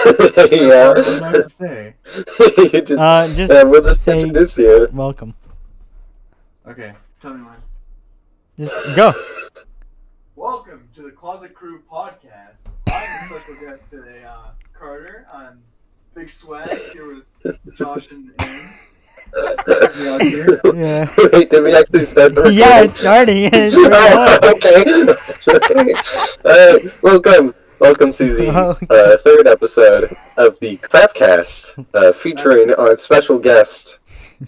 Yeah. What do I have to say? You just, We'll just say introduce you. welcome. Okay, tell me when. Just go. Welcome to the Closet Crew podcast. I'm a special guest today, Carter. I'm Big Swag here with Josh and Aaron. Yeah. Wait, did we actually start the recording? Yeah, it's starting. Okay. Welcome to the third episode of the Craftcast, featuring our special guest,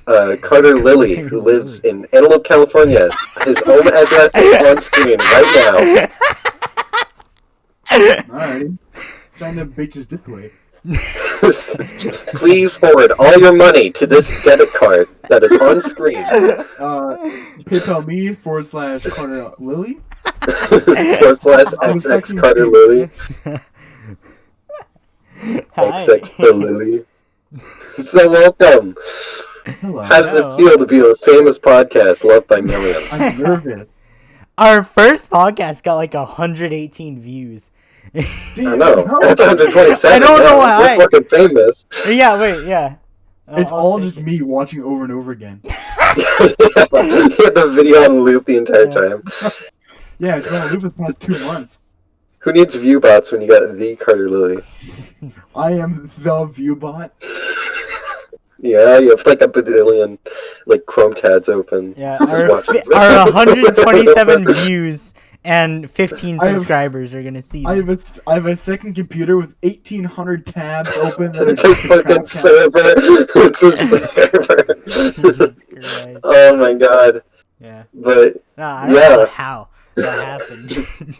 Carter Lilly, who lives in Antelope, California. His home address is on screen right now. Alright. Send them bitches this way. Please forward all your money to this debit card that is on screen. PayPal me / Carter Lilly. / XX Carter Lilly. XX the Lilly. So welcome. Hello. How does it feel to be on a famous podcast loved by millions? I'm nervous. Our first podcast got like 118 views. I know. That's 127. I don't know We're why. fucking famous. Yeah, wait, yeah. It's all just me watching over and over again. You had the video on loop the entire time. Yeah, it's been on loop for the past 2 months. Who needs view bots when you got the Carter Lilly? I am the viewbot. Yeah, you have like a badillion like Chrome tabs open. Yeah, our 127 views and 15 subscribers are gonna see this. I have a second computer with 1,800 tabs open. It's a fucking server. It's a server. Oh my god. Yeah. But I don't know how that happened.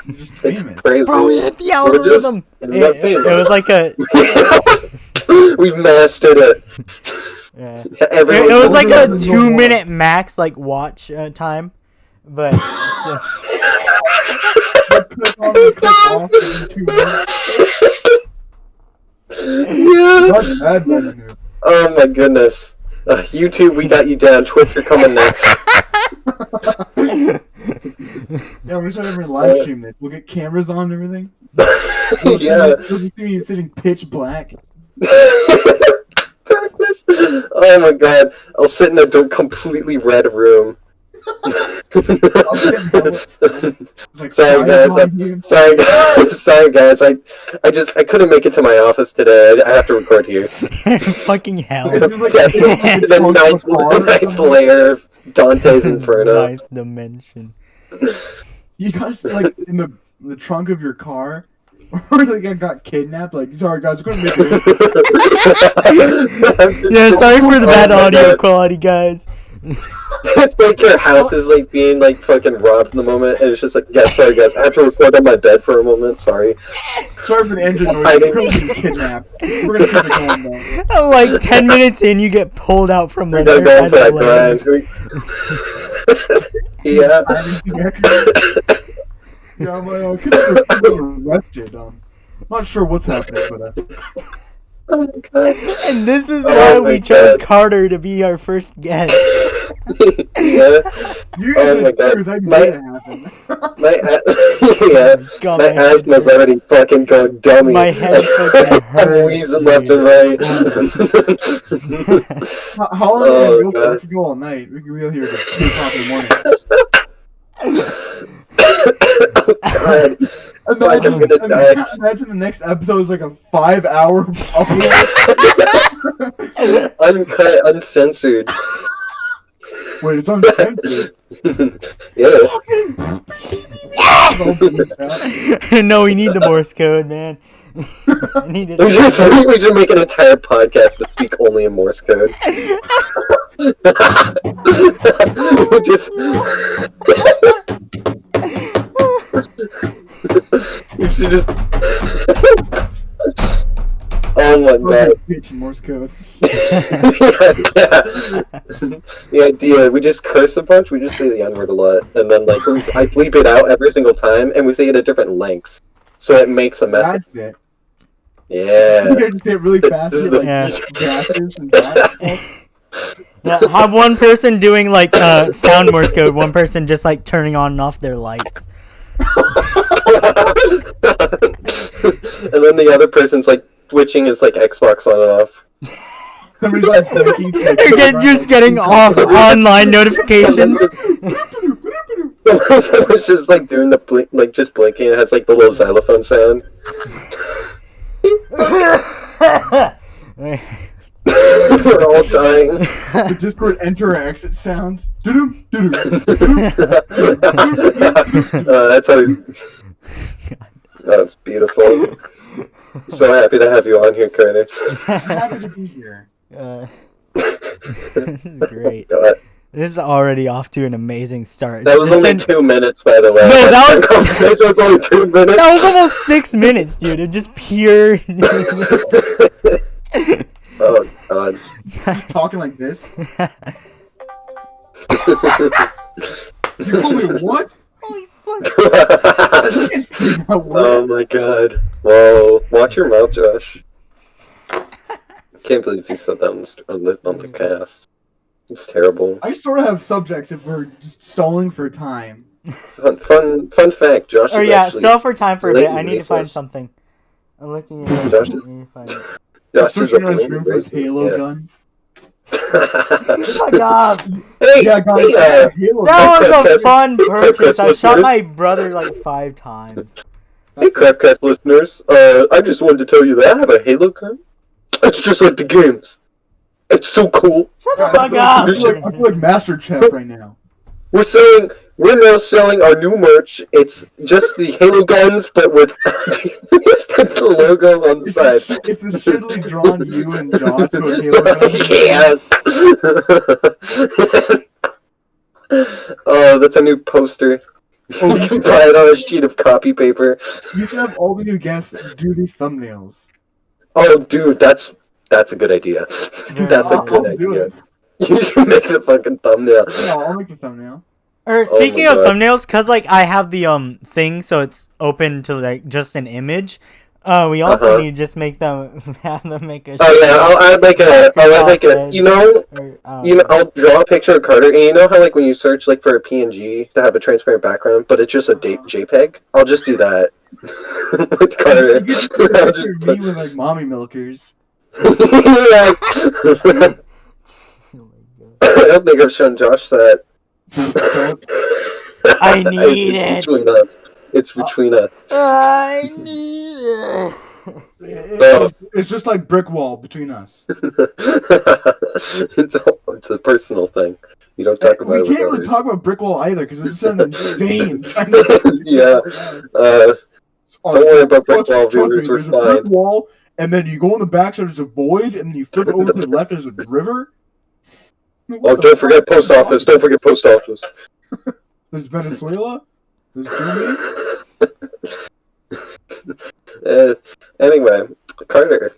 It's crazy. Bro, we hit the algorithm. It was like a. We've mastered it. Yeah. It was like a 2-minute max like watch time, but. Yeah. Oh my goodness. YouTube, we got you down. Twitch, you're coming next. Yeah, we're just gonna live stream this. We'll get cameras on and everything. Yeah. You'll see me sitting pitch black. Darkness. Oh my god. I'll sit in a completely red room. Sorry guys. I couldn't make it to my office today. I have to record here. Fucking hell. The ninth layer of Dante's Inferno. Ninth dimension. You guys like in the trunk of your car, or like I got kidnapped. Like, sorry guys, we're gonna make it. Yeah, sorry for the bad audio quality, guys. It's like your house is like being like fucking robbed in the moment, and it's just like, yeah, sorry guys, I have to record on my bed for a moment. Sorry for the engine noise. We're gonna be kidnapped. We're gonna keep it going though. Like 10 minutes in, you get pulled out from the. We gotta go for that grind. Yeah. Yeah, I'm like, I'm arrested. I'm not sure what's happening, but. Oh my god. And this is why we chose Carter to be our first guest. Yeah. Oh my god. My asthma's already fucking going dummy. My head fucking hurts. I'm wheezing left and right. How long can we go all night? We can be here till 2 o'clock in the morning. Oh god. Imagine the next episode is like a 5-hour uncut, uncensored. Wait, it's uncensored. Yeah. No, we need the Morse code, man. We should make an entire podcast but speak only in Morse code. Just. You should just. Oh my god. Morse code. Yeah. The idea, we just curse a bunch, we just say the N-word a lot, and then like I bleep it out every single time, and we say it at different lengths, so it makes a message. That's it. Yeah. You have to say it really fast. Yeah, have one person doing like sound Morse code, one person just like turning on and off their lights. And then the other person's like switching his like Xbox on and off. Somebody's like blinking. You're just getting off online notifications. Someone's just like doing the blink, like just blinking. It has like the little xylophone sound. We're all dying. The Discord enter or exit sound. That's how. That's beautiful. So happy to have you on here, Carter. Happy to be here. Great. This is already off to an amazing start. That was only 2 minutes, by the way. No, that conversation was only 2 minutes. That was almost 6 minutes, dude. It just pure. Oh God. Just talking like this. You call me what? Holy fuck. Oh my God. Whoa. Watch your mouth, Josh. Can't believe you said that on the cast. It's terrible. I sort of have subjects if we're just stalling for time. Fun fact, Josh. Oh is yeah, actually stall for time for a bit. I need to find racist. something. I'm looking at Josh I is- need to find it. Josh is a Searching on his room for his racist, Halo yeah. gun. Oh my god. Hey, Yeah, guys, hey, Halo gun. That was a Crapcast- fun purchase. I Crapcast shot listeners. my brother like 5 times. Hey, Crapcast listeners. I just wanted to tell you that I have a Halo gun. It's just like the games. It's so cool. Shut the I fuck feel up. like Master Chef right now. We're now selling our new merch. It's just the Halo guns, but with the logo on the side. It's the shittily drawn you and Josh to a Halo gun. Yes. Oh, that's a new poster. Oh, You can buy it on a sheet of copy paper. You should have all the new guests do the thumbnails. Oh, dude, that's a good idea. That's a I'll good do idea. it. You should make the fucking thumbnail. No, I'll make the thumbnail. Or Oh speaking my of God. thumbnails, cause like I have the thing, so it's open to like just an image. We also Uh-huh. need to just make them have them make a. Oh yeah, I'll add like a, you know, I'll draw a picture of Carter, and you know how like when you search like for a PNG to have a transparent background, but it's just a JPEG. I'll just do that with Carter. You get to I'll picture just me put... with like mommy milkers. Yeah. I don't think I've shown Josh that. I need it's it. between us. It's between us. I need it. Oh. It's just like brick wall between us. It's a personal thing. You don't talk about We it with can't really others. talk about brick wall either because we're just sounding insane. Yeah. Don't worry about brick wall viewers. We're There's a brick fine. wall, and then you go on the back side, there's a void, and then you flip it over to the left, there's a river. Oh, don't forget post office. Don't forget post office. There's Venezuela. There's Germany. Anyway, Carter,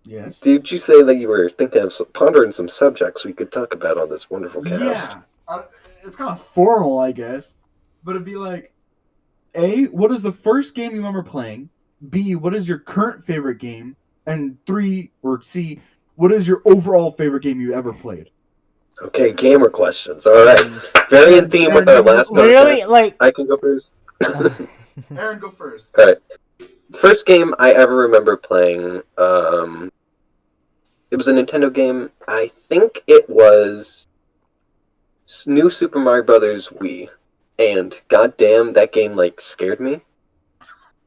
Yes. did you say that you were thinking of pondering some subjects we could talk about on this wonderful cast? Yeah. It's kind of formal, I guess. But it'd be like, A, what is the first game you remember playing? B, what is your current favorite game? And 3, or C, what is your overall favorite game you ever played? Okay, gamer questions. All right, very in theme with our last Literally, podcast. like. I can go first. Aaron, go first. All right. First game I ever remember playing, it was a Nintendo game. I think it was New Super Mario Brothers Wii, and goddamn, that game like scared me.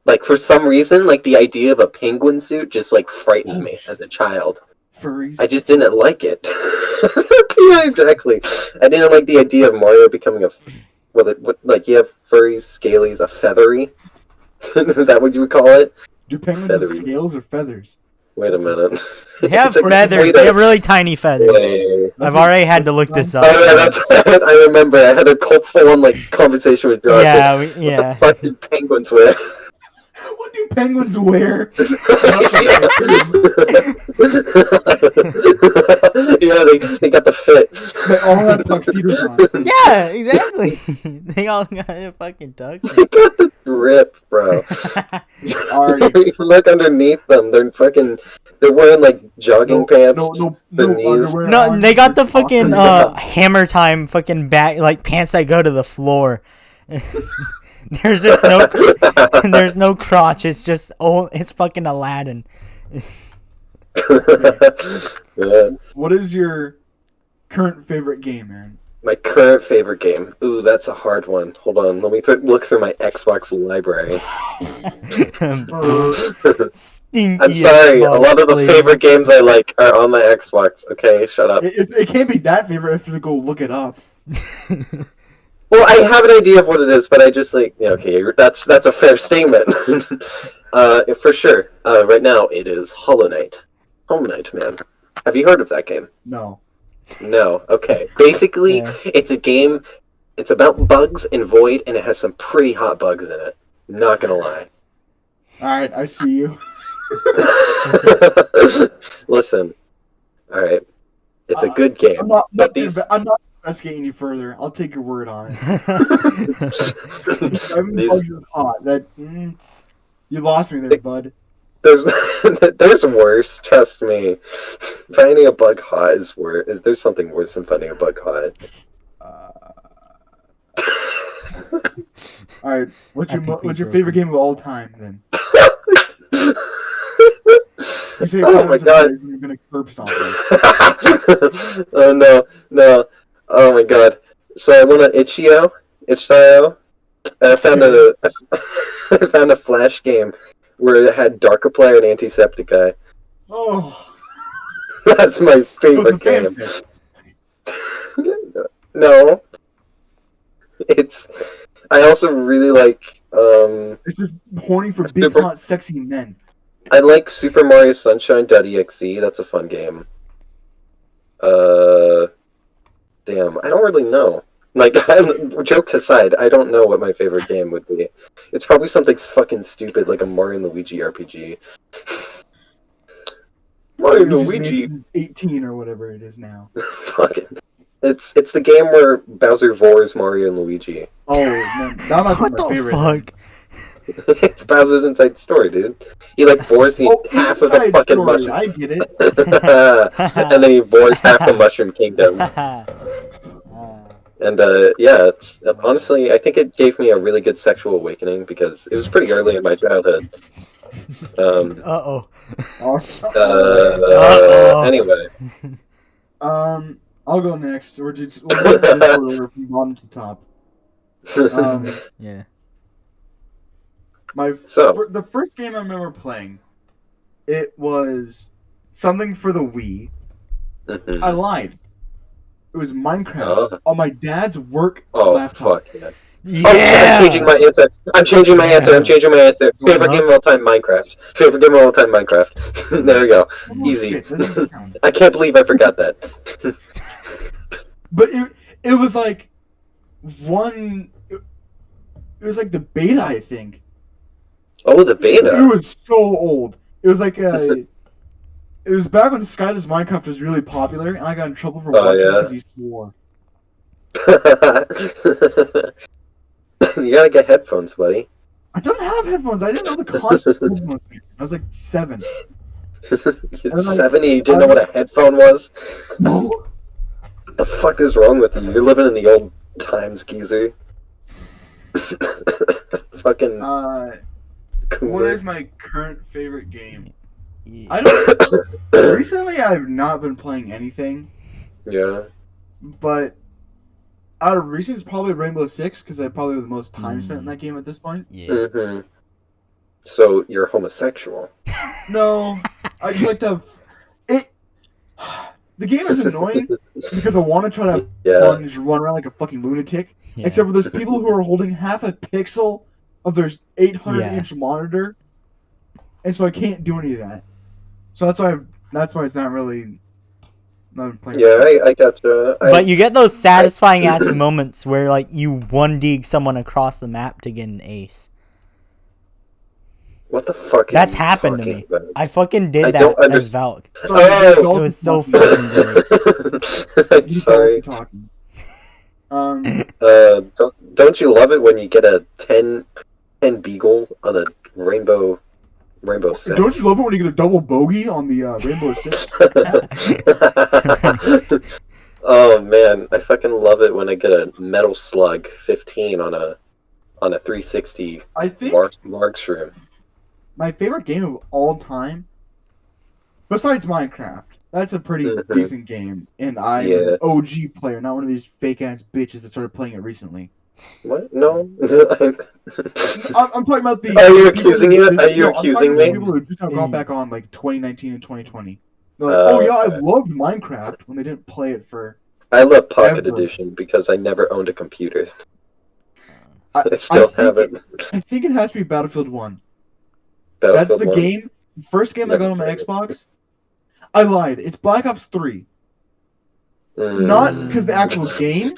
Like for some reason, like the idea of a penguin suit just like frightened me as a child. Furries. I just didn't like it. Yeah, exactly. I didn't like the idea of Mario becoming like you have furries, scalies, a feathery. Is that what you would call it? Do penguins Feathery. have scales or feathers? Wait a minute. They have It's a- feathers. wait They a- have really tiny feathers. wait. I've already had to look this up. Oh yeah, that's I remember. I had a full-on like conversation with Josh. Yeah, What yeah. the fuck did penguins wear? What do penguins wear? Yeah, they got the fit. They all have tuxedos on. Yeah, exactly. They all got a fucking tux. They got the drip, bro. Alright. Look underneath them. They're wearing like jogging pants. No the knees. underwear No, on. they got the fucking got- hammer time fucking back like pants that go to the floor. There's just no there's no crotch. It's just it's fucking Aladdin. Yeah. What is your current favorite game, Aaron? My current favorite game. Ooh, that's a hard one. Hold on, let me look through my Xbox library. Stinky. I'm sorry, Xbox a lot of the flavor. favorite games I like are on my Xbox. Okay, shut up. It can't be that favorite if you go look it up. Well, I have an idea of what it is, but I just like, yeah, okay, that's a fair statement. For sure. Right now, it is Hollow Knight. Hollow Knight, man. Have you heard of that game? No. No. Okay. Basically, Yeah. it's a game. It's about bugs and Void, and it has some pretty hot bugs in it. Not gonna lie. Alright, I see you. Listen. All right. It's a good game, I'm not these investigating you further. I'll take your word on it. these Bugs is hot. You lost me there, bud. there's worse. Trust me. Finding a bug hot is worse. There's something worse than finding a bug hot. All right, what's I think we your broke favorite him. game of all time then? You say Oh my God. You're gonna curb something. Oh no. Oh my God. So I went on itch.io. I found I found a Flash game where it had Darkiplier and Antisepticeye. Oh, That's my favorite game. No. I also really like it's just horny for big, Super- hot, sexy men. I like Super Mario Sunshine.exe. That's a fun game. Damn, I don't really know. Like, jokes aside, I don't know what my favorite game would be. It's probably something fucking stupid like a Mario and Luigi RPG. Mario and Luigi's Luigi. made 18 or whatever it is now. Fucking. It's the game where Bowser vores Mario and Luigi. Oh man, that might be What my the favorite. fuck? It's Bowser's Inside Story, dude. He like vores the half of the Inside fucking Story, mushroom. I get it. And then he vores half the Mushroom Kingdom. And yeah, it's honestly, I think it gave me a really good sexual awakening because it was pretty early in my childhood. Uh-oh. Anyway, I'll go next. We'll do this order from bottom to top. Yeah. The first game I remember playing, it was something for the Wii. mhm. I lied. It was Minecraft on my dad's work Oh laptop. fuck yeah! Yeah. Oh, I'm changing my answer. I'm changing my answer. Favorite game of all time, Minecraft. Favorite game of all time, Minecraft. There we go. Oh, Easy. shit, that doesn't count. I can't believe I forgot that. But it was like it was like the beta, I think. Oh, the It beta. was so old. It was like it was back when Skydoes Minecraft was really popular, and I got in trouble for watching yeah. because he swore. You gotta get headphones, buddy. I don't have headphones. I didn't know the concept of headphones. I was like 7. You're 70, you didn't know what a headphone was? No. What the fuck is wrong with you? You're living in the old times, geezer. Fucking What cooler. is my current favorite game? I don't. Recently, I've not been playing anything, Yeah. but out of recent, it's probably Rainbow Six because I probably have the most time spent in that game at this point. Yeah. Mm-hmm. So you're homosexual. No, I just like to have it. The game is annoying because I want to try to have fun and just run around like a fucking lunatic. Yeah. Except for there's people who are holding half a pixel of their 800-inch monitor, and so I can't do any of that. So that's why it's not really. Not playing. Yeah, I gotcha. But you get those satisfying ass moments where like you 1D someone across the map to get an ace. What the fuck? That's are you happened to talking me. about? I fucking did I that don't as Valk. Oh, It was so fucking great. I'm sorry. Talking. Don't you love it when you get a 10 beagle on a rainbow set? Don't you love it when you get a double bogey on the Rainbow Six? Oh man, I fucking love it when I get a Metal Slug 15 on a on a 360 I think Markstrom. my favorite game of all time, besides Minecraft, that's a pretty decent game, and I'm an OG player, not one of these fake ass bitches that started playing it recently. What? No. I'm talking about the. Are you accusing you? Are you accusing me? People who just got back on like 2019 and 2020. They're like, oh yeah, I loved Minecraft when they didn't play it for. I love Pocket Edition because I never owned a computer. I still have it. I think it has to be Battlefield 1. Battlefield That's the 1? game. First game I got on my Xbox. I lied. It's Black Ops 3. Not because the actual game,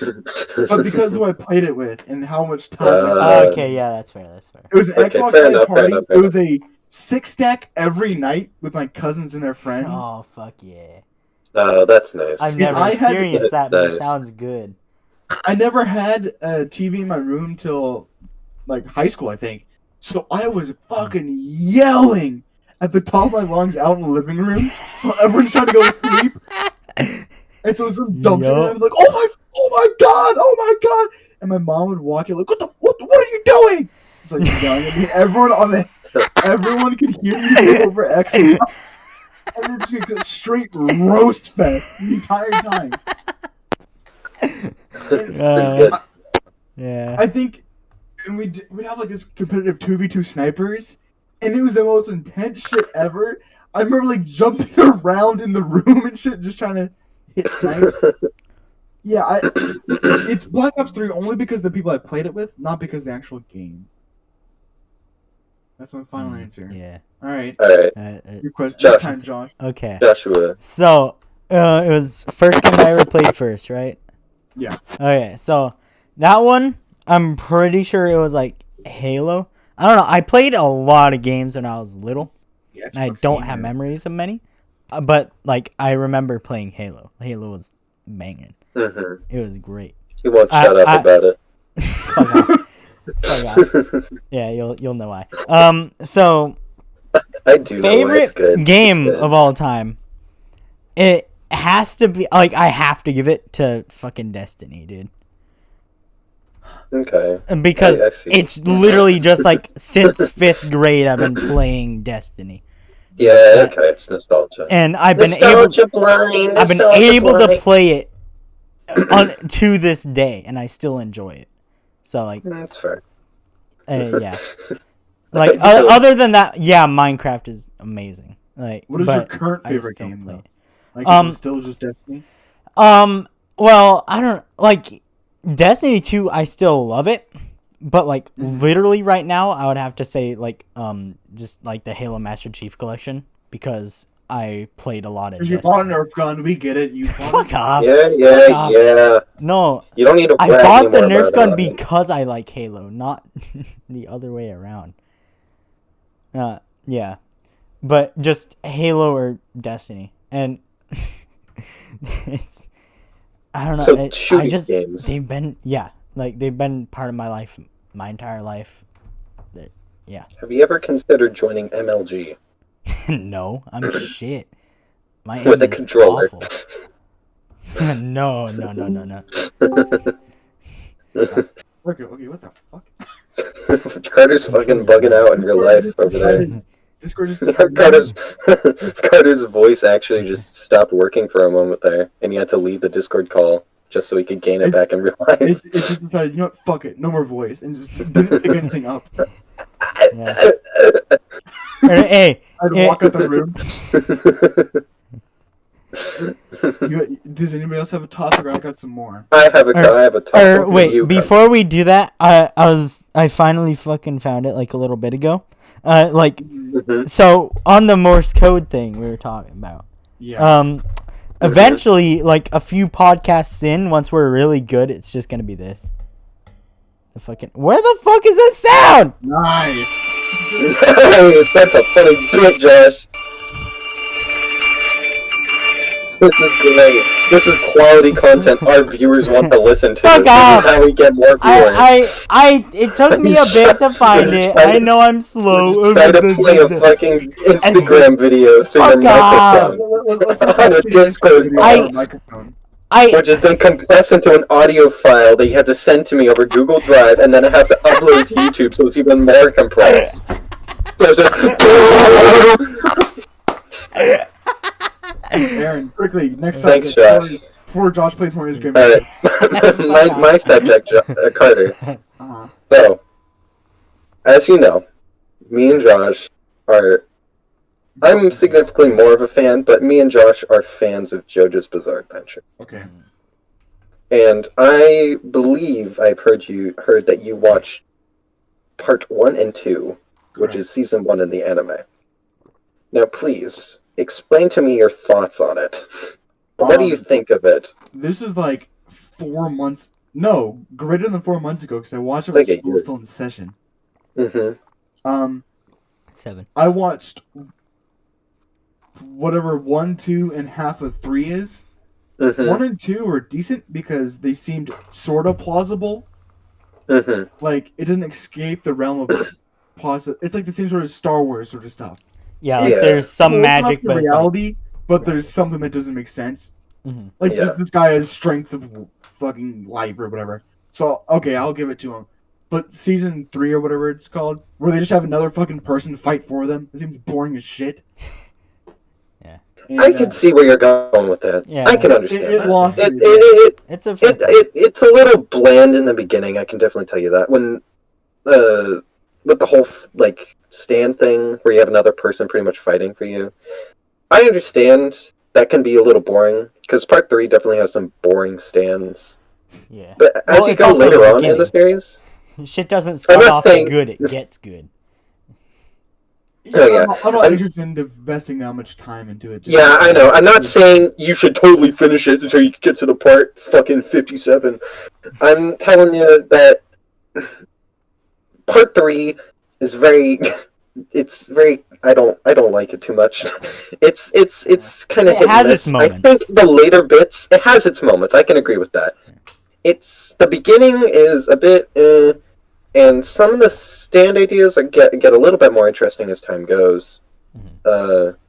but because who I played it with and how much time. Okay, yeah, that's fair. It was an Xbox Live party. It was a 6-stack every night with my cousins and their friends. Oh fuck yeah! Oh, that's nice. I've never experienced that, but it sounds good. I never had a TV in my room till like high school, I think. So I was fucking yelling at the top of my lungs out in the living room while everyone's trying to go to sleep. And so some dumb shit, and I was like, oh my god! And my mom would walk in like, what are you doing? It's like yelling at me. Everyone could hear me over Xbox. And it's just a straight roast fest the entire time. Yeah. I think, and we'd have like this competitive 2v2 snipers, and it was the most intense shit ever. I remember like jumping around in the room and shit, just trying to hit snipes. Yeah, it's Black Ops 3 only because the people I played it with, not because the actual game. That's my final answer. Yeah. All right. Your question. Your time, Josh. Okay. Joshua. So, it was first game I ever played first, right? Yeah. Okay, so that one, I'm pretty sure it was like Halo. I don't know. I played a lot of games when I was little. Yeah, and I don't have memories of many. But, like, I remember playing Halo. Halo was banging. Mm-hmm. It was great. You won't shut up about it. Fuck off. Fuck off. Yeah, you'll know why. So I do know why it's good. Favorite game of all time. It has to be like I have to give it to fucking Destiny, dude. Okay. Because it's literally just like since 5th grade I've been playing Destiny. Yeah, okay, it's nostalgia. And I've been able to play it to this day, and I still enjoy it. So like that's fair. Yeah. Like other than that, yeah, Minecraft is amazing. Like, what is your current favorite game though? Like, is it still just Destiny? Well, I don't like Destiny 2. I still love it, but like literally right now, I would have to say like just like the Halo Master Chief Collection because I played a lot of. You bought a Nerf gun. We get it. You fuck off. Yeah. No, you don't need to. I bought the Nerf gun because I like Halo, not the other way around. Yeah, but just Halo or Destiny, and it's I don't know. So games. They've been they've been part of my life, my entire life. Yeah. Have you ever considered joining MLG? No, I'm shit. My with a controller. No. Okay, what the fuck? Carter's fucking bugging out in real life over there. Discord Carter's voice actually just stopped working for a moment there, and he had to leave the Discord call just so he could gain it back in real life. It just decided, you know what, fuck it, no more voice, and just didn't pick anything up. Yeah. Hey, I'd walk out the room. Does anybody else have a topic, or I got some more? I have a topic. Wait, before we do that, I finally fucking found it like a little bit ago. So on the Morse code thing we were talking about. Yeah. Eventually, like a few podcasts in, once we're really good, it's just gonna be this. The fucking where the fuck is this sound? Nice. That's a funny bit, Josh. This is great. This is quality content our viewers want to listen to. Fuck off. This is how we get more viewers. It took me a bit to find it. I know I'm slow. Try to play a fucking Instagram video through your microphone on a Discord. which is then compressed into an audio file that you have to send to me over Google Drive, and then I have to upload to YouTube, so it's even more compressed. So it's just... Aaron, quickly, next Thanks, subject. Josh. Before Josh plays more Instagram. Alright, my subject, Carter. Uh-huh. So, as you know, me and Josh are... I'm significantly more of a fan, but me and Josh are fans of JoJo's Bizarre Adventure. Okay. And I believe I've heard that you watched part 1 and 2, which is season 1 in the anime. Now, please, explain to me your thoughts on it. What do you think of it? This is like 4 months... No, greater than 4 months ago, because I watched it It's like when a school year. was still in session. Mm-hmm. 7. I watched whatever 1, 2, and half of 3 is. Mm-hmm. 1 and 2 were decent because they seemed sort of plausible. Mm-hmm. Like, it doesn't escape the realm of It's like the same sort of Star Wars sort of stuff. Yeah, like Yeah. there's some Close enough magic, to but it's like, reality, but there's something that doesn't make sense. Mhm. Like, Yeah. this guy has strength of fucking life or whatever. So, okay, I'll give it to him. But season 3 or whatever it's called, where they just have another fucking person fight for them, it seems boring as shit. Yeah. And, I can see where you're going with that. Yeah. I can understand It that. lost me. It's a It's a little bland in the beginning. I can definitely tell you that. When with the whole like stand thing, where you have another person pretty much fighting for you, I understand that can be a little boring because part 3 definitely has some boring stands. yeah. But as you it's go also later the on in beginning. the series, Shit doesn't start not off saying- good; it gets good. Oh, yeah. I'm not I'm- interested in investing that much time into it. yeah, I know. I'm not saying you should totally finish it until you get to the part fucking 57. I'm telling you that part 3 is very. It's very. I don't like it too much. It's kind of It hit and has miss. its I think moments. the later bits. It has its moments. I can agree with that. It's the beginning is a bit, and some of the stand ideas get a little bit more interesting as time goes.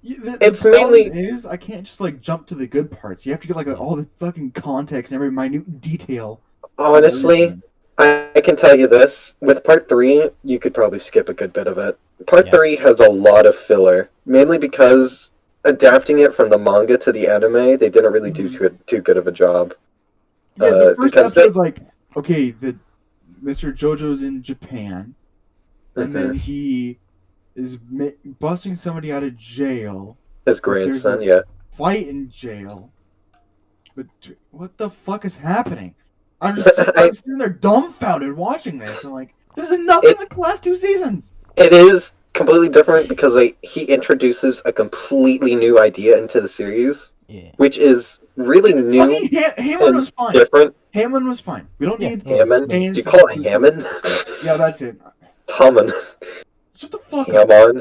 It's mainly is I can't just like jump to the good parts. You have to get like all the fucking context and every minute detail. honestly. I can tell you this: with part 3, you could probably skip a good bit of it. Part Yeah. 3 has a lot of filler, mainly because adapting it from the manga to the anime, they didn't really do too good of a job. Yeah, the first because episode's like, okay, the Mr. JoJo's in Japan, and then he is busting somebody out of jail. His grandson, There's yeah. Fight in jail. But what the fuck is happening? I'm sitting there dumbfounded watching this. I'm like, this is nothing like the last 2 seasons. It is completely different because he introduces a completely new idea into the series, which is really new Hammond was fine. different. Hammond was fine. We don't need Hammond? Do stands you call it Hammond? Yeah, that's it. Hammond. Shut the fuck up. Hammond.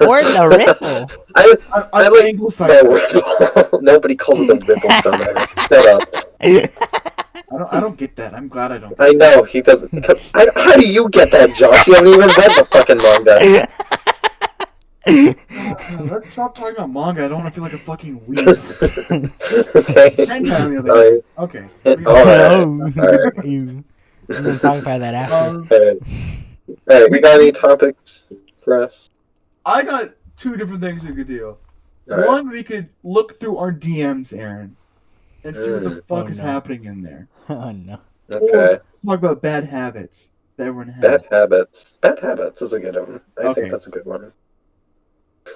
Or the ripple. I like Angleside. Ripple. Nobody calls it the Ripple, dumbass. Shut up. I don't get that. I'm glad I don't. I know, he doesn't. How do you get that, Josh? You haven't even read the fucking manga. Let's stop talking about manga. I don't want to feel like a fucking weeb. Okay. Hentai on the other hand. Okay. Alright. You. I'm gonna talk about that after. Alright, we got any topics for us? I got 2 different things we could do. Alright. One, we could look through our DMs, Aaron, and see what the fuck is happening in there. Oh no. Okay. Or talk about bad habits that everyone has. Bad habits. Bad habits is a good one. I Okay. think that's a good one.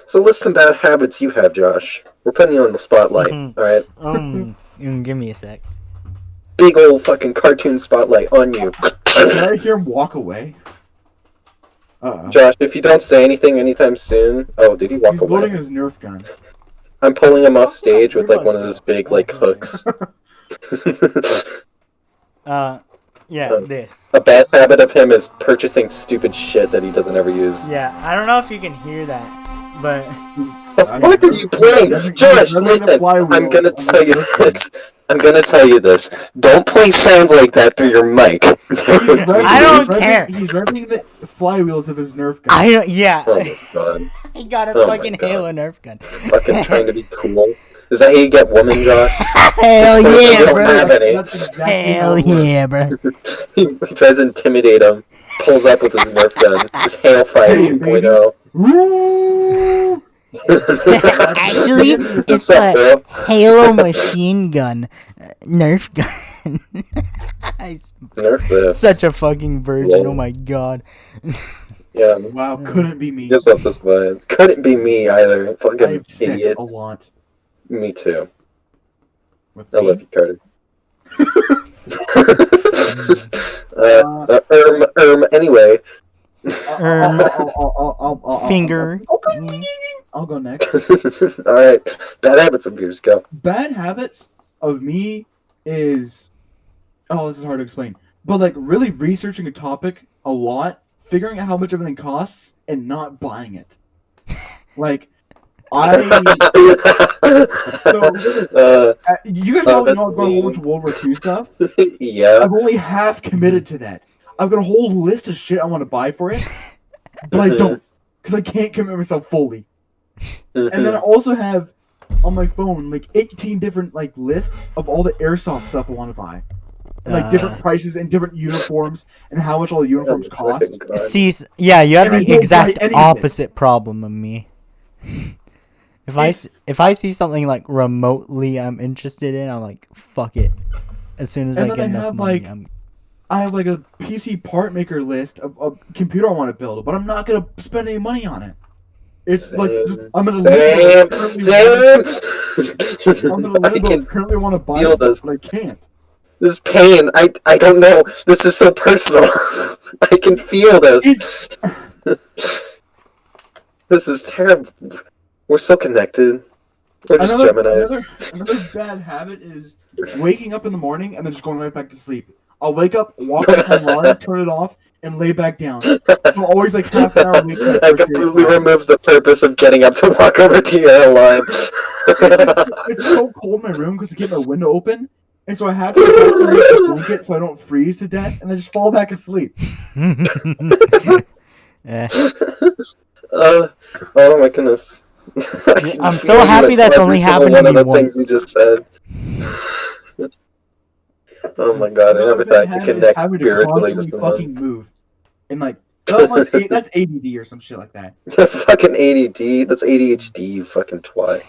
So list some bad habits you have, Josh. We're putting you on the spotlight, alright? Give me a sec. Big old fucking cartoon spotlight on you. Did I hear him walk away? Uh-oh. Josh, if you don't say anything anytime soon... Oh, did he walk He's away? loading his Nerf gun. I'm pulling him off stage with like one of those big like hooks. This. A bad habit of him is purchasing stupid shit that he doesn't ever use. Yeah, I don't know if you can hear that, but The fuck are you playing? Josh, listen, I'm gonna tell you this. I'm gonna tell you this. Don't play sounds like that through your mic. I don't care. He's revving the flywheels of his Nerf gun. Yeah. Oh my god. He got a Oh my fucking God. Halo Nerf gun. Fucking trying to be cool. Is that how you get woman, Josh? Hell You yeah, don't bro. have any. That's exactly Hell how it works. yeah, bro. He tries to intimidate him, pulls up with his Nerf gun, his Hail Fire Hey, 2.0. Woo! Actually, What's it's up, the bro? Halo machine gun, Nerf gun. Nerf this. Such a fucking virgin. Oh my god. Yeah, Wow, couldn't be me. gives off this vibe. Couldn't be me either. Fucking I've sick idiot. a lot. Me too. With I me. love you, Carter. Anyway. Finger. I'll go next. Alright. Bad habits of yours, go. Bad habits of me is... Oh, this is hard to explain. But, like, really researching a topic a lot, figuring out how much everything costs, and not buying it. Like, you guys probably know I've got a whole bunch of World War II stuff. Yeah. I've only half committed to that. I've got a whole list of shit I want to buy for it, but I don't, because I can't commit myself fully. And then I also have on my phone like 18 different like lists of all the airsoft stuff I want to buy, and, like different prices and different uniforms and how much all the uniforms cost. See, yeah, you have And I the don't exact buy any of it. opposite problem of me. If I see something like remotely I'm interested in, I'm like, fuck it. As soon as I And get then I enough have, money, like, I have like a PC part maker list of a computer I want to build, but I'm not gonna spend any money on it. It's like I'm in a limbo. I'm in a limbo. Currently want to buy stuff, but I can't. This pain, I don't know. This is so personal. I can feel this. This is terrible. We're so connected. We're just Geminis. Another bad habit is waking up in the morning and then just going right back to sleep. I'll wake up, walk up my alarm, turn it off, and lay back down. I'm always like half an hour late. That completely removes the purpose of getting up to walk over to your alarm. It's so cold in my room because I keep my window open, and so I have to make a blanket so I don't freeze to death, and I just fall back asleep. Oh my goodness. I'm so happy that's only happened to me one of the once. things you just said. Oh my god, I never thought I could connect spiritually to someone. Fucking move. And like, that's ADD or some shit like that. Fucking ADD, that's ADHD, you fucking twat.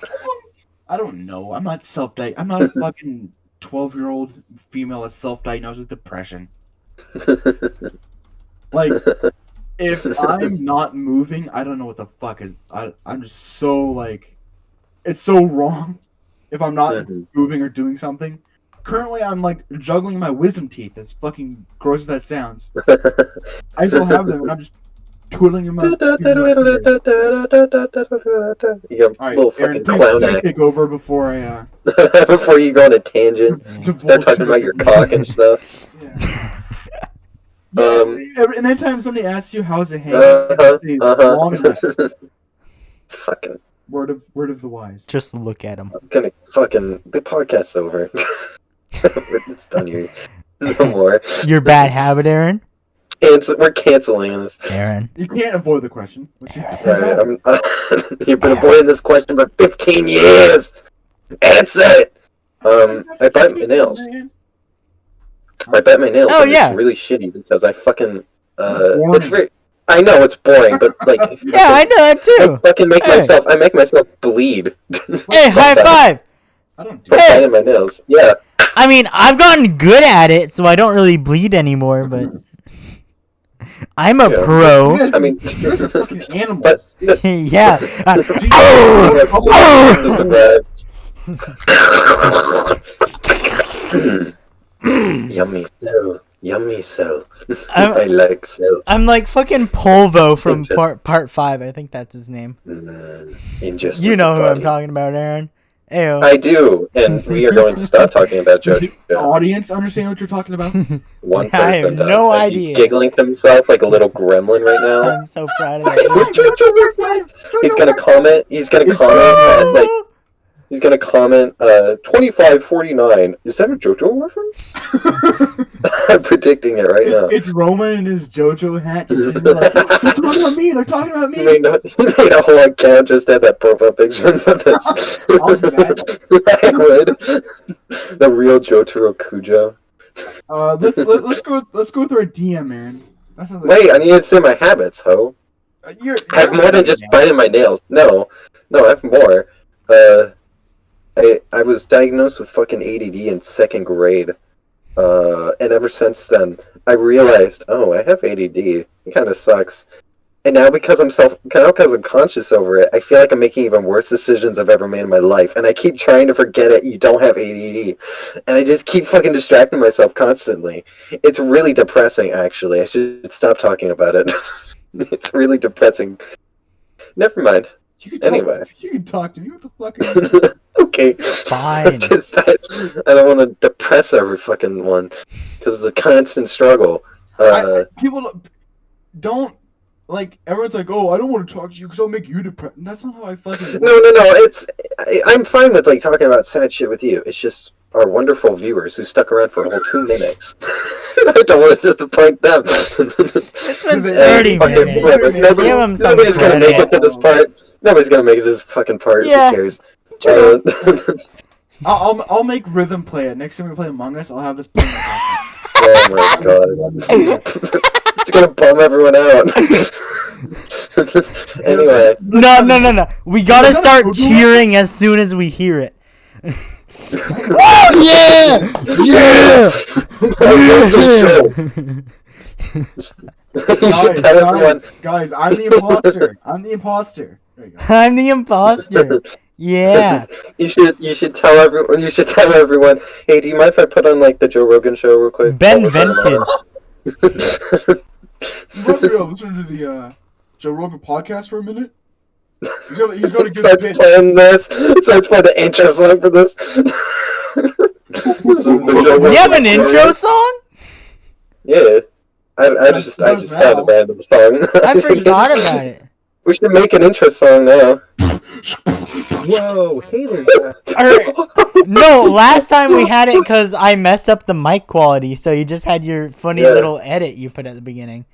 I don't know. I'm not I'm not a fucking 12-year-old female that's self-diagnosed with depression. Like, if I'm not moving, I don't know what the fuck is. I'm just so like, it's so wrong. If I'm not moving or doing something. Currently, I'm like juggling my wisdom teeth. As fucking gross as that sounds, I still have them, and I'm just twiddling in my. You got a little fucking clown act. Take over before I. Before you go on a tangent, start talking about your cock and stuff. And anytime somebody asks you how's it hanging, long enough. Fucking word of the wise. Just look at him. I'm gonna fucking the podcast's over. It's done here. No more. Your bad habit, Aaron? We're canceling this. Aaron. You can't avoid the question. Alright, you've been avoiding this question for 15 years! Answer it! I bite my nails. Oh, yeah. It's really shitty because I fucking, it's very, I know it's boring, but like, yeah, I know that too. I fucking make myself bleed. Hey, high five! I don't do biting my nails. Yeah. I mean, I've gotten good at it, so I don't really bleed anymore, but I'm a pro. I mean, animals. But yeah. Yummy cell. Yummy cell. I like cell. I'm like fucking Polvo from part 5. I think that's his name. You know who I'm talking about, Aaron. Ayo. I do, and we are going to stop talking about Joe. The audience understand what you're talking about? One person I have no idea. He's giggling to himself like a little gremlin right now. I'm so proud of that. He's gonna comment. He's gonna comment at like. He's gonna comment 2549. Is that a JoJo reference? I'm predicting it right now. It's Roman in his JoJo hat, just sitting there like, they're talking about me. They're talking about He me. made a whole account just had that profile picture for this. I'll do that. I would. The real Jotaro Kujo. Let's go through a DM, man. That sounds like Wait, I need to say my habits, ho. I have more than just biting my nails. No, I have more. I was diagnosed with fucking ADD in 2nd grade. And ever since then, I realized, oh, I have ADD. It kind of sucks. And now because I'm conscious over it, I feel like I'm making even worse decisions I've ever made in my life. And I keep trying to forget it. You don't have ADD. And I just keep fucking distracting myself constantly. It's really depressing, actually. I should stop talking about it. It's really depressing. Never mind. Anyway. You can talk to me. What the fuck are you Okay. Fine. I don't want to depress every fucking one. Because it's a constant struggle. People don't... Like, everyone's like, oh, I don't want to talk to you because I'll make you depressed. That's not how I fucking... No. I'm fine with, like, talking about sad shit with you. It's just our wonderful viewers who stuck around for a whole 2 minutes. I don't want to disappoint them. It's been 30 minutes. Give them some Nobody's gonna make it to this credit. part. Nobody's gonna make it to this fucking part. Yeah. Who cares? I'll make Rhythm play it. Next time we play Among Us, I'll have this play. Oh my god. It's gonna bum everyone out. Anyway. No. We gotta start cheering as soon as we hear it. Oh yeah! Yeah! You should tell everyone. Guys, I'm the imposter. I'm the imposter. There you go. I'm the imposter. Yeah. You should tell everyone. You should tell everyone. Hey, do you mind if I put on like the Joe Rogan show real quick? Ben vented. You want to go listen to the Joe Rogan podcast for a minute? He's got a good Starts pitch. playing this. Starts playing the intro song for this. We have an intro song? Yeah. I just had a random song. I forgot about it. We should make an intro song now. Whoa, hey there, No, last time we had it because I messed up the mic quality, so you just had your funny little edit you put at the beginning.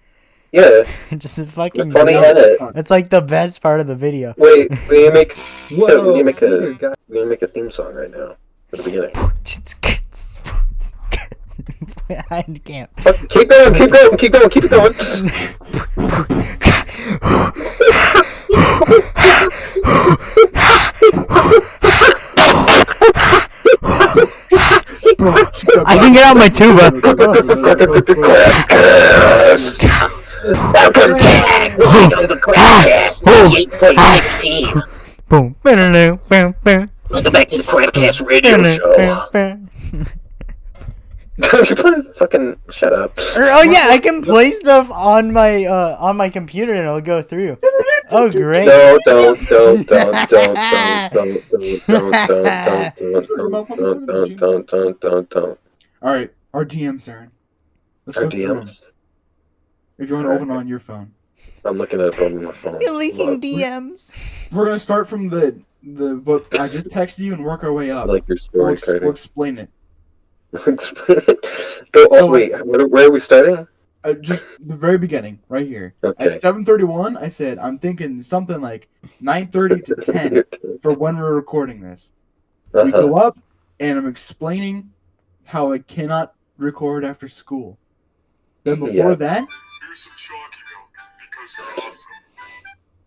Yeah. Just a fucking funny edit. It's like the best part of the video. Wait, we need to make Whoa, we need hey there, guy. to make a theme song right now at the beginning. I can't. Keep going, keep it going. I can get out my tuba. Welcome back. Welcome to the Crapcast 8.16. Boom. Welcome back to the Crapcast radio show. You're playing fucking shut up. Oh yeah, I can play stuff on my computer and it'll go through. Oh great. No, don't. All right, our DMs, Aaron. Let's Our go through them. DMs. If you want to open on your phone, I'm looking at it on my phone. You're leaking Look, DMs. we're gonna start from the what I just texted you and work our way I up. like your story, Carter. We'll explain it. Wait, where are we starting? Just the very beginning, right here. Okay. At 7:31, I said I'm thinking something like 9:30 to 10 for when we're recording this. We go up, and I'm explaining how I cannot record after school. Then before that, Here's some chalky milk because you're awesome.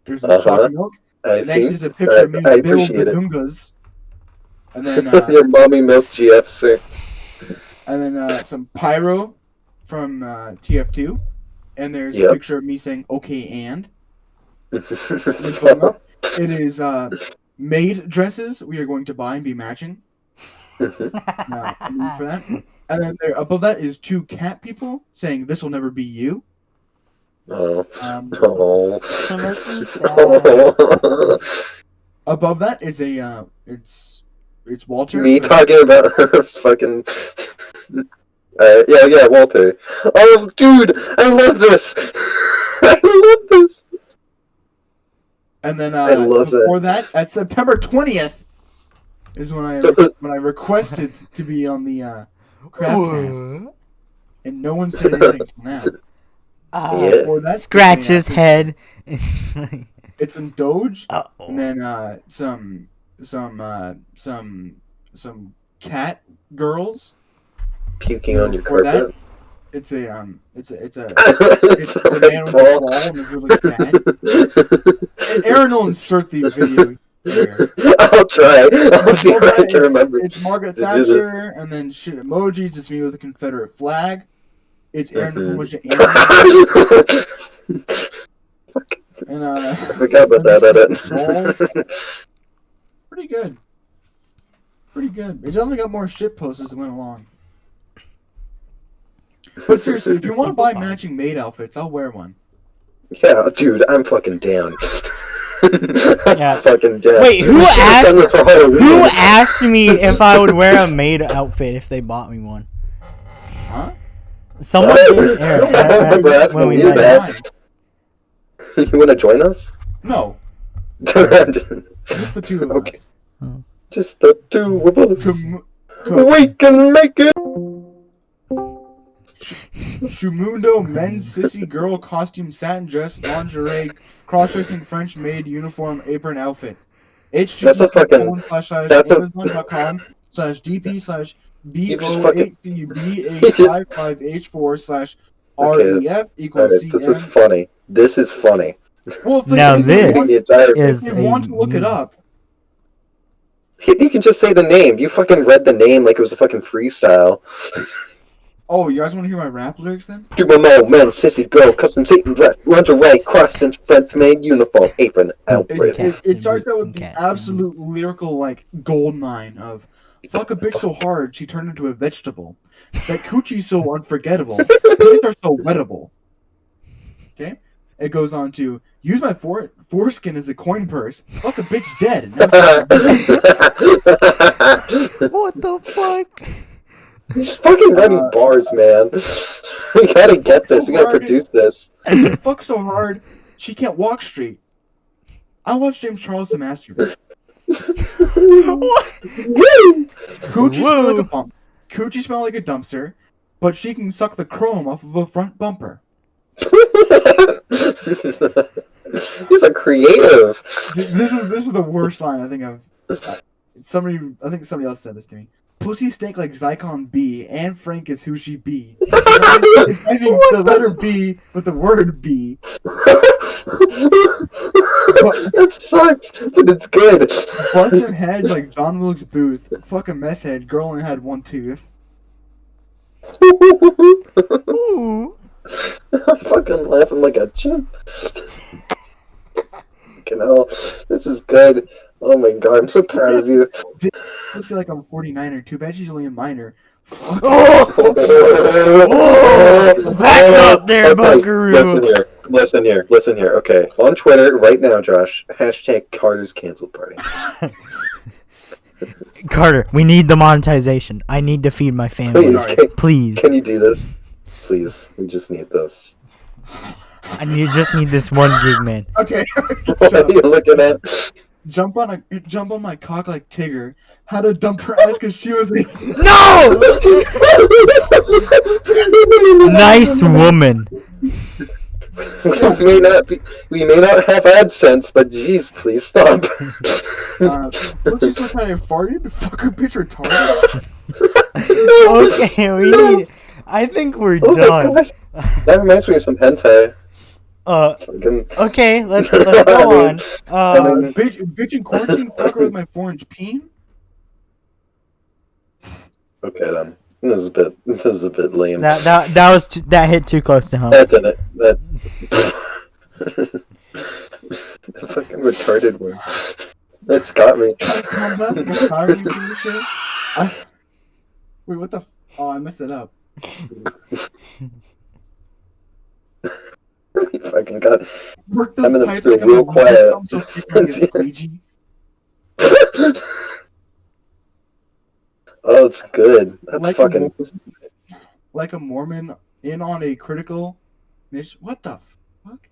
there's some chocolate milk. I Next see. is a picture of me I with Bill appreciate it. Bazungas. And then Your mommy milk GF, sir. and then some pyro from TF2. And there's Yep. a picture of me saying "Okay" and. It is maid dresses we are going to buy and be matching. For that. And then there above that is 2 cat people saying "This will never be you." Oh. Oh, Oh. that's so Oh. Above that is a it's Walter. Me talking about this fucking. Yeah, Walter. Oh, dude, I love this. I love this. And then I love before that, at September 20th, is when I requested to be on the Crabcast, and no one said anything till now. Yeah. Or that's Scratch his head. It's some Doge, Uh-oh. and then some cat girls. Puking on your Or that, carpet. it's a it's a It's man with a ball and it's really sad. Aaron will insert the video here. I'll try. I'll see if I can remember. It's Margaret to do this. Thatcher, and then shit emojis. It's me with a Confederate flag. It's Aaron with a bunch of animals. And I forgot about that edit. Pretty good. Pretty good. It's only got more shit posts as it went along. But seriously, if you want to buy matching maid outfits, I'll wear one. Yeah, dude, I'm fucking down. Yeah. Fucking down. Wait, We should've done this for Halloween. who asked me if I would wear a maid outfit if they bought me one? Huh? Someone did. I remember asking when we you met. that. You want to join us? No, Just just the two of Okay. us. Just the two of us. Com- We can make it. Shumundo men's sissy girl costume satin dress lingerie cross-dressing French maid uniform apron outfit. That's a fucking- that's a- Amazon.com/DP/B08CUB8555H4/REF equals Alright, this is CM. funny. This is funny. Well, if they, Now if they this want, The entire- is if they want to look it up, You can just say the name. You fucking read the name like it was a fucking freestyle. oh, you guys want to hear my rap lyrics then? Mo, men, sissy, girl, custom Satan dress, lingerie, cross-stitch, French maid, uniform, apron, outfit. It starts out with the absolute lyrical like gold mine of fuck a bitch so hard she turned into a vegetable. That coochie's so unforgettable. These are so wettable. Okay? It goes on to use my foreskin as a coin purse. Fuck a bitch dead. What the fuck? He's fucking writing bars, man. We gotta get this. We gotta produce this. Fuck so hard she can't walk straight. I watched James Charles to masturbate. Coochie smell like a bump. Coochie smell like a dumpster, but she can suck the chrome off of a front bumper. He's a creative. This is the worst line I think I've. Somebody else said this to me. Pussy stank like Zyklon B. Anne Frank is who she be. It's writing the letter B with the word B. That sucks, but it's good. Busted heads like John Wilkes Booth. Fuck a meth head. Girl only had one tooth. Ooh. I'm fucking laughing like a chimp. Fucking hell, this is good. Oh my god, I'm so proud of you. Pussy like I'm 49er. Too bad she's only a minor. Back up there, buckaroo. Listen here. Okay, on Twitter right now, Josh. Hashtag Carter's canceled party. Carter, we need the monetization. I need to feed my family. Please. Can you do this? Please, we just need this. I just need this 1 gig, man. Okay. What are you looking at? Jump on my cock like Tigger. How to dump her ass because she was a No! Nice woman. We may not have AdSense, but jeez, please stop. Pussy so kind of farted. Fuck her bitch retarded. Okay, we need. I think we're Oh my done. gosh. That reminds me of some hentai. Fucking- Okay, let's go on. Bitch in quarantine. Fuck her with my 4-inch peen. Okay then. This is a bit lame. That hit too close to home. That's in it. That the fucking retarded one. That's got me. Wait, what the? Oh, I messed it up. You fucking got. Work I'm those gonna pipes feel like real I'm a quiet. I'm so fucking squeegee. Oh, it's good. That's Like a fucking. Like a Mormon in on a critical mission. What the fuck?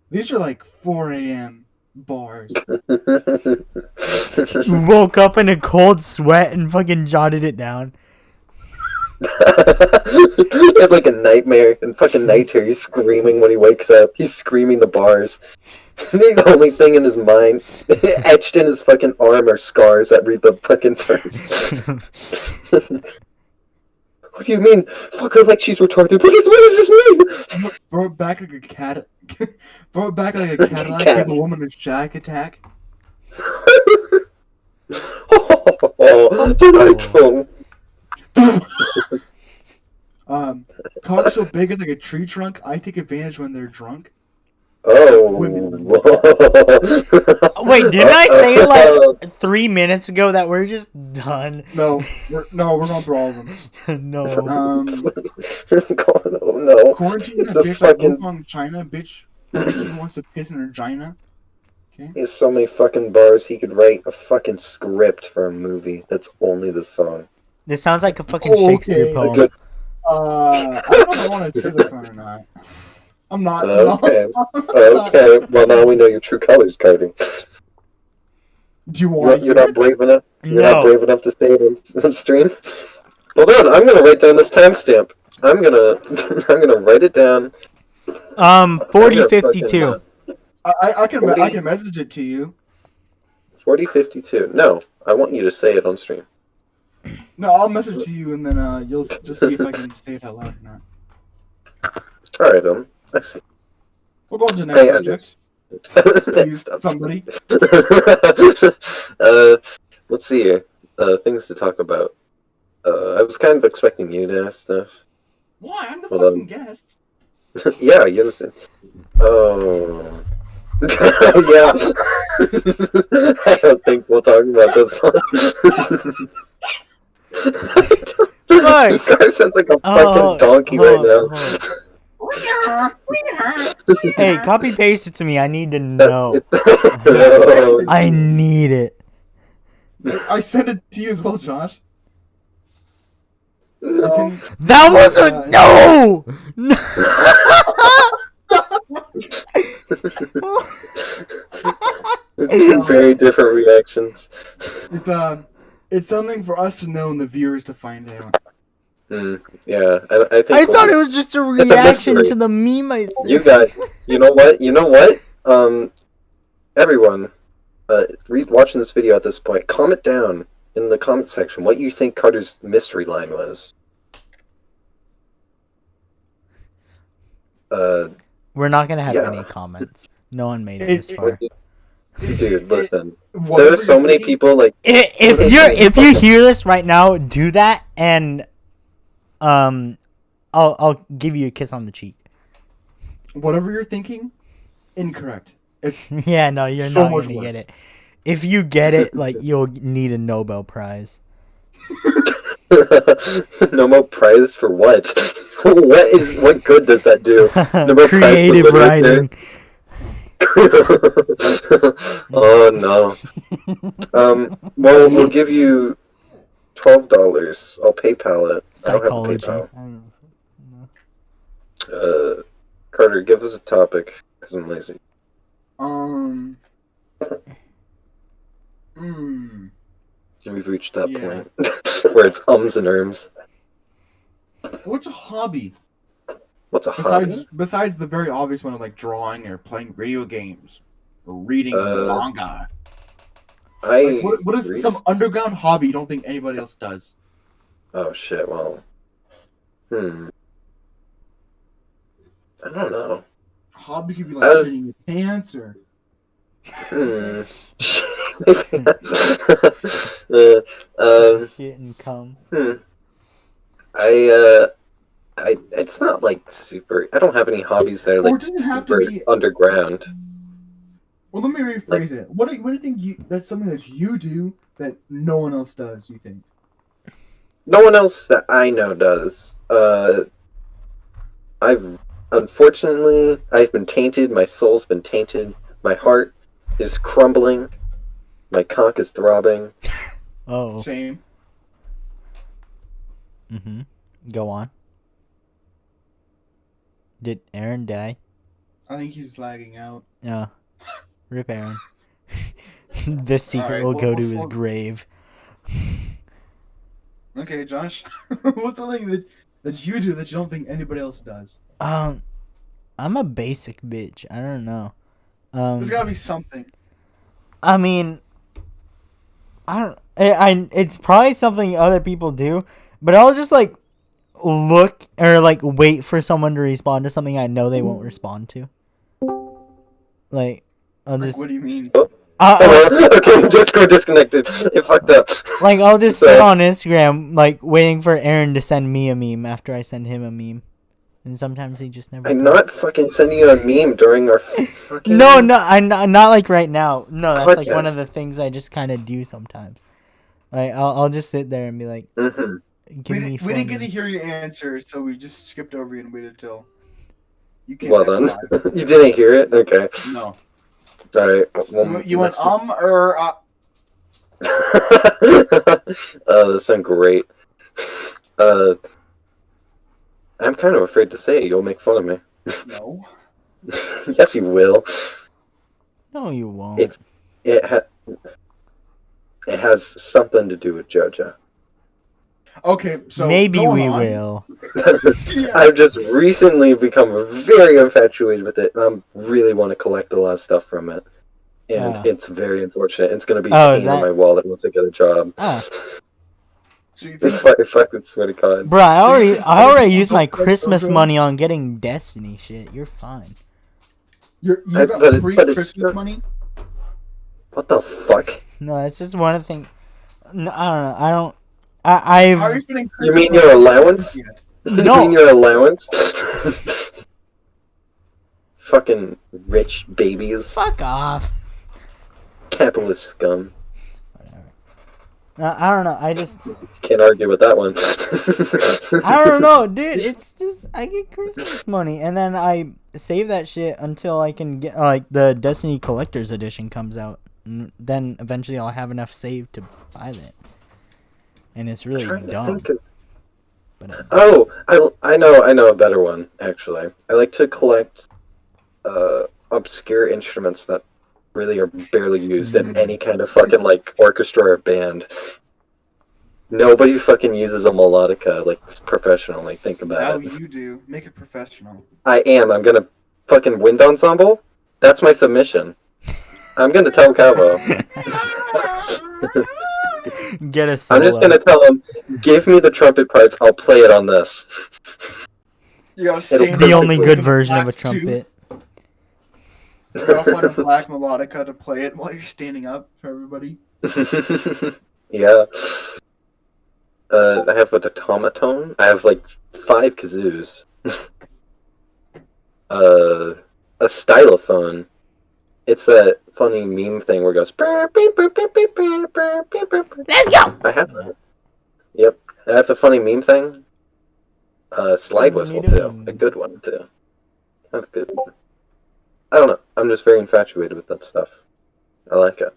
These are like 4 a.m. Bars. Woke up in a cold sweat and fucking jotted it down. He had like a nightmare, and fucking night terror. He's screaming when he wakes up. He's screaming the bars. The only thing in his mind, etched in his fucking arm, are scars that read the fucking verse. What do you mean? Fuck her like she's retarded. What does this mean? Throw it back like a cat. Throw it back like a Cadillac. Cat. Give a woman a shack attack. Oh, delightful. Cocks so big as like a tree trunk. I take advantage when they're drunk. Oh. Women. Wait, didn't I say like 3 minutes ago that we're just done? No, we're going through all of them. No. Oh no. Quarantine a The bitch like fucking- Hong Kong, China, bitch. Who wants to piss in her vagina? Okay. He has so many fucking bars, he could write a fucking script for a movie that's only the song. This sounds like a fucking Oh, Shakespeare okay. A poem. good. I don't know if I want to say this one or not. I'm not. Okay. No. Okay. Well, now we know your true colors, Cody. Do you want? You're not brave enough. You're No. not brave enough to say it on stream. Hold on, I'm gonna write down this timestamp. I'm gonna write it down. 4052. I can message it to you. 4052. No, I want you to say it on stream. No, I'll message to you and then you'll just see if I can say it out loud or not. All right, then. I see. We'll go on to the next Hey, subject. Next up. Somebody. Let's see here. Things to talk about. I was kind of expecting you to ask stuff. Why? I'm the Hold fucking on. guest. Yeah, you understand. Oh. Yeah. I don't think we'll talk about this one. Fuck. Car sounds like a Oh, fucking donkey hold right on, now. hold on. Hey, copy paste it to me. I need to know. Oh, I need it. I sent it to you as well, Josh. no. It's in- That was a no. Two very different reactions. It's something for us to know and the viewers to find out. Yeah, I think I we'll thought it just- was just a It's a reaction mystery. to the meme I sent. You guys, you know what? Everyone, watching this video at this point, comment down in the comment section what you think Carter's mystery line was. We're not gonna have Yeah. any comments. No one made it It- this far. Dude, listen. Whatever There are so you're many thinking- people like. If you hear this right now, do that and I'll give you a kiss on the cheek. Whatever you're thinking, incorrect. It's Yeah, no, you're So not much gonna worse. get it. If you get it, like you'll need a Nobel Prize. No more prize for what? What good does that do? No more prize for Creative literature? writing. Oh no. Well, we'll give you $12. I'll PayPal it. Psychology. I don't have a PayPal. Carter, give us a topic, because I'm lazy. We've reached that Yeah. point where it's ums and erms. What's a hobby What's a hobby? besides the very obvious one of like drawing or playing video games or reading manga? What is read- some underground hobby you don't think anybody else does? Oh shit, well. I don't know. Hobby could be I like was- shitting your pants or Maybe that's... Shit and cum. It's not like super. I don't have any hobbies that are Or like it doesn't have to super be- underground. well, let me rephrase it. What do you think that's something that you do that no one else does, you think? No one else that I know does. Unfortunately, I've been tainted. My soul's been tainted. My heart is crumbling. My cock is throbbing. Oh. Same. Mm-hmm. Go on. Did Aaron die? I think he's lagging out. Yeah. Rip Aaron. This secret Alright, will well, go to well, his well- grave. Okay, Josh. What's something that you do that you don't think anybody else does? I'm a basic bitch. I don't know. There's gotta be something. I mean, I don't. It's probably something other people do, but I'll just like look or like wait for someone to respond to something I know they won't respond to. Like, I'll Like, just. what do you mean? Okay, Discord disconnected. It fucked up. Like, I'll just So- sit on Instagram, like, waiting for Aaron to send me a meme after I send him a meme. And sometimes he just never I'm does. not fucking sending you a meme during our fucking... No, I'm not like right now. No, that's like one Podcast. of the things I just kind of do sometimes. Like, I'll just sit there and be like, Mhm. give me We didn't get to funny. hear your answer, so we just skipped over you and waited till you came Well back done. alive. You didn't hear it? Okay. No. Alright. You went or That sounds great. I'm kind of afraid to say it. You'll make fun of me. no. Yes, you will. No, you won't. It's it has something to do with JoJo. Okay, so Maybe going we on. will. Yeah. I've just recently become very infatuated with it, and I really want to collect a lot of stuff from it. And Ah. it's very unfortunate. It's going to be Oh, a is pain in that- my wallet once I get a job. Ah. So you think If I could swear to God. Bruh, I already used my Don't collect Christmas JoJo? money on getting Destiny shit. You're fine. you I- got but it- free but it's Christmas good. money? What the fuck? No, it's just one of the things. No, I don't know. I don't. I've. How are you spending You Christmas mean your money? allowance? Yeah. You No. mean your allowance? Fucking rich babies. Fuck off. Capitalist scum. No, I don't know. I just. Can't argue with that one. I don't know, dude. It's just I get Christmas money and then I save that shit until I can get like the Destiny Collector's Edition comes out. And then eventually I'll have enough saved to buy that. And it's really Trying to dumb. think of... But Oh, I know a better one, actually. I like to collect obscure instruments that really are barely used in any kind of fucking like orchestra or band. Nobody fucking uses a melodica like professionally. Think Now about it. you do. Make it professional. I am. I'm gonna fucking wind ensemble. That's my submission. I'm gonna tell Cabo. get a solo. I'm just gonna tell him, give me the trumpet parts. I'll play it on this. You gotta It'll stand the up only and good play version of a black tube. trumpet. You gotta find a black melodica to play it while you're standing up for everybody. Yeah. I have an automaton. I have like 5 kazoos. A stylophone. It's that funny meme thing where it goes. Let's go. I have that. Yep. I have the funny meme thing. Slide whistle too. A good one too. That's a good one. I don't know. I'm just very infatuated with that stuff. I like it.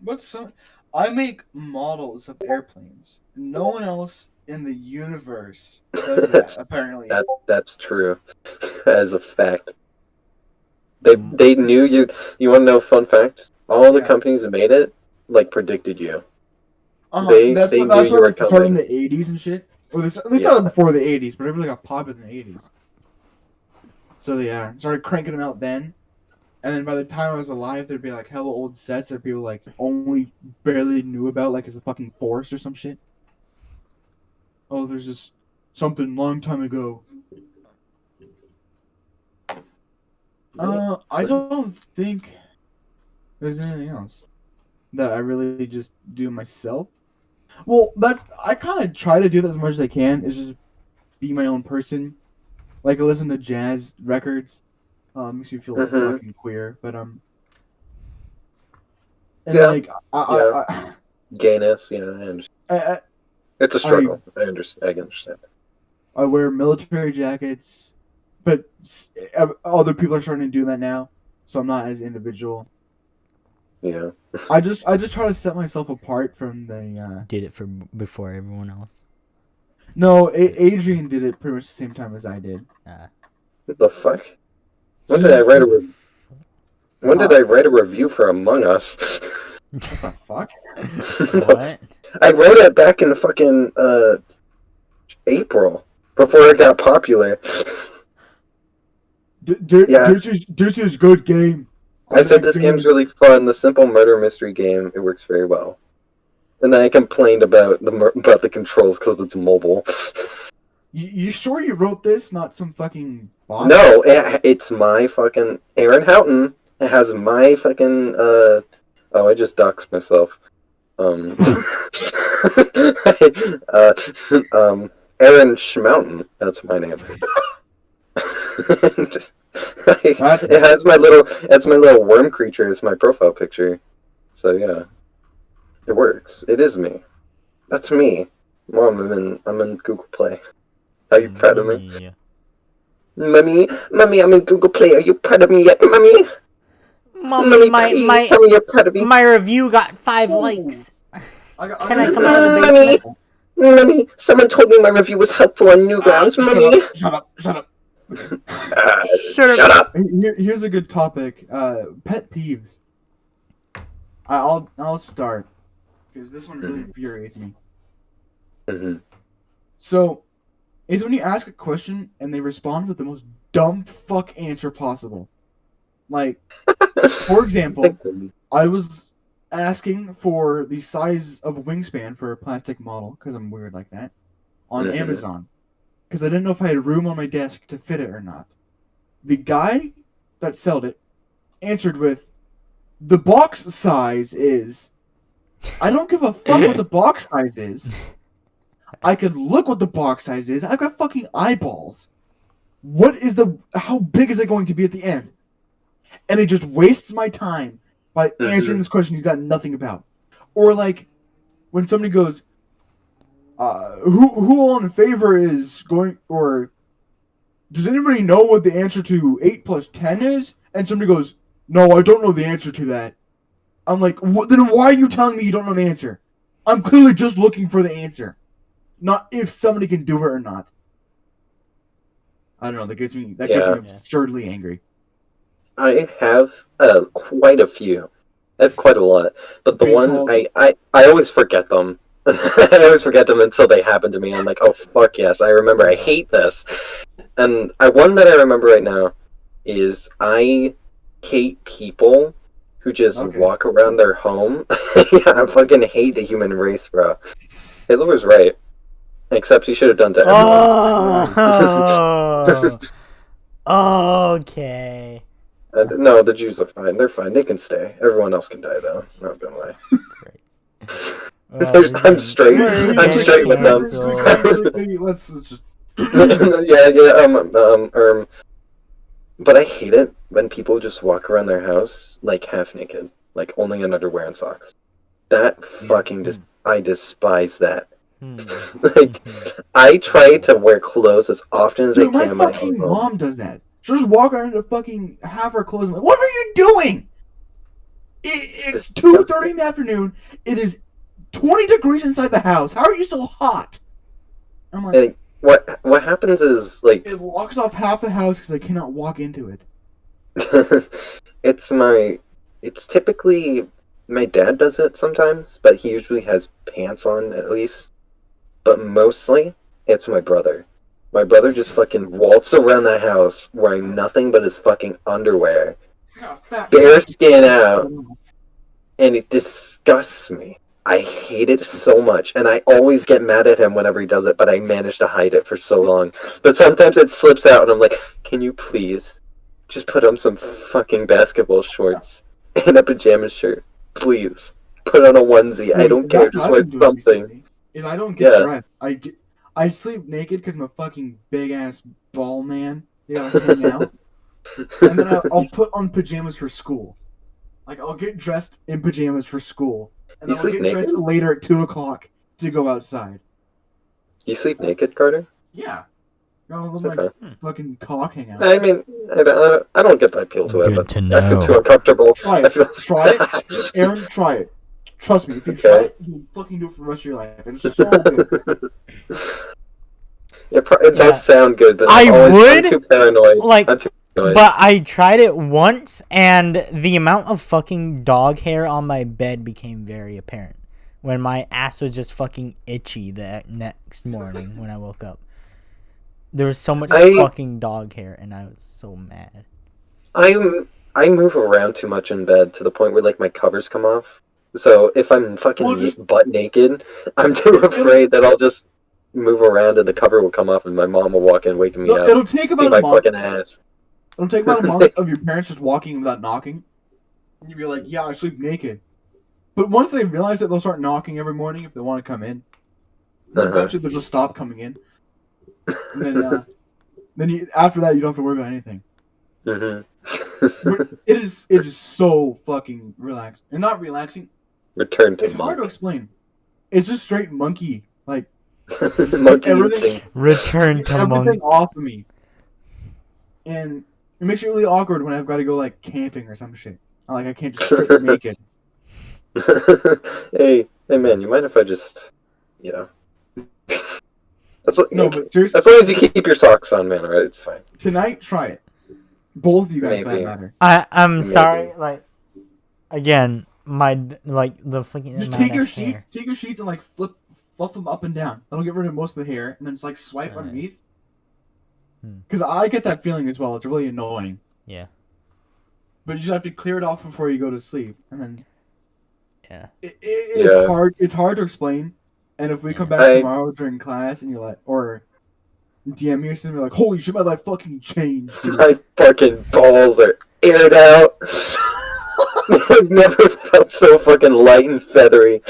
What's some? I make models of airplanes. No one else in the universe does that. Apparently, That's true. As a fact. They knew you. You want to know a fun fact? All the Yeah. companies that made it like predicted you. that's they what, knew that's you what were like, started in coming. the '80s and shit. Well, they Yeah. started before the '80s, but it really got popular in the '80s. So yeah, started cranking them out then, and then by the time I was alive, there'd be like hella old sets that people like only barely knew about, like as a fucking force or some shit. Oh, there's just something long time ago. I don't think there's anything else that I really just do myself. Well, I kind of try to do that as much as I can. Is just be my own person. Like I listen to jazz records. Makes me feel Mhm. fucking queer, but and Yeah. like Gayness, yeah, I understand. I It's a struggle. I understand. I understand. I wear military jackets, but other people are starting to do that now, so I'm not as individual. Yeah. I just try to set myself apart from the. Did it for before everyone else. No, Adrian did it pretty much the same time as I did. What the fuck? When did I write a review for Among Us? What the fuck? What? I wrote it back in fucking April before it got popular. Yeah. This is good game. I said this game's really fun. The simple murder mystery game. It works very well. And then I complained about the controls because it's mobile. You sure you wrote this, not some fucking bot? No, it's my fucking Aaron Houghton. It has my fucking I just doxed myself. Aaron Schmountain. That's my name. It has my little worm creature as my profile picture. So yeah, it works. It is me. That's me. Mom, I'm in Google Play. Are you proud of me? Yeah. Mommy, I'm in Google Play. Are you proud of me yet, Mommy? Mommy, Please tell me you're proud of me. my review got 5 likes. Can I come out of the basement? Mommy, someone told me my review was helpful on Newgrounds. Mommy, Shut up. Shut up. shut up. Here's a good topic. Pet peeves. I'll start because this one really infuriates me. Mm-hmm. So, it's when you ask a question and they respond with the most dumb fuck answer possible. Like, for example, I was asking for the size of a wingspan for a plastic model, because I'm weird like that, on Amazon. Because I didn't know if I had room on my desk to fit it or not. The guy that sold it answered with, the box size is... I don't give a fuck what the box size is. I could look what the box size is. I've got fucking eyeballs. How big is it going to be at the end? And he just wastes my time by answering this question he's got nothing about. Or like, when somebody goes, who all in favor is going, or does anybody know what the answer to 8 plus 10 is? And somebody goes, no, I don't know the answer to that. I'm like, then why are you telling me you don't know the answer? I'm clearly just looking for the answer. Not if somebody can do it or not. I don't know, that gets me absurdly angry. I have quite a few. I have quite a lot. But the one, I always forget them. I always forget them until they happen to me. I'm like, oh, fuck yes, I remember. I hate this. And one that I remember right now is I hate people who just walk around their home. Yeah, I fucking hate the human race, bro. Hitler was right. Except he should have done to everyone. Okay. No, the Jews are fine. They're fine. They can stay. Everyone else can die, though. Not gonna lie. I'm straight. I'm straight with them. Let's just... But I hate it when people just walk around their house like half naked, like only in underwear and socks. That fucking I despise that. Like, I try to wear clothes as often as I can in my My fucking mom does that. She'll just walk around in fucking half her clothes. I'm like, what are you doing? It's 2:30 in the afternoon. It is 20 degrees inside the house. How are you so hot? I'm like, what happens is like it blocks off half the house because I cannot walk into it. It's typically my dad does it sometimes, but he usually has pants on at least. But mostly, it's my brother. My brother just fucking waltz around the house wearing nothing but his fucking underwear, bare skin out, and it disgusts me. I hate it so much, and I always get mad at him whenever he does it, but I manage to hide it for so long. But sometimes it slips out, and I'm like, can you please just put on some fucking basketball shorts and a pajama shirt? Please. Put on a onesie. I don't care. Just wear something. Is I don't get dressed. I sleep naked because I'm a fucking big ass ball man. You gotta hang out. And then I'll put on pajamas for school. Like I'll get dressed in pajamas for school, and then I'll get dressed later at 2:00 to go outside. You sleep naked, Carter? Yeah. I'll let my fucking cock hang out. I mean, I don't get that appeal to it, but I feel too uncomfortable. Try it. Aaron, try it. Trust me, if you try it, you'll fucking do it for the rest of your life. It's so good. It does sound good, but I'm too paranoid. Like, But I tried it once, and the amount of fucking dog hair on my bed became very apparent when my ass was just fucking itchy the next morning when I woke up. There was so much fucking dog hair, and I was so mad. I move around too much in bed to the point where like my covers come off. So if I'm fucking butt naked, I'm too afraid that I'll just move around and the cover will come off and my mom will walk in waking me up. It'll take about my a month. Fucking ass. It'll take about a month of your parents just walking without knocking. And you'll be like, yeah, I sleep naked. But once they realize that, they'll start knocking every morning if they want to come in. Then eventually they'll just stop coming in. And then after that, you don't have to worry about anything. Mm-hmm. It is so fucking relaxing. And not relaxing. Return to It's hard to explain. It's just straight monkey. Like, monkey everything, instinct. Return to everything monkey. off of me. And it makes it really awkward when I've got to go, like, camping or some shit. I can't just straight naked. hey man, you mind if I just, That's No, but seriously, as long as you keep your socks on, man. Alright, it's fine. tonight, try it. Both of you guys, for that Maybe. matter. I'm Maybe. sorry, like, again, the fucking Just amount take your of hair. sheets and like fluff them up and down. That'll get rid of most of the hair, and then just like swipe Alright. underneath. Hmm. Because I get that feeling as well. It's really annoying. Yeah. But you just have to clear it off before you go to sleep, and then Yeah. it's hard. It's hard to explain. And if we come back tomorrow during class and you're like, or DM me or something, you're like, holy shit, my life fucking changed. Dude. My fucking balls are aired out. I've never felt so fucking light and feathery.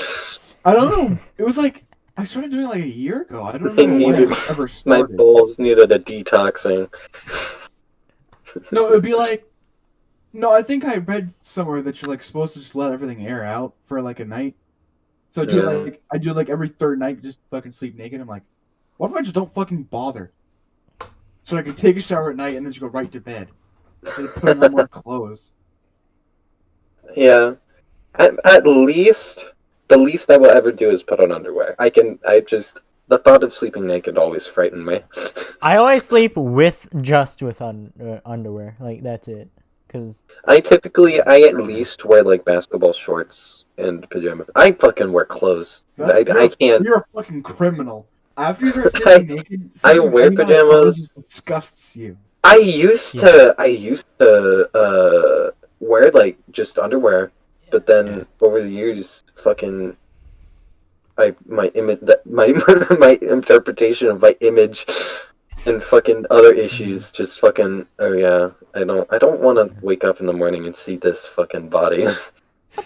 I don't know. It was like I started doing it like a year ago. I don't I know when I needed- ever My started. balls needed a detoxing. No, it would be like. No, I think I read somewhere that you're like supposed to just let everything air out for like a night. So I do like every third night, just fucking sleep naked. I'm like, what if I just don't fucking bother? So I can take a shower at night and then just go right to bed instead of putting on more clothes. Yeah. At least, the least I will ever do is put on underwear. The thought of sleeping naked always frightened me. I always sleep with underwear. Like, that's it. Cause I at least wear like basketball shorts and pajamas. I fucking wear clothes. I can't. You're a fucking criminal. After you start sleeping naked, I wear anyone that pajamas. just disgusts you. I used to wear like just underwear, but then over the years, fucking, my interpretation of my image and fucking other issues just fucking. Oh yeah, I don't want to wake up in the morning and see this fucking body.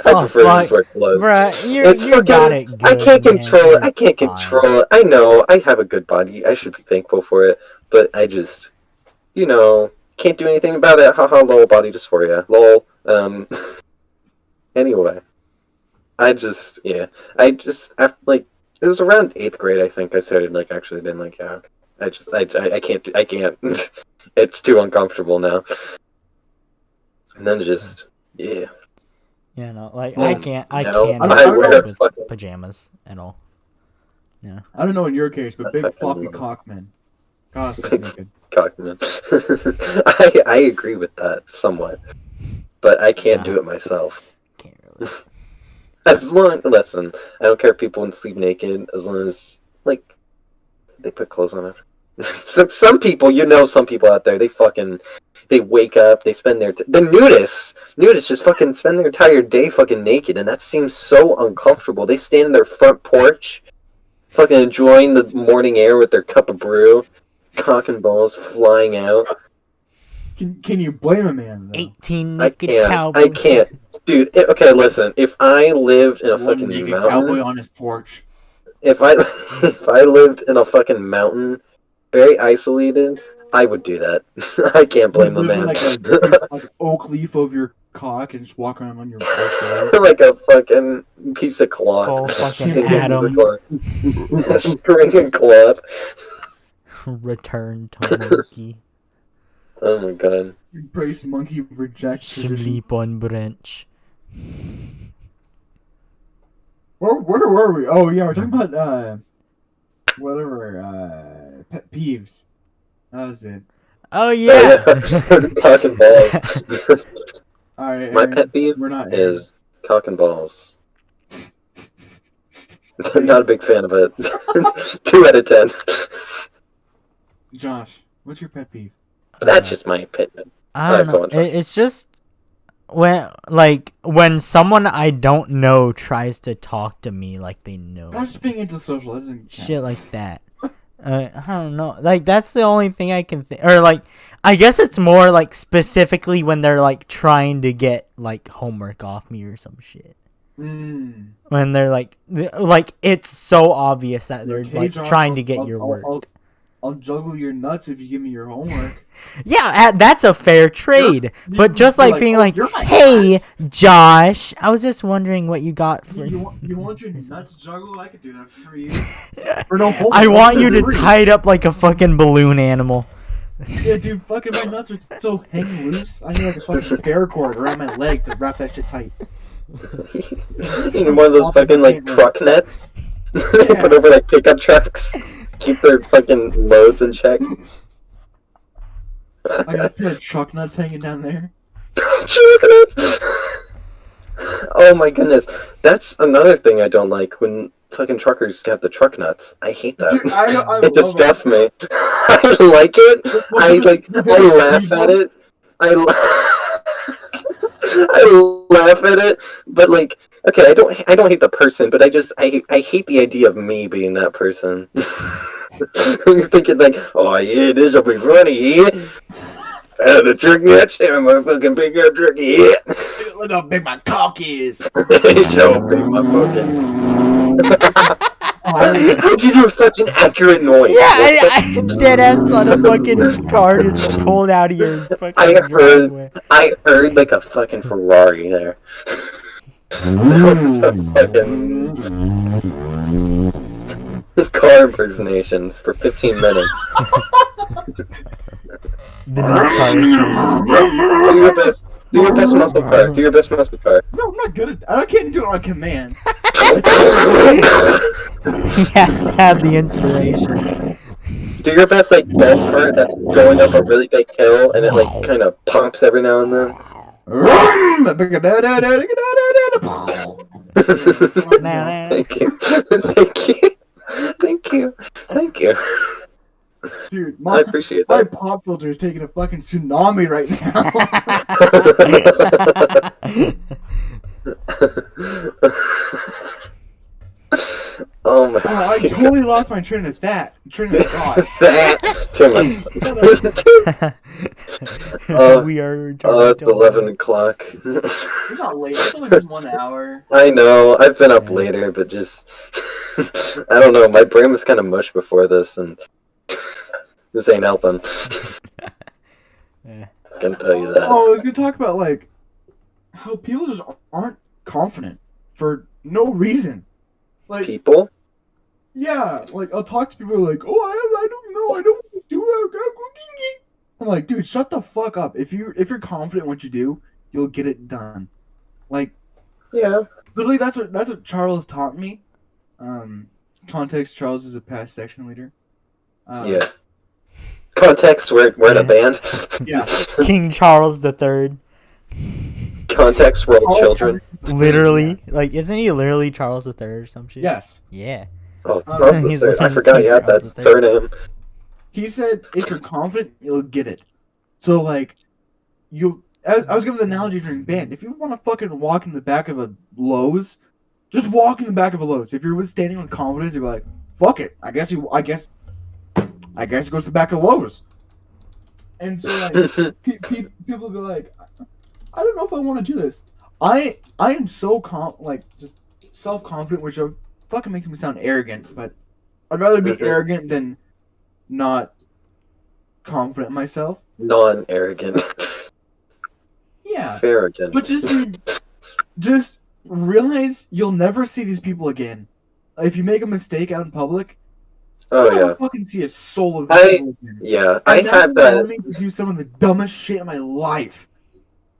I prefer to just wear clothes. Bruh, you fucking, got it good, I can't man. control it. I can't Fine. control it. I know I have a good body. I should be thankful for it, but I just, can't do anything about it. Haha, lol, body dysphoria. Lol. Anyway, after, like, it was around 8th grade, I think, I started, like, actually being like, yeah, I can't, it's too uncomfortable now. And then just, yeah. Yeah, no, like, Well, I can't I sleep with fucking- pajamas at all. Yeah. I don't know in your case, but big fucking floppy love it. cockman. Gotta sleep naked. Cockman. I agree with that somewhat, but I can't do it myself. Can't really. Listen, I don't care if people want to sleep naked as long as, like, they put clothes on after. Some people out there, they wake up, they spend the nudists just fucking spend their entire day fucking naked, and that seems so uncomfortable. They stand in their front porch, fucking enjoying the morning air with their cup of brew, cock and balls flying out. Can you blame a man, though? 18 I naked can't. cowboys. I can't. Dude, okay, listen. If I lived in a One fucking naked mountain, cowboy on his porch. if I lived in a fucking mountain, very isolated, I would do that. I can't blame the man. Like a oak leaf over your cock and just walk around on your porch. Like a fucking piece of cloth. Oh, fucking Single piece of Adam. cloth. A string and cloth. Return to monkey. Oh my god. Embrace monkey reject tradition. Sleep on branch. Where were we? Oh yeah, we're talking about whatever pet peeves. That was it. Oh Oh, yeah. cock and balls. All right, My Aaron, pet peeve we're not is cock and balls. Not a big fan of it. 2 out of 10. Josh, what's your pet peeve? But that's just my opinion. I don't Go know. on, Josh. It's just when someone I don't know tries to talk to me like they know That's just me. being antisocial. That doesn't count. Shit like that. I don't know. Like that's the only thing I can think. Or like, I guess it's more like specifically when they're like trying to get like homework off me or some shit. Mm. When they're like it's so obvious that they're Okay, like Josh, trying to get your work. I'll juggle your nuts if you give me your homework. Yeah, that's a fair trade. But just you're like being "Oh, like, you're my hey, class." Josh, I was just wondering what you got for You want your nuts juggled? I could do that for you. For no homework. I want you to Free. tie it up like a fucking balloon animal. Yeah, dude, fucking my nuts are so hanging loose. I need like a fucking paracord around my leg to wrap that shit tight. You know, one of those fucking like truck nets they put over like pickup trucks, keep their fucking loads in check. I got a pair of truck nuts hanging down there. Truck nuts. Oh my goodness, that's another thing I don't like when fucking truckers have the truck nuts. I hate that. Dude, I It disgusts me. I like it. I laugh at it. I laugh at it, but like, okay, I don't hate the person, but I hate the idea of me being that person. You're thinking like, oh yeah, this'll be funny, yeah. The truck nuts, and my fucking pickup truck, yeah. Look how big my cock is. So big, my fucking. How'd you do such an accurate noise? Yeah, I dead ass thought a fucking car just pulled out of your fucking driveway. I heard like a fucking Ferrari there. That was a fucking car impersonations for 15 minutes. The new car is Do your best muscle car. Do your best muscle car. No, I'm not good at. I can't do it on command. He has to have the inspiration. Do your best like golf cart that's going up a really big hill and it like kind of pops every now and then. Thank you. Thank you. Thank you. Thank you. Dude, I appreciate my that. pop filter is taking a fucking tsunami right Oh my I god. totally lost my train of thought. We are. It's 11 o'clock. It's not late. It's only been 1 hour. I know, I've been up later, but just... I don't know, my brain was kind of mush before this, and... this ain't helping. Yeah. Gonna tell you that. Oh, I was gonna talk about, like, how people just aren't confident for no reason. Like, People? yeah, like, I'll talk to people like, oh, I don't know, I don't do it. I'm like, dude, shut the fuck up. If you're confident in what you do, you'll get it done. Like, Yeah. literally, that's what Charles taught me. Context: Charles is a past section leader. Yeah. Context, we're in a band. Yeah. King Charles III. Context, we're all children. Literally, like, isn't he literally Charles III or some shit? Yes. Yeah. Oh, Charles the He's Third. I like forgot he King had Charles that the surname. He said, if you're confident, you'll get it. So, like, I was giving the analogy during band. If you want to fucking walk in the back of a Lowe's, just walk in the back of a Lowe's. If you're standing with confidence, you're like, fuck it. I guess it goes to the back of Lowe's. And so, like, people be like, I don't know if I want to do this. I am so just self-confident, which fucking making me sound arrogant, but I'd rather be arrogant than not confident in myself. Non-arrogant. Yeah. Farragut. But just realize you'll never see these people again. If you make a mistake out in public, Oh, you'll never yeah. fucking see a soul of these people again. Yeah, And I that's had what that. allowed me to do some of the dumbest shit in my life.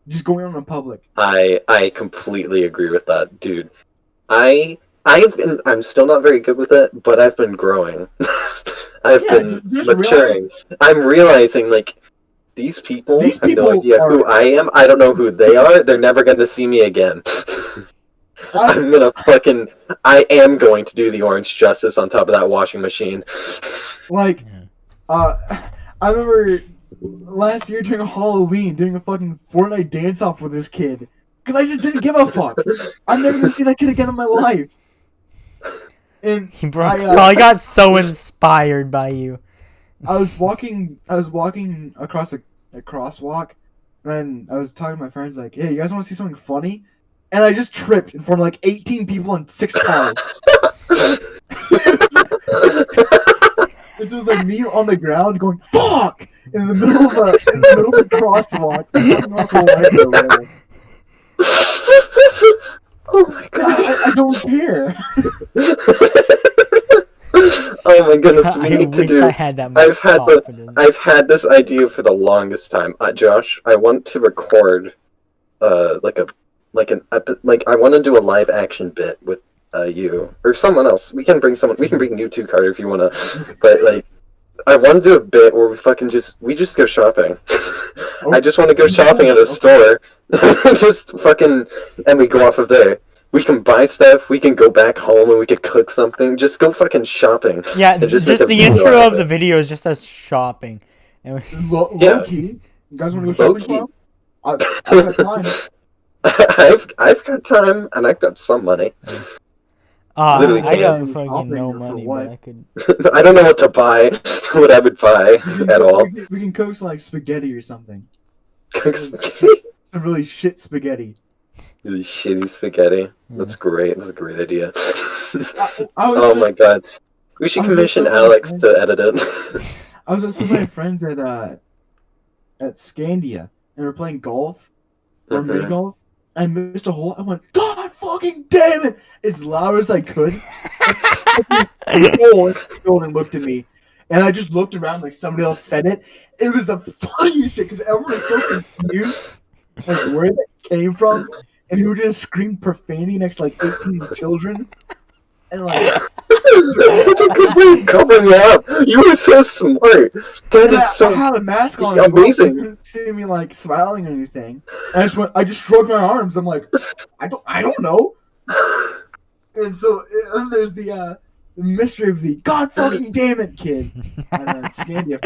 Just going out in public. I completely agree with that, dude. I'm still not very good with it, but I've been growing. I've been just maturing. I'm realizing, like, these people These have no people idea who are- I am. I don't know who they are. They're never going to see me again. I'm gonna fucking. I am going to do the Orange Justice on top of that washing machine. Like, Yeah. I remember last year during Halloween doing a fucking Fortnite dance off with this kid because I just didn't give a fuck. I'm never gonna see that kid again in my life. And He probably got so inspired by you. I was walking across a crosswalk, and I was talking to my friends like, "Hey, you guys want to see something funny?" And I just tripped in front of like 18 people and 6 cars. It was like me on the ground going "fuck" in the middle of the crosswalk. Oh my god! I don't care. Oh my goodness! We I need to wish do. I had that much confidence. I've had this idea for the longest time, Josh. I want to record, I want to do a live action bit with you or someone else. We can bring someone. We can bring you too, Carter, if you wanna. But like, I want to do a bit where we just go shopping. I just want to go shopping at a store, just fucking, and we go off of there. We can buy stuff. We can go back home and we could cook something. Just go fucking shopping. Yeah, and just make a the video intro out of the video is just us shopping. And Low Yeah. key. You guys want to go Low shopping key. tomorrow? I've got time. I've got time and I've got some money. Literally I got can't. fucking Shopping no for money, what? but I could. I don't know what to buy. What I would buy at all. We can cook some like spaghetti or something. Cook spaghetti. Some really shit spaghetti. Really shitty spaghetti. That's great. That's a great idea. I was Oh with- my god. We should I was commission with Alex someone- to edit it. I was with some of my friends at Scandia and we're playing golf or Mhm. mini golf. I missed a hole. I went, God fucking damn it! As loud as I could. And looked at me. And I just looked around like somebody else said it. It was the funniest shit because everyone was so confused like where that came from. And he would just scream profanity next to like 18 children. And like That's such a good way of covering it up. You were so smart. That is I so had a mask on. amazing. You couldn't see me like smiling or anything. And I just shrugged my arms. I'm like, I don't know. And so and there's the mystery of the God fucking damn it kid. And Scandia.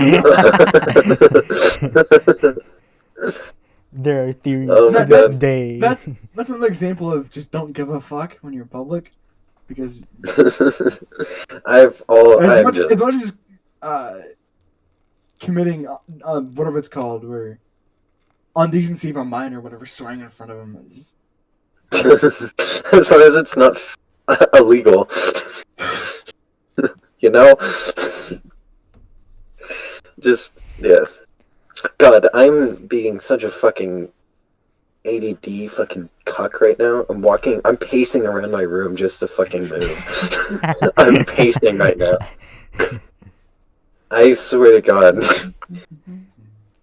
There are theories Oh to my this God. day. That's another example of just don't give a fuck when you're in public, because as much as committing whatever it's called, where indecency of a minor, or whatever, swearing in front of him is. as long as it's not illegal. You know? Just, yeah. God, I'm being such a fucking ADD fucking cuck right now. I'm pacing around my room just to fucking move. I'm pacing right now. I swear to God.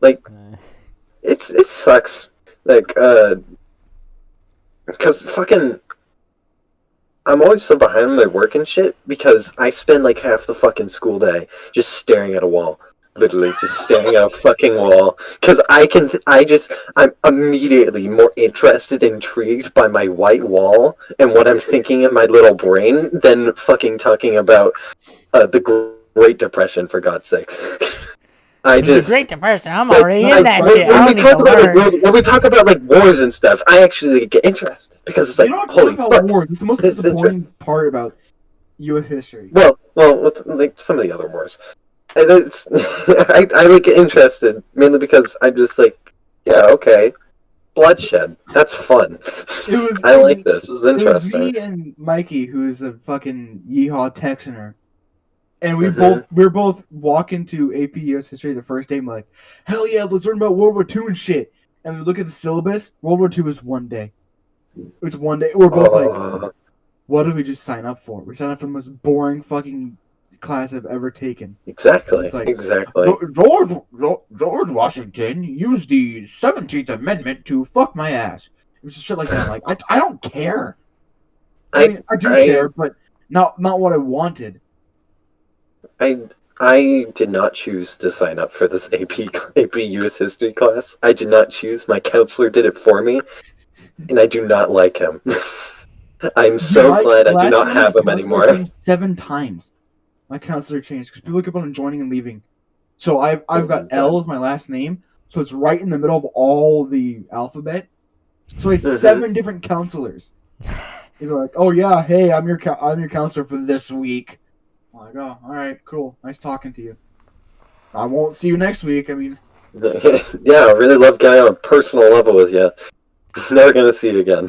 Like, it sucks. Like, because fucking, I'm always so behind on my work and shit because I spend like half the fucking school day just staring at a wall. Literally just staring at a fucking wall. Because I'm immediately more intrigued by my white wall and what I'm thinking in my little brain than fucking talking about the Great Depression, for God's sakes. The Great Depression. I'm like, already in like, that when, shit. I when don't we need talk to about learn. when we talk about like wars and stuff, I actually get interested because it's like, You don't holy talk about fuck. wars. It's the most It's disappointing part about U.S. history. Well, with like some of the other wars, and it's I like get interested mainly because I'm just like, yeah, okay, bloodshed. That's fun. I like this. This is It was interesting. me and Mikey, who is a fucking yeehaw Texaner, and we Mhm. were both walking to AP US history the first day. And we're like, hell yeah, let's learn about World War II and shit. And we look at the syllabus. World War II was one day. It's one day. We're both like, what did we just sign up for? We signed up for the most boring fucking class I've ever taken. Exactly. It's like, Exactly. George Washington used the 17th Amendment to fuck my ass. It was shit like that. I'm like, I don't care. I mean, I do care, but not what I wanted. I I did not choose to sign up for this AP US history class. I did not choose. My counselor did it for me, and I do not like him. I'm so glad I do not have him anymore. Changed 7 times. My counselor changed because people keep on joining and leaving. So I've got L as my last name, so it's right in the middle of all the alphabet. So it's 7 different counselors. You're like, oh yeah, hey, I'm your counselor for this week. I'm like, oh, all right, cool, nice talking to you. I won't see you next week. I mean, Yeah, I really love getting on a personal level with you. Never gonna see you again.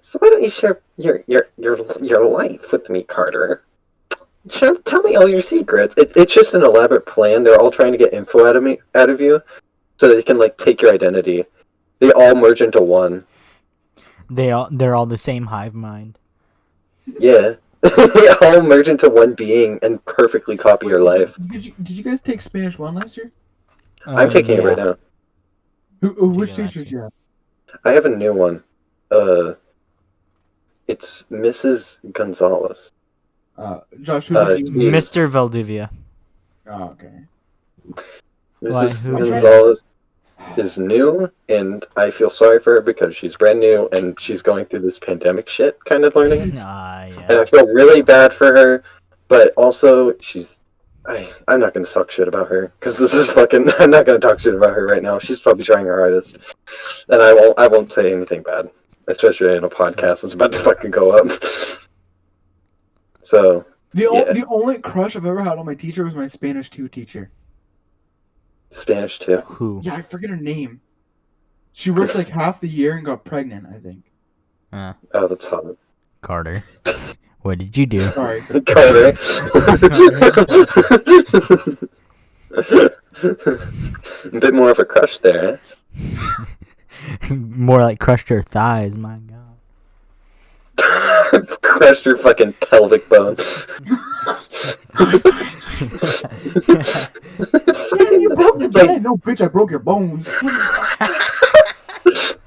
So why don't you share your life with me, Carter? Tell me all your secrets. It's just an elaborate plan. They're all trying to get info out of you, so they can like take your identity. They all merge into one. They're all the same hive mind. Yeah, they all merge into one being and perfectly copy your life. did you guys take Spanish 1 last year? I'm taking it right now. Which teacher did you have? I have a new one. It's Mrs. Gonzalez. Josh, who did you Jeez. Mr. Valdivia. Oh, okay. Mrs. Who- Gonzalez is new, and I feel sorry for her because she's brand new and she's going through this pandemic shit kind of learning. And I Yeah. feel really bad for her, but also I'm not going to talk shit about her because this is fucking. I'm not going to talk shit about her right now. She's probably trying her hardest, and I won't say anything bad, especially in a podcast that's about to fucking go up. So The only crush I've ever had on my teacher was my Spanish 2 teacher. Spanish too. Who? Yeah, I forget her name. She worked like half the year and got pregnant, I think. Oh, that's hot. Carter. What did you do? Sorry. Carter. A bit more of a crush there, eh? More like crushed her thighs, my god. Crushed your fucking pelvic bone. You broke the bed. No, bitch, I broke your bones.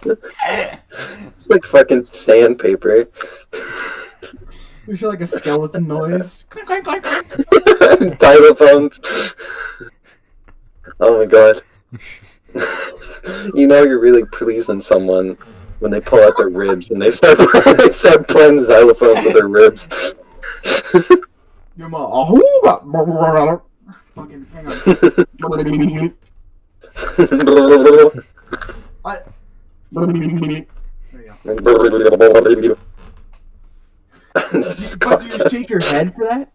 It's like fucking sandpaper. You should like a skeleton noise. Xylophones. Oh my god. You know you're really pleasing someone when they pull out their ribs and they start playing xylophones with their ribs. Your mom. Fucking hang on. There you go. This is But do you shake your head for that?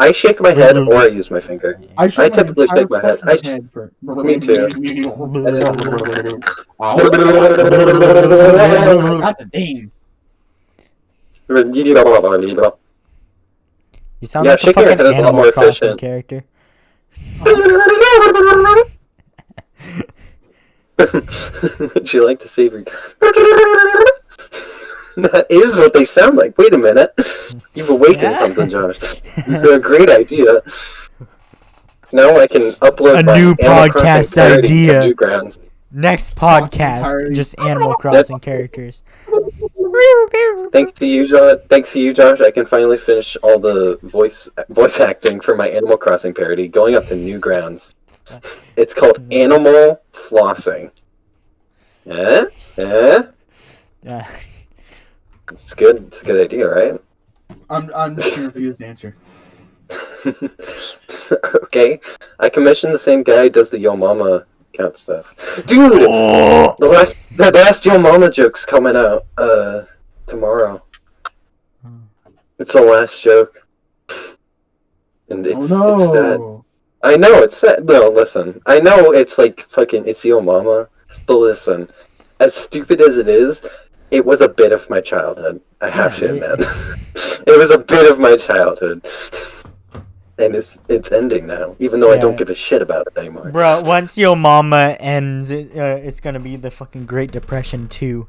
I shake my head or I use my finger. I typically entire shake my head. fucking for Me too. That's a dame. You sound Yeah, like a shaking your fucking head is a lot more Animal Crossing efficient. character. Would you like to save your... That is what they sound like. Wait a minute. You've awakened something, Josh. A great idea. Now I can upload A my new Animal Crossing podcast parody idea. to Newgrounds. Next podcast, Party. just Animal Crossing characters. Thanks to you, Josh. I can finally finish all the voice acting for my Animal Crossing parody, going up to Newgrounds. It's called Animal Flossing. Eh? Yeah. It's good. It's a good idea, right? I'm just gonna refuse to answer. Okay, I commissioned the same guy who does the Yo Mama count stuff. Dude, the last Yo Mama joke's coming out tomorrow. It's the last joke, and it's sad. I know it's sad. No, listen, I know it's like fucking it's Yo Mama, but listen, as stupid as it is, it was a bit of my childhood. I have to admit, it was a bit of my childhood. And it's ending now, even though I don't give a shit about it anymore. Bro, once Yo Mama ends, it's gonna be the fucking Great Depression 2.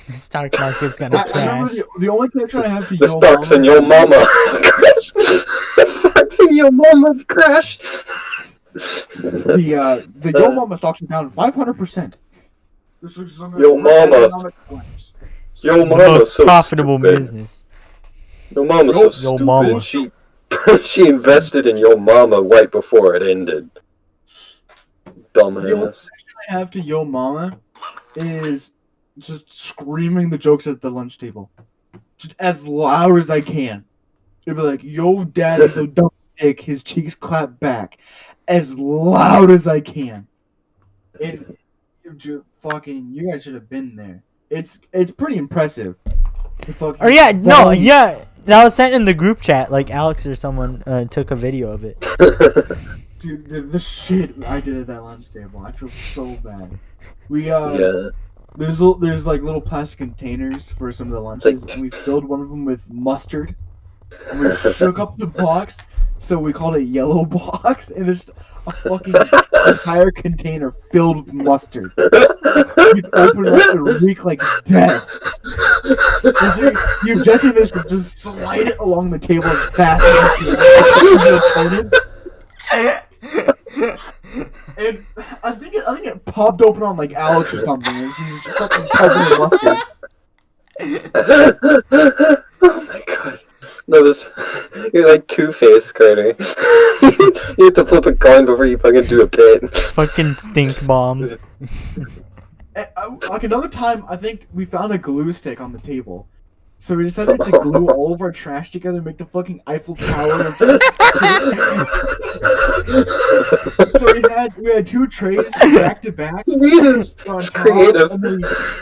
The stock market's gonna crash. The only connection I have to The stocks in Yo Mama crashed. The stocks in Yo Mama have crashed. The Yo Mama stocks are down 500%. Yo Mama. Yo The Mama's most so profitable stupid. business. Yo Mama's so Yo stupid. Mama. She She invested in your mama right before it ended. The only Dumbass. connection I have to Yo Mama is just screaming the jokes at the lunch table, just as loud as I can. It'd be like, "Yo, daddy's so dumb dick." His cheeks clap back, as loud as I can. And you guys should have been there. It's pretty impressive. Or yeah, no, yeah, that was sent in the group chat. Like Alex or someone took a video of it. Dude, the shit I did at that lunch table, I feel so bad. We Yeah. there's like little plastic containers for some of the lunches, and we filled one of them with mustard. And we shook up the box, so we called it Yellow Box, and it's a fucking entire container filled with mustard. You'd open it up and reek like death. You just in this would just slide it along the table as fast as you can. And I think it popped open on like Alex or something. And he's fucking covered in mustard. Oh my god. That was... You're like Two-Face, Carter. You have to flip a coin before you fucking do a bit. Fucking stink bomb. Like another time, I think we found a glue stick on the table. So we decided to glue all of our trash together and make the fucking Eiffel Tower. So we had two trays back to back. It's creative. And then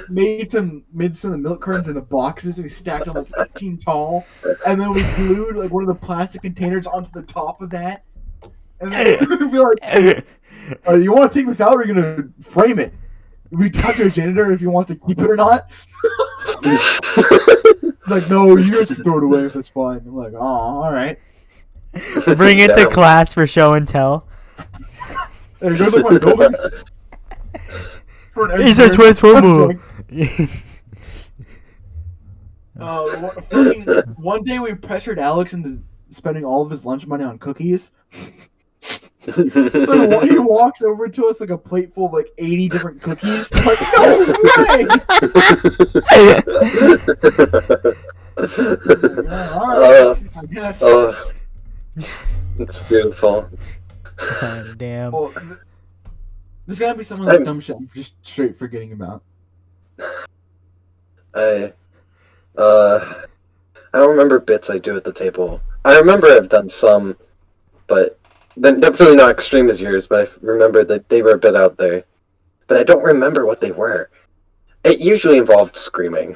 we made some of the milk cartons into boxes, and we stacked them like 18 tall. And then we glued like one of the plastic containers onto the top of that. And then we were like, "You want to take this out, or are you gonna frame it?" We talked to a janitor if he wants to keep it or not. He's like, "No, you guys can throw it away if it's fine." I'm like, "Oh, all right." Bring it to class for show and tell. Hey, you guys like my building? It's a transformer. One day we pressured Alex into spending all of his lunch money on cookies. So he walks over to us like a plate full of like 80 different cookies. I'm like, no way! Alright, I guess. It's beautiful. God damn. Well, there's gotta be some of that dumb shit I'm just straight forgetting about. I don't remember bits I do at the table. I remember I've done some, but then definitely not extreme as yours, but I remember that they were a bit out there. But I don't remember what they were. It usually involved screaming.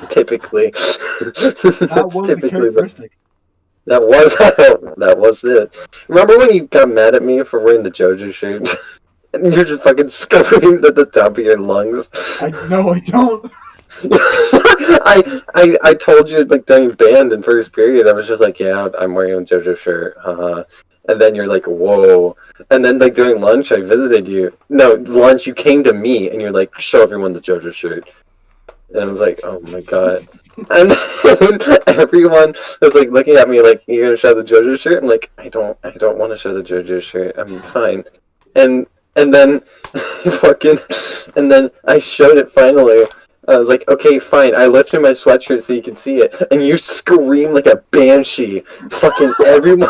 Typically. That was the characteristic. That was it. Remember when you got mad at me for wearing the JoJo shirt? And you're just fucking screaming at the top of your lungs. No, I don't. I told you like during band in first period, I was just like, yeah, I'm wearing a JoJo shirt, and then you're like, whoa. And then like during lunch, I visited you. No, lunch, you came to me and you're like, show everyone the JoJo shirt. And I was like, oh my god. And then everyone was like looking at me like, you're gonna show the JoJo shirt? I'm like, I don't want to show the JoJo shirt. I'm fine. And then and then I showed it finally. I was like, okay, fine. I lifted my sweatshirt so you can see it, and you scream like a banshee. Fucking everyone.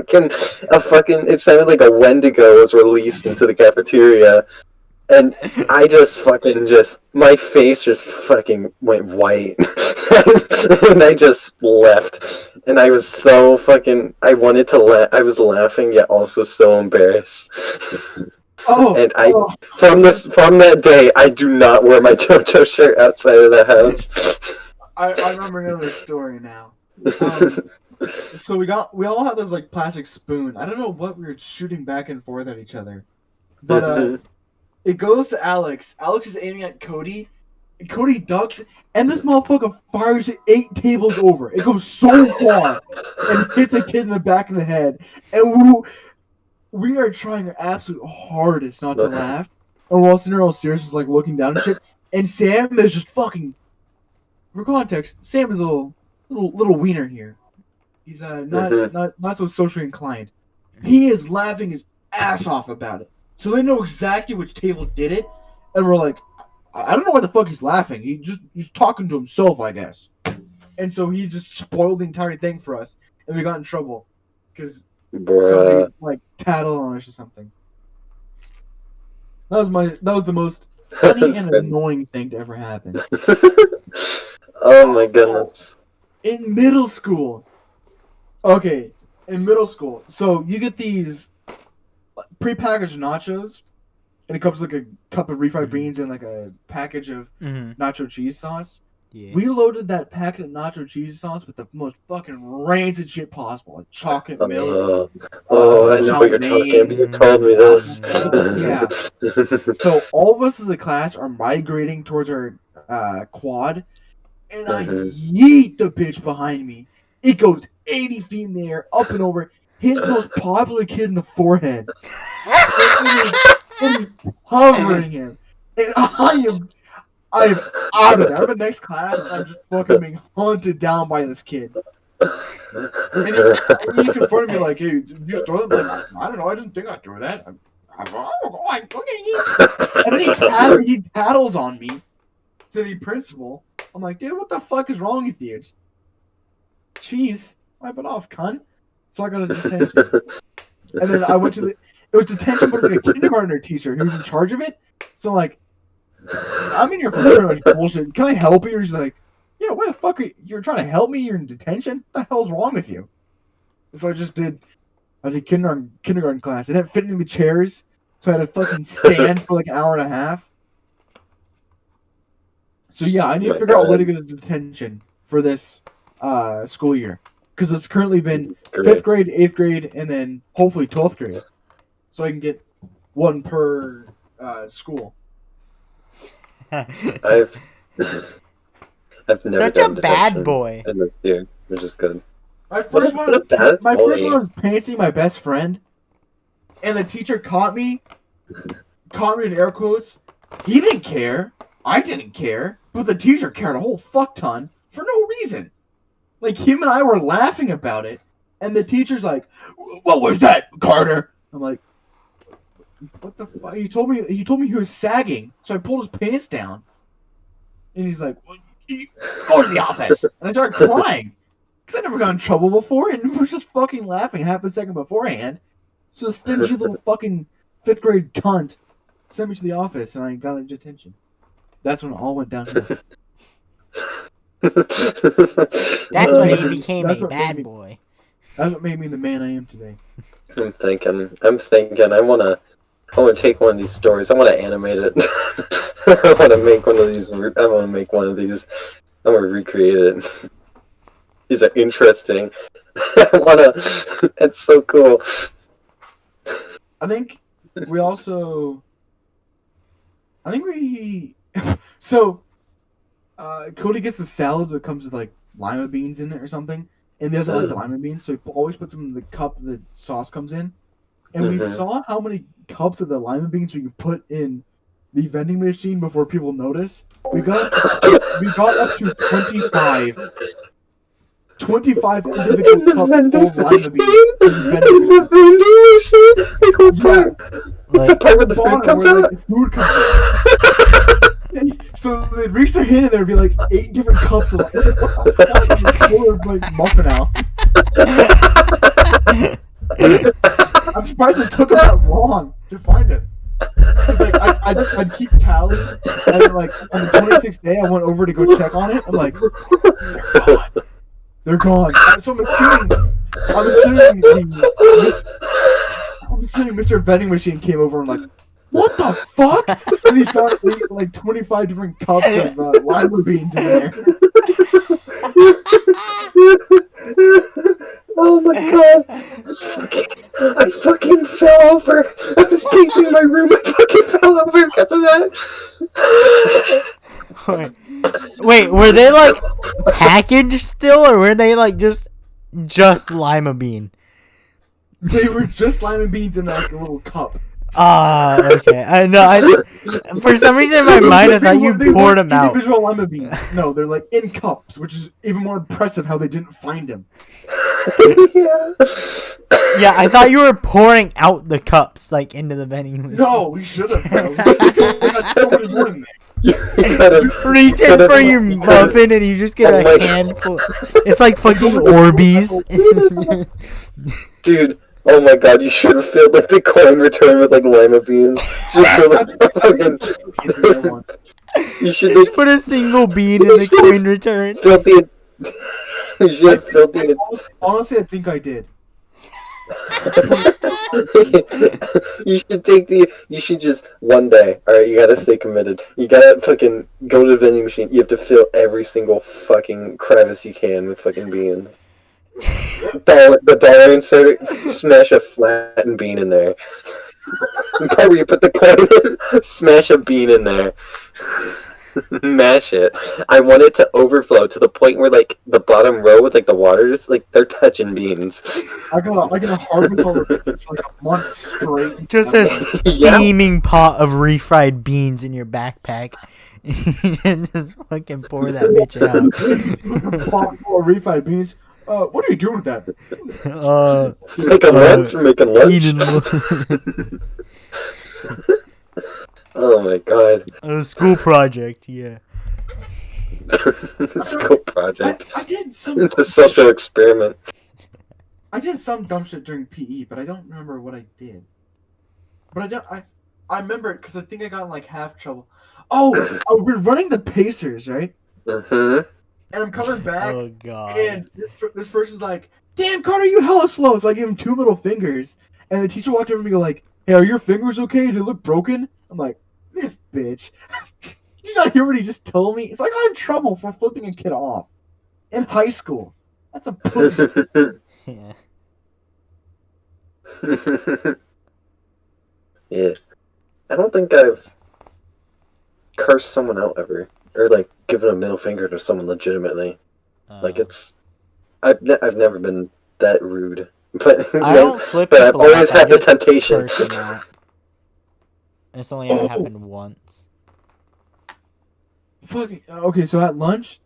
It sounded like a Wendigo was released into the cafeteria. And I just my face just fucking went white. And I just left. And I was so I wanted to I was laughing, yet also so embarrassed. And from that day, I do not wear my JoJo shirt outside of the house. I remember another story now. So we all had those like plastic spoon. I don't know what we were shooting back and forth at each other, but it goes to Alex. Alex is aiming at Cody. And Cody ducks, and this motherfucker fires it 8 tables over. It goes so far and hits a kid in the back of the head. And we are trying our absolute hardest not to laugh. And we're all sitting there all serious, just like looking down and shit. And Sam is just fucking. For context, Sam is a little wiener here. He's not so socially inclined. He is laughing his ass off about it. So they know exactly which table did it, and we're like, I don't know why the fuck he's laughing. He's talking to himself, I guess. and so he just spoiled the entire thing for us, and we got in trouble because Bruh. somebody like tattled on us or something. That was the most funny and annoying thing to ever happen. Oh my goodness. In middle school. Okay, in middle school. So you get these prepackaged nachos, and it comes like a cup of refried beans and like a package of nacho cheese sauce. Yeah. We loaded that packet of nacho cheese sauce with the most fucking rancid shit possible, like chocolate milk. I know what you're talking about. You told me this. Yeah. So all of us as a class are migrating towards our quad, and I yeet the bitch behind me. It goes 80 feet in the air, up and over, hits the most popular kid in the forehead. It is hovering him. And I am out of there. I'm in the next class, and I'm just fucking being hunted down by this kid. And he confronted me like, hey, did you throw them? Like, I don't know, I didn't think I'd throw that. And then he tattles on me to the principal. I'm like, dude, what the fuck is wrong with you? Jeez, wipe it off, cunt. So I got a detention. And then I went to it was detention, but it was like a kindergartner teacher who was in charge of it. So like, I'm in here for pretty much bullshit. Can I help you? Or she's like, yeah, what the fuck you're trying to help me? You're in detention? What the hell's wrong with you? And so I did kindergarten class. It didn't fit in the chairs, so I had to fucking stand for like an hour and a half. So yeah, I need to figure out a way to get a detention for this school year. Because it's currently been 5th grade, 8th grade, and then hopefully 12th grade. So I can get one per school. I've never Such a bad boy in this year, which is good. My first one was pantsing my best friend, and the teacher caught me in air quotes. He didn't care. I didn't care. But the teacher cared a whole fuck ton for no reason. Like, him and I were laughing about it, and the teacher's like, what was that, Carter? I'm like, what the fuck? He told me he was sagging, so I pulled his pants down. And he's like, well, go to the office. And I started crying. Because I never got in trouble before, and we were just fucking laughing half a second beforehand. So the stingy little fucking 5th grade cunt sent me to the office, and I got in detention. That's when it all went downhill. That's when he became a bad boy. That's what made me the man I am today. I'm thinking, I wanna take one of these stories. I wanna animate it. I wanna make one of these. I'm gonna recreate it. These are interesting. It's so cool. I think so Cody gets a salad that comes with like lima beans in it or something, and there's like the lima beans, so he always puts them in the cup the sauce comes in. And we saw how many cups of the lima beans we could put in the vending machine before people notice. We got up to 25 individual cups of lima beans in the vending machine. Like what part? Like the part where the food comes out? Like, the food comes out. So they'd reach their hand and there'd be like 8 different cups of like muffin out. I'm surprised it took them that long to find it. Like, I'd keep tally, and then, like on the 26th day, I went over to go check on it. I'm like, they're gone. So I'm assuming Mr. Vending Machine came over and like, what the fuck? And he saw like 25 different cups of lima beans in there. Oh my god! I fucking fell over. I was pacing in my room. I fucking fell over because of that. Wait, were they like packaged still, or were they like just lima bean? They were just lima beans in like a little cup. Okay. I know. For some reason in my mind, I thought you poured them out. Individual lima beans. No, they're like in cups, which is even more impressive how they didn't find them. Yeah, I thought you were pouring out the cups like into the vending machine. No, we should have. I got so much more in there. You gotta Reach in for your muffin and you just get Oh a my handful. It's like fucking Orbeez. Dude, oh my god, you should have filled like the coin return with like lima beans. You should fill like fucking. You should Just like put a single bean in the coin return. filled the. You should have filled the. Honestly, I think I did. You should take the. You should just one day. All right, you gotta stay committed. You gotta fucking go to the vending machine. You have to fill every single fucking crevice you can with fucking beans. The dollar insert. Smash a flattened bean in there. Part where you put the coin in. Smash a bean in there. Mash it. I want it to overflow to the point where like the bottom row with like the water just like they're touching beans. I gotta harvest all the beans for like a month straight. Just a Yeah. steaming pot of refried beans in your backpack. And just fucking pour that bitch out. Pot full of refried beans. What are you doing with that? Making lunch? Making lunch? Eating Oh my god. a school project, yeah. School project. I did some. It's a social experiment. I did some dumb shit during PE, but I don't remember what I did. But I remember it because I think I got in like half trouble. Oh, we're running the Pacers, right? Mm-hmm. And I'm coming back, Oh god. and this person's like, "Damn, Carter, you hella slow." So I give him 2 middle fingers, and the teacher walked over to me and go like, "Hey, are your fingers okay? Do they look broken?" I'm like, "This bitch." Did you not hear what he just told me? So I got in trouble for flipping a kid off in high school. That's a pussy. Yeah. Yeah. I don't think I've cursed someone out ever. Or like given a middle finger to someone legitimately. Like it's I've never been that rude. But I don't flip but I've people always off, I had the just temptation. curse them out. It's only ever happened once. Fucking okay. So at lunch,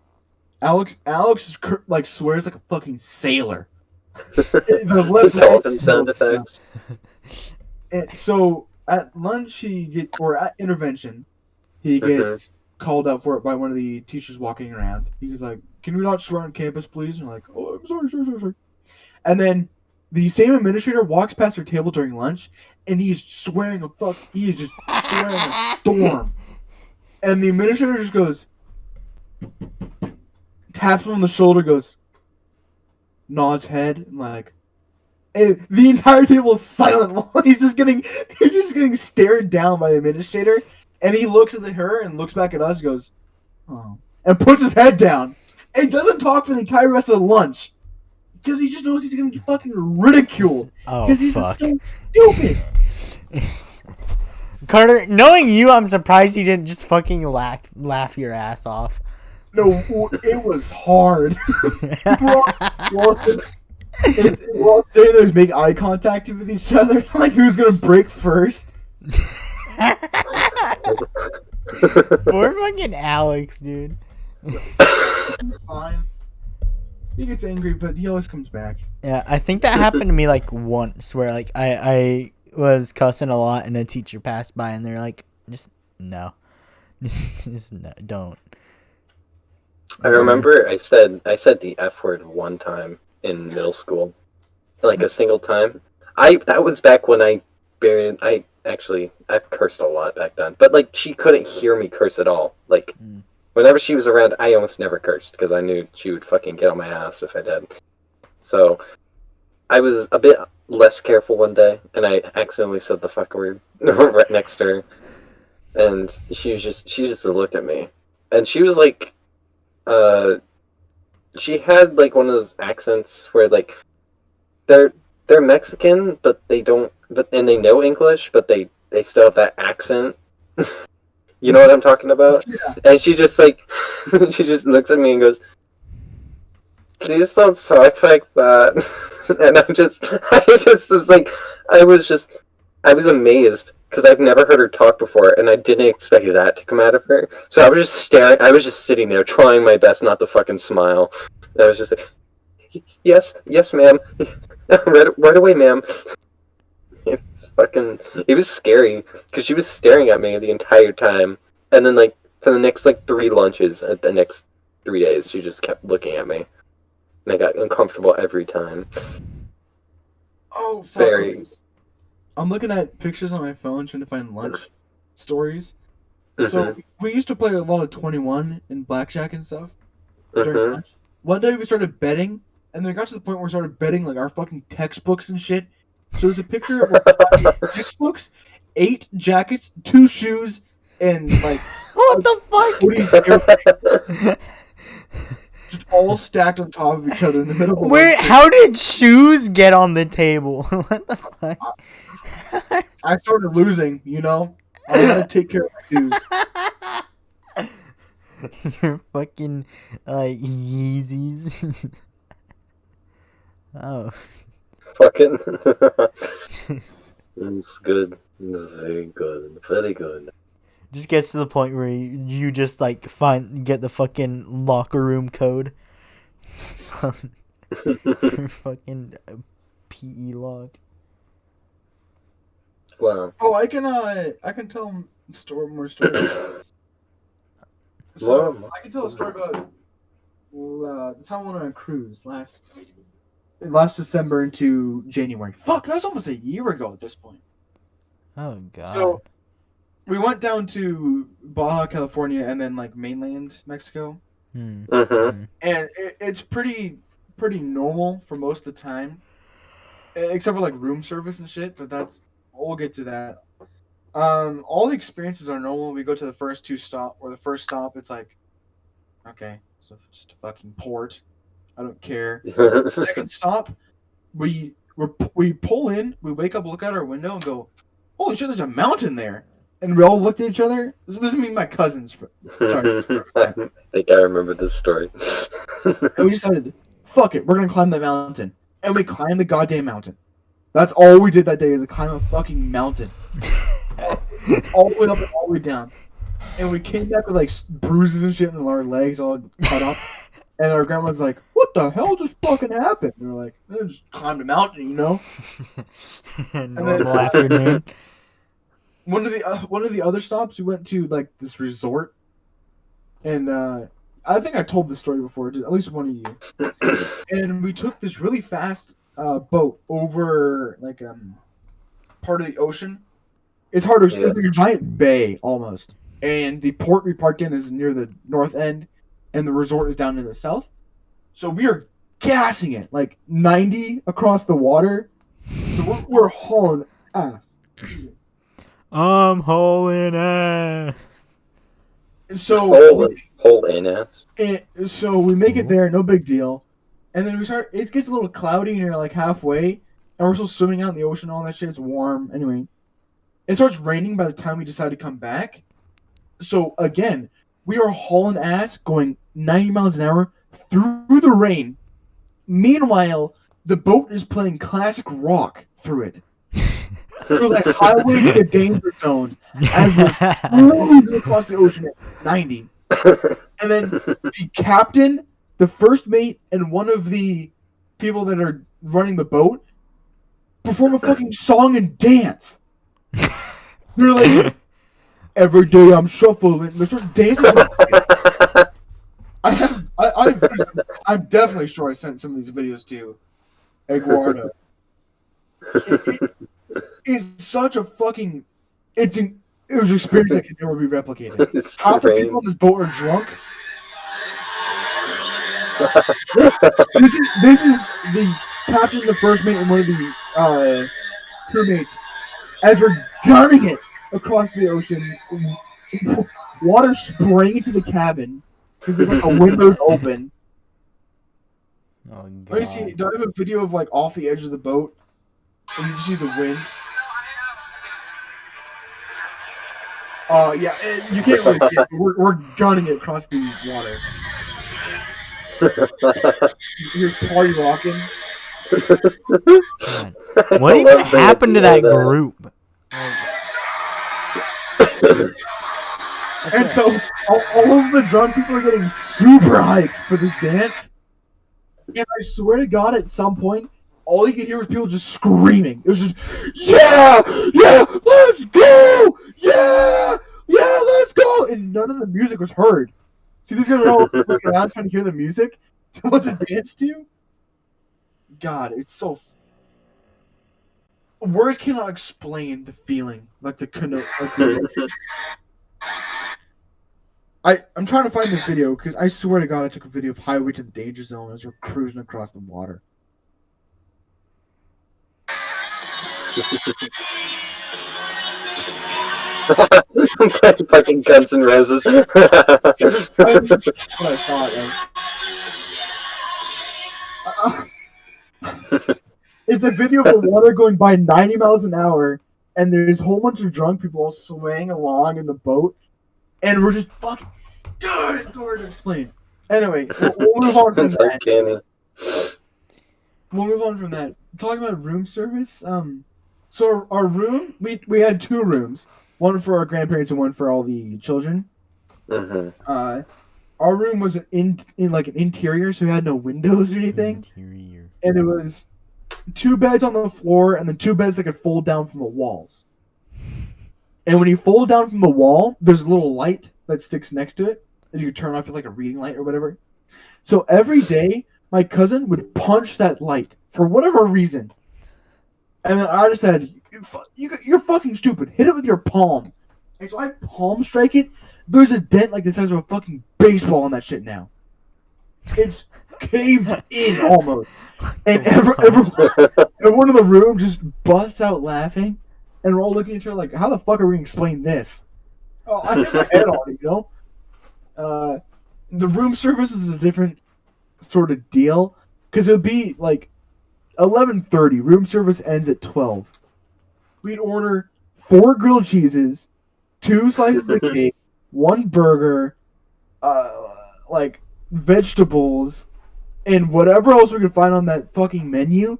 Alex is like swears like a fucking sailor. The left Dolphin sound effects. And so at lunch or at intervention, he gets called up for it by one of the teachers walking around. He was like, "Can we not swear on campus, please?" And I'm like, "Oh, I'm sorry." And then the same administrator walks past her table during lunch, and he's swearing he is just swearing a storm. And the administrator just goes, taps him on the shoulder, goes, nods head, and like, and the entire table is silent while he's just getting stared down by the administrator. And he looks at her and looks back at us, and goes, "Oh," and puts his head down, and doesn't talk for the entire rest of the lunch. Because he just knows he's gonna get fucking ridiculed. Oh, Because he's fuck. so stupid. Carter, knowing you, I'm surprised you didn't just fucking laugh your ass off. No, it was hard. we're all sitting there, make eye contact with each other, like who's gonna break first. Poor fucking Alex, dude. He's fine. He gets angry, but he always comes back. Yeah, I think that happened to me like once, where like I was cussing a lot, and a teacher passed by, and they're like, "Just no, just no, don't." I remember I said the F word one time in middle school, like a single time. That was back when I cursed a lot back then, but like she couldn't hear me curse at all. Like whenever she was around, I almost never cursed because I knew she would fucking get on my ass if I did. So I was a bit less careful one day, and I accidentally said the fuck word right next to her, and she just looked at me, and she was like, she had like one of those accents where like they're Mexican, but they don't, and they know English, but they still have that accent. You know what I'm talking about? Yeah. And she just like, she just looks at me and goes, "Please don't talk like that." And I was amazed because I've never heard her talk before, and I didn't expect that to come out of her. So I was just staring. I was just sitting there, trying my best not to fucking smile. And I was just like, "Yes, ma'am. right away, ma'am." It was scary because she was staring at me the entire time, and then like For the next, like, 3 lunches at the next 3 days, she just kept looking at me. And I got uncomfortable every time. Oh, fuck. Very. I'm looking at pictures on my phone trying to find lunch stories. So Mhm. we used to play a lot of 21 and blackjack and stuff during Mhm. lunch. One day we started betting, and then it got to the point where we started betting like our fucking textbooks and shit. So there's a picture of like 5 textbooks, 8 jackets, 2 shoes, and like What the fuck? hoodies, just all stacked on top of each other in the middle of the Where? lunch table. How did shoes get on the table? What the fuck? I started losing, you know. I had to take care of my dues. Your fucking Yeezys. Oh. Fucking. It's good. It's very good. Very good. Just gets to the point where you just like get the fucking locker room code. Your fucking PE log. Wow. Oh, I can tell more stories. So More? I can tell a story about the time I went on a cruise last December into January. Fuck, that was almost a year ago at this point. Oh god. So we went down to Baja California and then like mainland Mexico, Hmm. Mhm. and it's pretty normal for most of the time, except for like room service and shit. But we'll get to that. All the experiences are normal. We go to the first stop, it's like, okay, so just a fucking port. I don't care. Second stop, we pull in, we wake up, look out our window, and go, holy shit, there's a mountain there. And we all looked at each other. This is me and my cousins. Sorry. I think I remember this story. And we decided, fuck it, we're gonna climb the mountain. And we climbed the goddamn mountain. That's all we did that day, is climb a fucking mountain. All the way up and all the way down. And we came back with like bruises and shit and our legs all cut off. And our grandma's like, what the hell just fucking happened? And we're like, I just climbed a mountain, you know? Normal afternoon. One of the other stops, we went to like this resort, and I think I told this story before, at least one of you. And we took this really fast boat over like part of the ocean. It's hard to. It's like a giant bay almost, and the port we parked in is near the north end, and the resort is down in the south. So we are gassing it like 90 across the water. So we're hauling ass. I'm hauling ass. So Whole ass. so we make it there, no big deal. And then it gets a little cloudy and you're like halfway, and we're still swimming out in the ocean, all that shit. It's warm. Anyway, it starts raining by the time we decide to come back. So again, we are hauling ass going 90 miles an hour through the rain. Meanwhile, the boat is playing classic rock through it. Through like highway to the danger zone as we're cruising across the ocean at 90. And then the captain, the first mate, and one of the people that are running the boat perform a fucking song and dance. They're like, every day I'm shuffling. They start dancing. I'm definitely sure I sent some of these videos to Eduardo. It's such a fucking. It was an experience that can never be replicated. Half the people on this boat are drunk. This is the captain, the first mate, and one of the crewmates. As we're gunning it across the ocean, water spraying into the cabin because the windows open. Oh Do I have a video of like off the edge of the boat, and you see the wind? Yeah, you can't really see it. But we're gunning it across the water. Here's party rocking. What even happened to that group? And so all of the drunk people are getting super hyped for this dance. And I swear to God, at some point, all you could hear was people just screaming. It was just, yeah, let's go, yeah, yeah, let's go, and none of the music was heard. See, these guys are all looking around trying to hear the music to what to dance to. God, it's so. Words cannot explain the feeling, like the connote. I'm trying to find this video because I swear to God I took a video of Highway to the Danger Zone as we're cruising across the water. Fucking Guns N' Roses. That's what I thought of. It's a video of the water going by 90 miles an hour, and there's a whole bunch of drunk people all swaying along in the boat, and we're just fucking. God, it's so hard to explain. Anyway, we'll move on from It's that. uncanny. We'll move on from that. Talking about room service. So our room, we had 2 rooms, one for our grandparents and one for all the children. Mm-hmm. Our room was in like an interior, so we had no windows or anything. Interior. And it was 2 beds on the floor, and then 2 beds that could fold down from the walls. And when you fold down from the wall, there's a little light that sticks next to it that you can turn off with like a reading light or whatever. So every day, my cousin would punch that light for whatever reason. And then I just said, you're fucking stupid. Hit it with your palm. And so I palm strike it. There's a dent like the size of a fucking baseball on that shit now. It's caved in almost. And everyone in the room just busts out laughing. And we're all looking at each other like, how the fuck are we going to explain this? Oh, I hit my head on it, you know? The room service is a different sort of deal. Because it would be like 11:30. Room service ends at 12. We'd order 4 grilled cheeses, 2 slices of cake, 1 burger, like vegetables, and whatever else we could find on that fucking menu.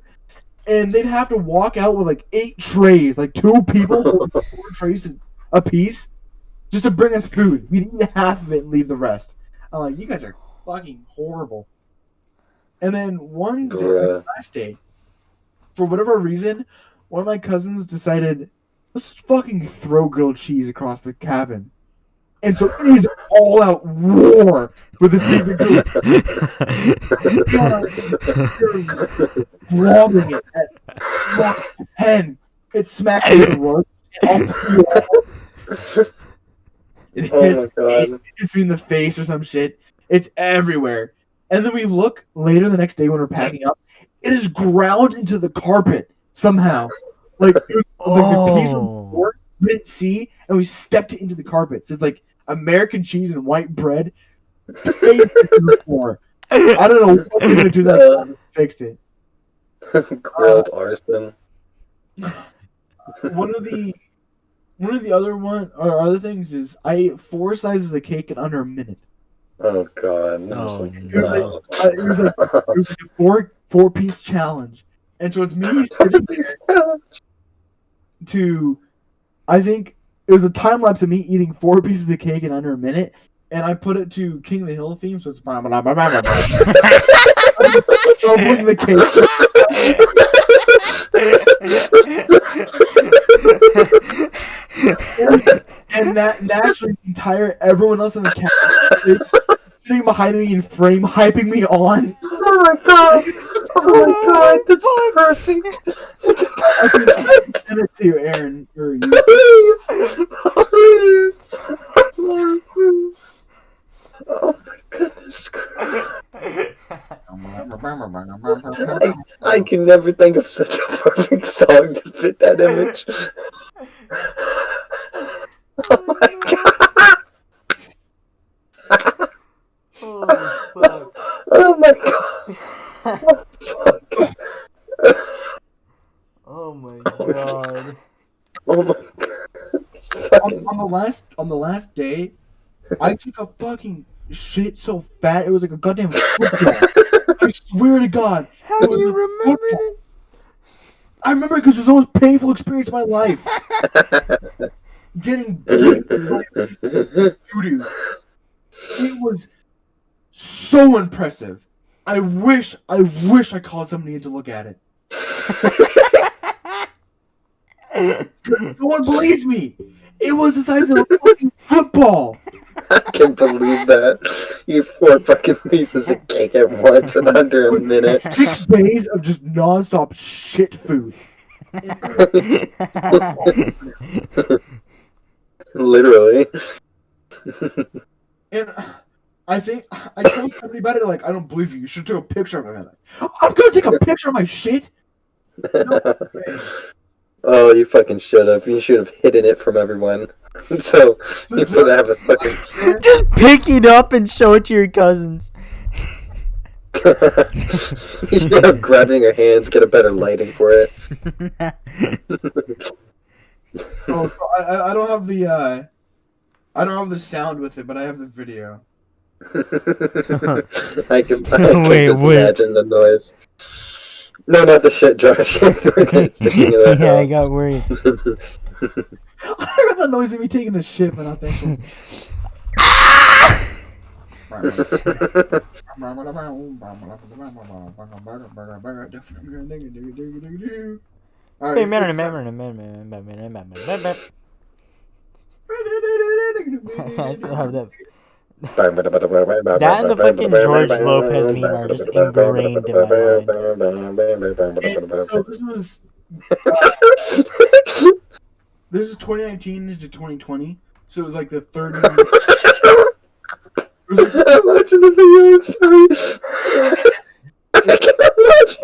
And they'd have to walk out with like 8 trays, like 2 people with 4 trays a piece, just to bring us food. We'd eat half of it and leave the rest. I'm like, you guys are fucking horrible. And then one day, last day, for whatever reason, one of my cousins decided, let's fucking throw grilled cheese across the cabin. And so it is all out war with this piece of grilled. Robbing it at 10. It smacks me in the rug. It hits me in the face or some shit. It's everywhere. And then we look later the next day when we're packing up. It is ground into the carpet somehow. Like, there's a piece of board we didn't see, and we stepped it into the carpet. So it's like American cheese and white bread. I don't know what we're going to do that to fix it. Grilled arson. One of the other things is I ate 4 slices of cake in under a minute. Oh god, no. It was like a 4-piece challenge, and so it's me sitting there to, I think it was a time lapse of me eating 4 pieces of cake in under a minute, and I put it to King of the Hill theme, so it's blah blah blah blah blah. Shoveling the cake. And that naturally everyone else in the cast sitting behind me in frame, hyping me on. Oh my god! Oh my god! That's perfect! I can send it to you, Aaron. Or you. Please! Please! Oh my goodness Christ. I can never think of such a perfect song to fit that image. Oh my god! Oh, fuck. Oh my god! Oh, fuck. Oh my god. Oh my god. On the last day, I took a fucking shit so fat it was like a goddamn football. I swear to God. How do you remember this? I remember because it was the most painful experience of my life. Getting beat by doo-doo. It was so impressive. I wish I called somebody in to look at it. No one believes me. It was the size of a fucking football. I can't believe that. You 4 fucking pieces of cake at once in under a minute. 6 days of just nonstop shit food. Literally. And I think I told somebody about it. Like, I don't believe you. You should take a picture of it. I'm gonna take a picture of my shit. No way. Oh, you fucking should have. You should have hidden it from everyone. So you would have a fucking. Just pick it up and show it to your cousins. You should have grabbed it in your hands, get a better lighting for it. Oh, so I don't have the I don't have the sound with it, but I have the video. I can Wait, just wait. imagine the noise. No, not the shit, Josh. Speaking of that, Yeah, I got worried. I got the noise of me taking a shit, but not that one. Hey, man, I still have that. That and the fucking George Lopez meme are just ingrained in my mind. So this is 2019 into 2020, so it was like the third. I'm watching the video, I'm sorry. I can't watch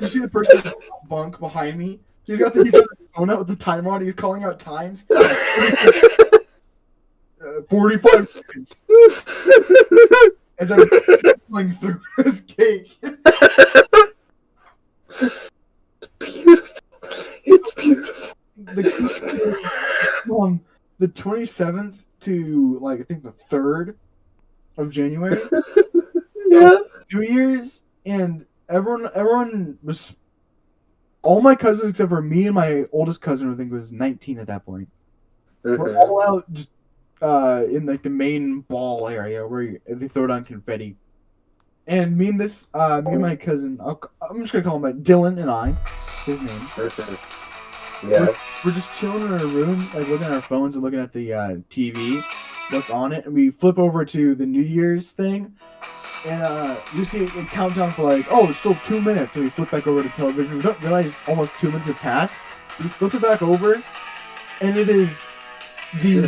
You see the person in the bunk behind me? He's got the phone out with the timer on. He's calling out times. 45 seconds. As I'm going through this cake. It's beautiful. From the 27th to, like, I think the 3rd of January. Yeah. New Year's, and everyone was, all my cousins except for me and my oldest cousin, I think was 19 at that point. We're all out just in like the main ball area where they throw down confetti. And me and my cousin, I'm just gonna call him Dylan and I, his name. Yeah. We're just chilling in our room, like looking at our phones and looking at the TV, what's on it, and we flip over to the New Year's thing, and you see a countdown for like, oh, it's still 2 minutes. So we flip back over to television. We don't realize almost 2 minutes have passed. We flip it back over, and it is the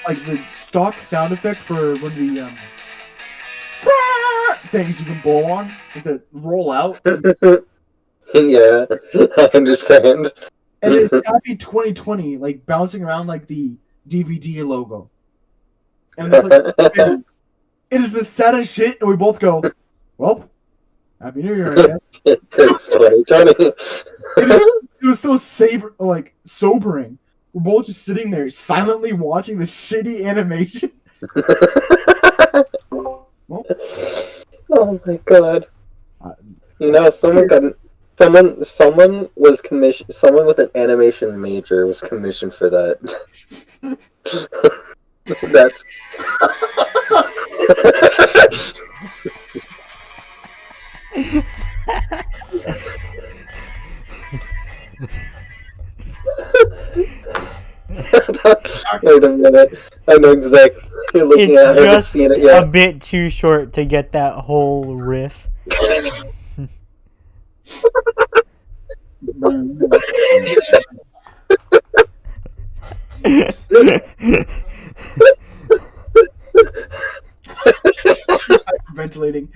the stock sound effect for when the things you can blow on, like the roll out. Yeah, I understand. And it's Happy 2020, like bouncing around like the DVD logo. And it's like, it is the saddest shit, and we both go, well, Happy New Year, I guess. It's 2020. It was so sobering. We're both just sitting there silently watching the shitty animation. Well, Oh my god. Someone was commissioned. Someone with an animation major was commissioned for that. That's. Wait a minute. I know exactly what you're looking at. I haven't It's seen it just yet. a bit too short to get that whole riff. Hyperventilating.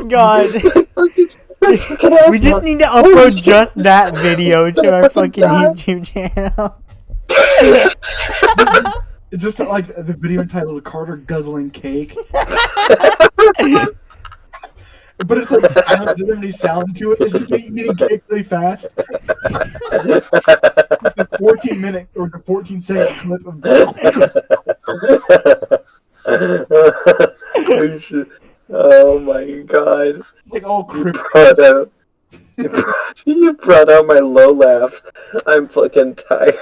God. We just need to upload just that video to our fucking YouTube channel. It's just like the video entitled Carter Guzzling Cake. But it's like silent, doesn't have any sound to it. It's just me eating cake really fast. It's the 14-minute or the 14-second clip of We should- Oh my god. like all cryptic. You brought out my low laugh. I'm fucking tired.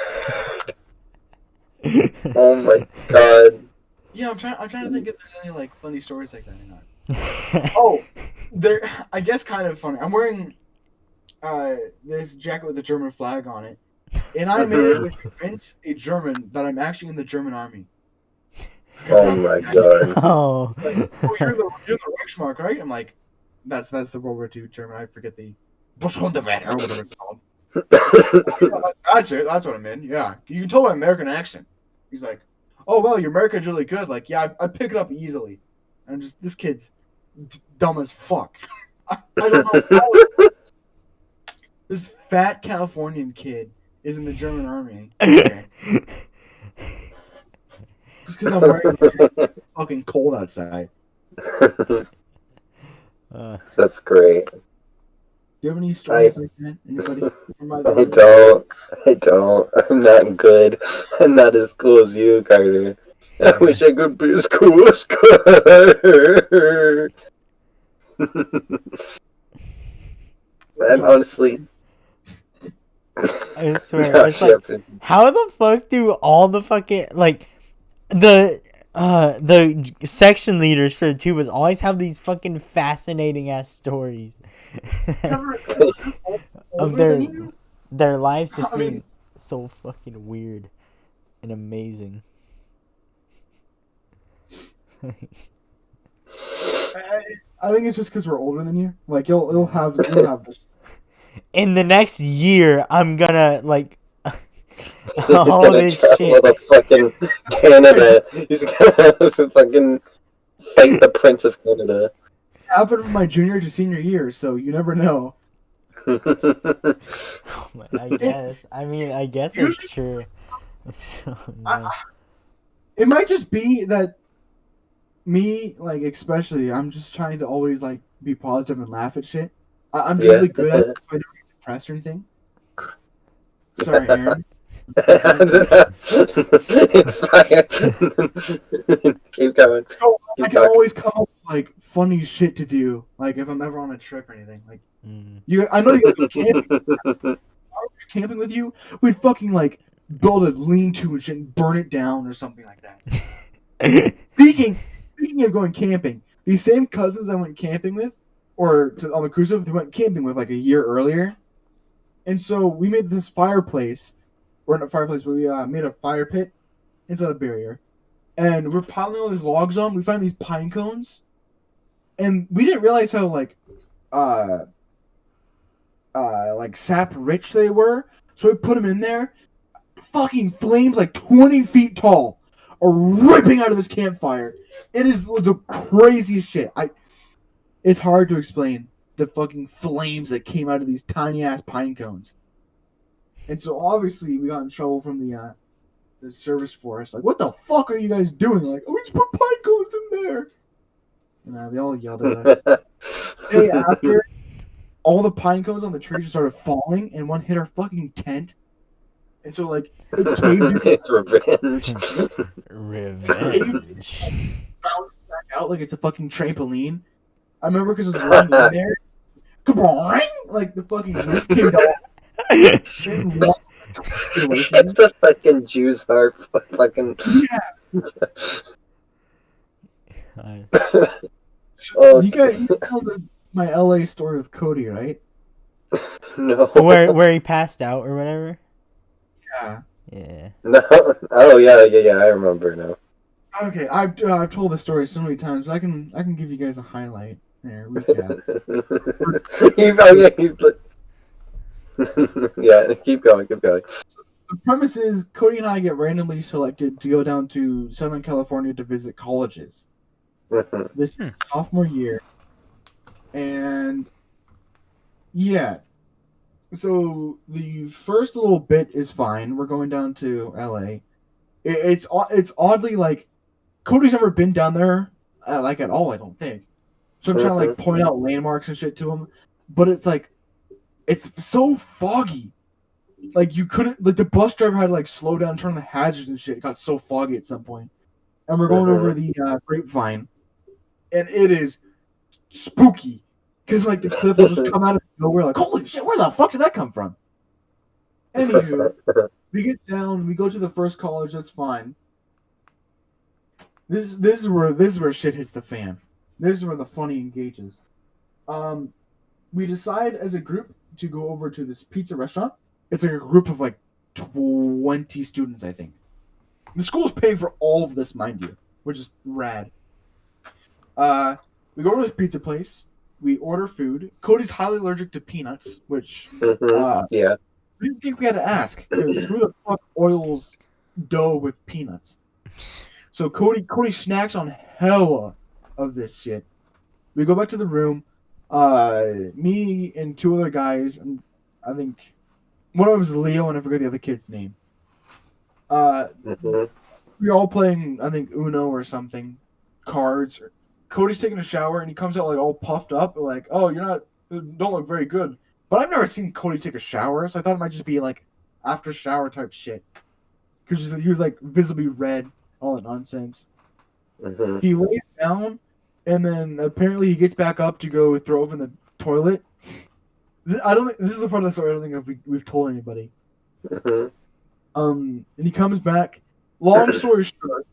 Oh my god. Yeah, I'm trying to think if there's any like funny stories like that or not. Oh, there. I guess kind of funny. I'm wearing this jacket with a German flag on it, and I managed to convince a German that I'm actually in the German army. Oh my god. Oh. Like, oh, you're the Reichsmark, right? I'm like, that's the World War II German. I forget the Bundeswehr or whatever it's called. That's it. That's what I'm in. Yeah, you can tell my American accent. He's like, oh well, your American's really good. Like, yeah, I pick it up easily. And I'm just this kid's dumb as fuck. I don't know how this fat Californian kid is in the German army. Okay. Just because I'm wearing it's fucking cold outside. That's great. Do you have any stories like that? Anybody? I don't. I'm not good. I'm not as cool as you, Carter. I wish I could be as cool as Carter. And honestly, I swear, Josh it's like, Jefferson. how the fuck do all the fucking like the section leaders for the tubas always have these fucking fascinating ass stories of their lives just being so fucking weird and amazing. I think it's just because we're older than you. Like you'll have this. In the next year, I'm gonna like He's all gonna this travel shit. to fucking Canada. He's gonna fucking fight the Prince of Canada. Happened from my junior to senior year, so you never know. I guess. I mean, I guess it's true. No. It might just be that me, like especially, I'm just trying to always like be positive and laugh at shit. I'm really good at it, so I don't get depressed or anything. Sorry, Aaron. It's fine. Keep going. So I Keep can talking. always come up with like funny shit to do, like if I'm ever on a trip or anything. Like Mm. I know you guys go camping. Camping with you, we'd fucking like build a lean-to and shit and burn it down or something like that. Speaking of going camping, these same cousins I went camping with, on the cruise ship, they went camping with like a year earlier, and so we made this fireplace. We're in a fireplace, but we made a fire pit inside a barrier, and we're piling all these logs on. We find these pine cones, and we didn't realize how like sap rich they were. So we put them in there. Fucking flames like 20 feet tall are ripping out of this campfire. It is the craziest shit. It's hard to explain the fucking flames that came out of these tiny ass pine cones. And so obviously we got in trouble from the service force. Like, what the fuck are you guys doing? Like, oh, we just put pine cones in there. And they all yelled at us. The day after, all the pine cones on the tree just started falling, and one hit our fucking tent. And so, like, it caved in. It's revenge. Revenge. Bounced back out like it's a fucking trampoline. I remember because it was laying in there. Kabang! Like the fucking roof came down. It's the fucking Jews heart. Fucking. Oh, You tell my LA story with Cody, right? no. where he passed out or whatever. Yeah. Yeah. No. Oh yeah. I remember now. Okay, I've told the story so many times. I can give you guys a highlight there. Recap. Yeah, keep going. The premise is Cody and I get randomly selected to go down to Southern California to visit colleges. This is sophomore year, and yeah. So the first little bit is fine. We're going down to LA. It's oddly like Cody's never been down there like at all. I don't think. So I'm trying to like point out landmarks and shit to him, but it's like it's so foggy. Like you couldn't like the bus driver had to like slow down, turn on the hazards and shit. It got so foggy at some point, and we're going over the grapevine, and it is spooky. Because, like, the cliff will just come out of nowhere, like, holy shit, where the fuck did that come from? Anywho, We get down. We go to the first college. That's fine. This is where shit hits the fan. This is where the funny engages. Um, we decide as a group to go over to this pizza restaurant. It's like a group of like 20 students, I think. The school's paying for all of this, mind you, which is rad. We go to this pizza place. We order food. Cody's highly allergic to peanuts, which Yeah. we didn't think we had to ask because who the fuck oils dough with peanuts? So Cody snacks on hella of this shit. We go back to the room. Me and two other guys, and I think one of them was Leo, and I forget the other kid's name. Mhm. We're all playing, I think, Uno or something, cards. Cody's taking a shower, and he comes out like all puffed up, like, "Oh, don't look very good." But I've never seen Cody take a shower, so I thought it might just be like after shower type shit. Because he was like visibly red, all that nonsense. Mhm. He lays down, and then apparently he gets back up to go throw up in the toilet. I don't think this is the part of the story I don't think we've told anybody. Mhm. And he comes back. Long story short,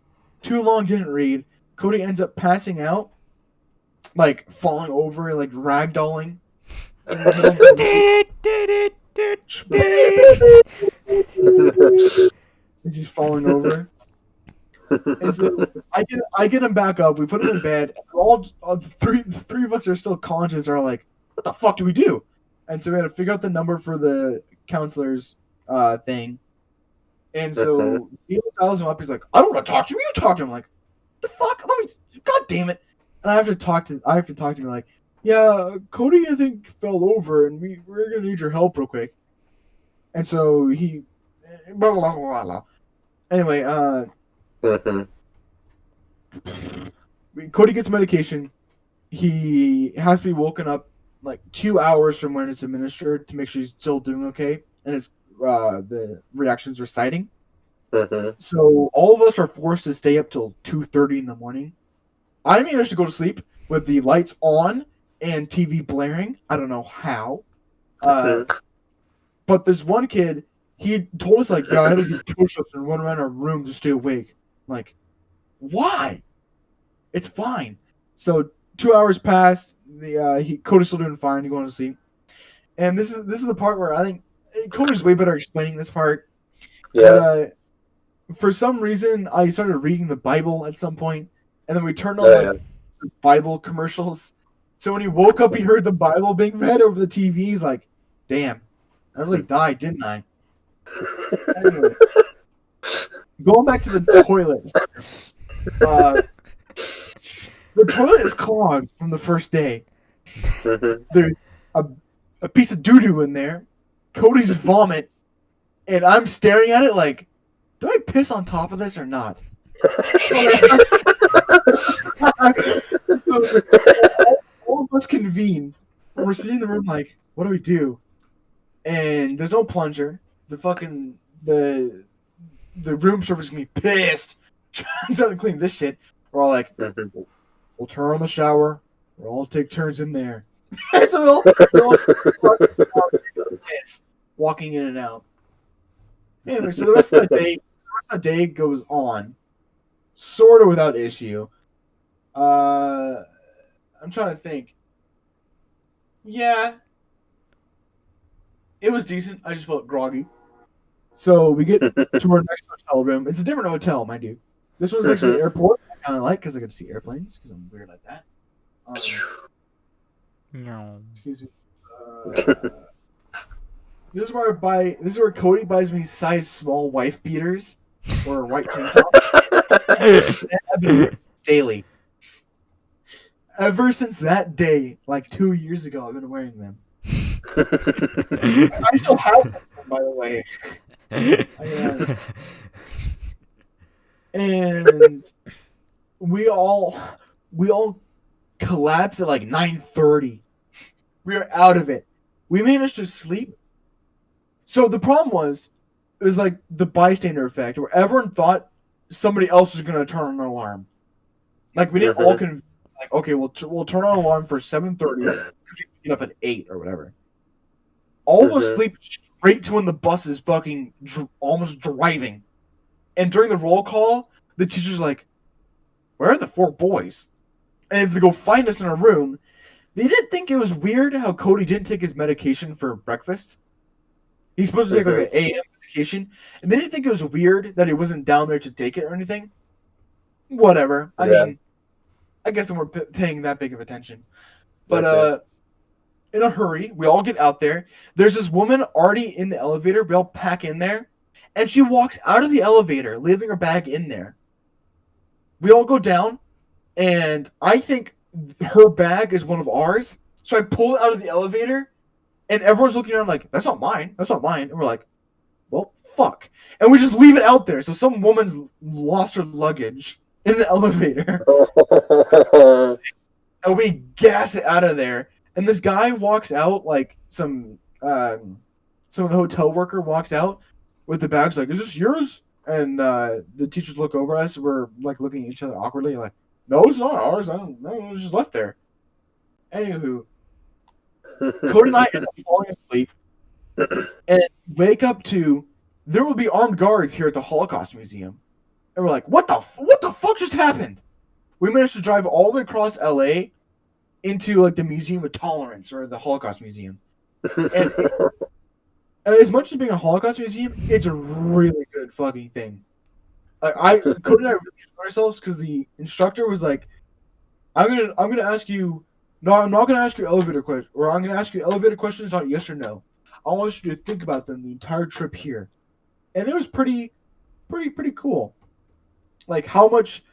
too long didn't read. Cody ends up passing out, like falling over, like ragdolling. In the middle of the as he's falling over. And so I get him back up. We put him in bed. All the three of us are still conscious. Are like, what the fuck do we do? And so we had to figure out the number for the counselor's thing. And so he dials him up. He's like, I don't want to talk to him. You talk to him. I'm like, the fuck? Let me. God damn it! And I have to talk to him like, yeah, Cody I think fell over, and we're gonna need your help real quick. And so he, blah blah blah blah. Blah. Anyway, Mhm. Cody gets medication. He has to be woken up like 2 hours from when it's administered to make sure he's still doing okay, and his the reactions are reciting. Mhm. So all of us are forced to stay up till 2:30 in the morning. I managed to go to sleep with the lights on and TV blaring. I don't know how. Mhm. But this one kid, he told us like, yeah, I had to do push-ups and run around our room to stay awake. I'm like, why? It's fine. So 2 hours passed. Cody's still doing fine. He's going to sleep. And this is the part where I think Cody's way better explaining this part. But Yeah. for some reason, I started reading the Bible at some point, and then we turned on Oh, like Bible commercials. So when he woke up, he heard the Bible being read over the TV. He's like, "Damn, I really died, didn't I?" Anyway, going back to the toilet. Uh, the toilet is clogged from the first day. Mhm. There's a piece of doo doo in there. Cody's vomit, and I'm staring at it like, do I piss on top of this or not? So, so all of us convene. We're sitting in the room like, what do we do? And there's no plunger. The room service is gonna be pissed trying to clean this shit. We're all like, Mhm. we'll turn on the shower. We'll all take turns in there. And so we'll piss, walking in and out. Anyway, so the rest of the day goes on, sort of without issue. I'm trying to think. Yeah, it was decent. I just felt groggy. So we get to our next hotel room. It's a different hotel, mind you. This one's next to the airport. I kind of like because I get to see airplanes because I'm weird like that. No. Excuse me. This is where I buy. This is where Cody buys me size small wife beaters or white tank tops. I've been wearing daily. Ever since that day, like 2 years ago, I've been wearing them. I still have them, by the way. And we all collapsed at like 9:30. We were out of it. We managed to sleep. So the problem was, it was like the bystander effect, where everyone thought somebody else was gonna turn on an alarm. Like we didn't all like, okay, we'll turn on an alarm for 7:30. Get up at 8 or whatever. all of us sleep straight to when the bus is fucking almost driving. And during the roll call, the teacher's like, "Where are the 4 boys?" And if they go find us in our room, they didn't think it was weird how Cody didn't take his medication for breakfast. He's supposed to take like an AM medication, and they didn't think it was weird that he wasn't down there to take it or anything. Whatever. I mean, I guess they weren't paying that big of attention. But in a hurry, we all get out there. There's this woman already in the elevator. We all pack in there, and she walks out of the elevator, leaving her bag in there. We all go down, and I think her bag is one of ours. So I pull it out of the elevator, and everyone's looking around like, "That's not mine. That's not mine." And we're like, "Well, fuck." And we just leave it out there. So some woman's lost her luggage in the elevator. And we gas it out of there. And this guy walks out, like some of the hotel worker walks out with the bags, like, "Is this yours?" And the teachers look over us. We're like looking at each other awkwardly, like, "No, it's not ours. I don't know. It was just left there." Anywho, Cody and I end up falling asleep and wake up to there will be armed guards here at the Holocaust Museum. And we're like, what the fuck just happened? We managed to drive all the way across LA into like the Museum of Tolerance or the Holocaust Museum. And as much as being a Holocaust museum, it's a really good fucking thing. Like Cody and I really enjoyed ourselves because the instructor was like, I'm gonna ask you. No, I'm not gonna ask you elevator questions, or I'm gonna ask you elevator questions, not yes or no. I want you to think about them the entire trip here, and it was pretty cool. Like how much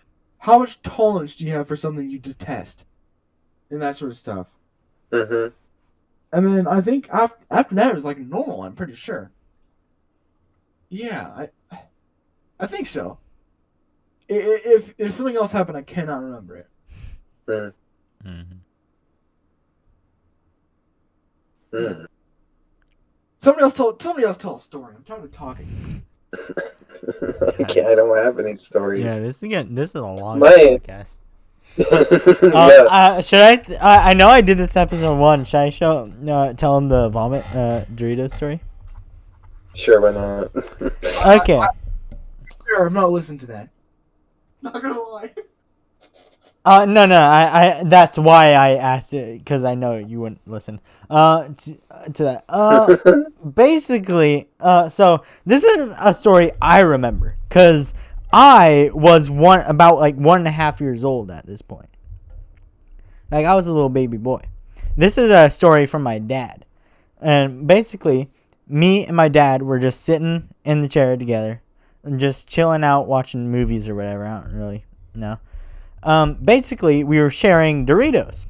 tolerance do you have for something you detest, and that sort of stuff. Mm-hmm. And then I think after that it was like normal. I'm pretty sure. Yeah, I think so. If something else happened, I cannot remember it. Mm-hmm. Somebody else tell a story. I'm tired of talking. I don't have any stories. Yeah, this is a long My- podcast. Yeah. Should I? I know I did this episode 1. Should I tell him the vomit Doritos story? Sure, why not? Okay. I'm not listening to that. Not gonna lie. No. I that's why I asked it, because I know you wouldn't listen. To that. Basically, so this is a story I remember, because I was about 1.5 years old at this point. Like, I was a little baby boy. This is a story from my dad, and basically, me and my dad were just sitting in the chair together, and just chilling out, watching movies or whatever. I don't really know. Basically, we were sharing Doritos.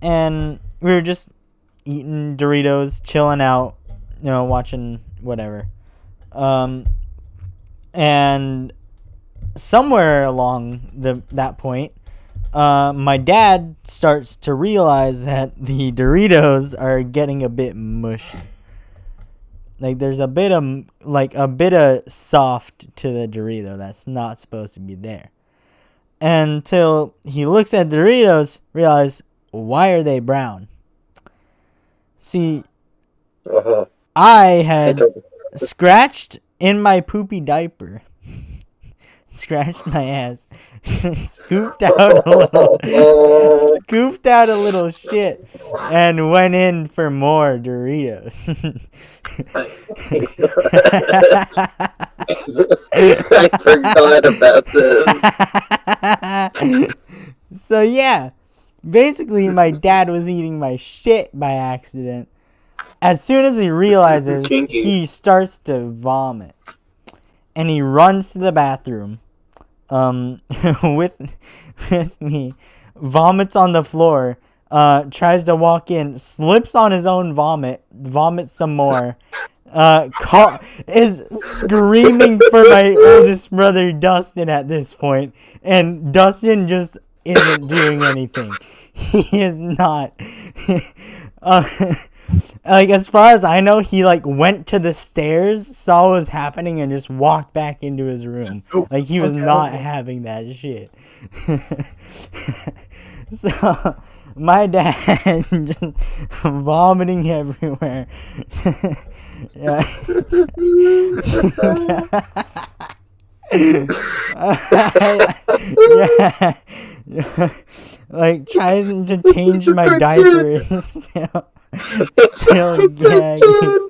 And we were just eating Doritos, chilling out, watching whatever. And somewhere along that point, my dad starts to realize that the Doritos are getting a bit mushy. Like, there's a bit of soft to the Dorito that's not supposed to be there. Until he looks at Doritos, realizes, why are they brown? See, I had scratched in my poopy diaper, scratched my ass, scooped out a little shit, and went in for more Doritos. I forgot about this. So yeah, basically my dad was eating my shit by accident. As soon as he realizes, Kinky. he starts to vomit, and he runs to the bathroom, with me, vomits on the floor, tries to walk in, slips on his own vomit, vomits some more, is screaming for my oldest brother Dustin at this point, and Dustin just isn't doing anything. He is not. As far as I know, he went to the stairs, saw what was happening, and just walked back into his room. He was not having that shit. So, my dad just vomiting everywhere. Yeah. Yeah. Like trying to change my diapers. Still gagging.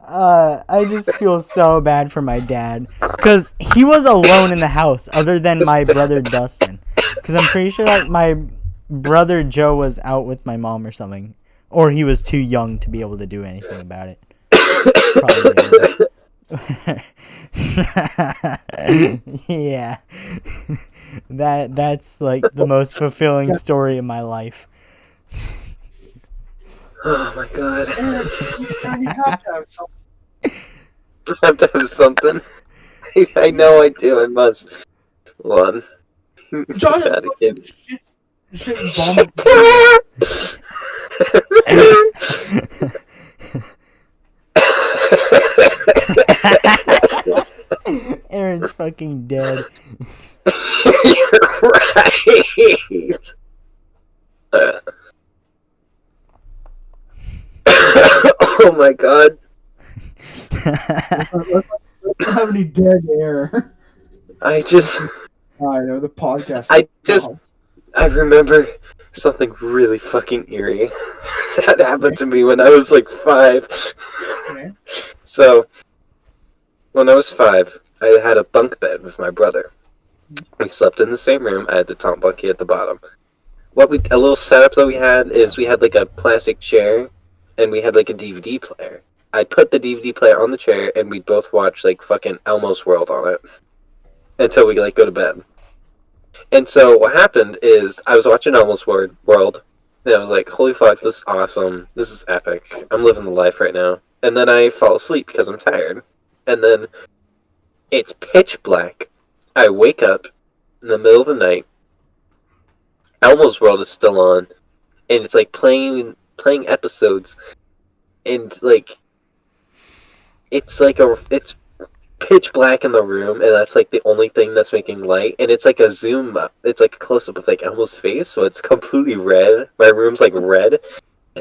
I just feel so bad for my dad because he was alone in the house other than my brother Dustin, because I'm pretty sure like my brother Joe was out with my mom or something, or he was too young to be able to do anything about it. Probably. Yeah. That's like the most fulfilling story of my life. Oh my god. You have to have something. I have to have something. I know I do. I must. One. John, Gotta get shit and vomit. Aaron's fucking dead. You're right. Oh my god. Let's not have any dead air. I just. I know the podcast. I remember something really fucking eerie that happened to me when I was like 5. Okay. So, when I was 5, I had a bunk bed with my brother. We slept in the same room. I had the top bunkie at the bottom. A little setup that we had is we had like a plastic chair, and we had like a DVD player. I put the DVD player on the chair, and we'd both watch like fucking Elmo's World on it until we like go to bed. And so what happened is I was watching Elmo's World, and I was like, holy fuck, this is awesome. This is epic. I'm living the life right now. And then I fall asleep because I'm tired. And then it's pitch black. I wake up in the middle of the night. Elmo's World is still on, and it's like playing episodes, and like it's pitch black in the room, and that's like the only thing that's making light, and it's like a zoom up. It's like a close up of like Elmo's face, so it's completely red. My room's like red,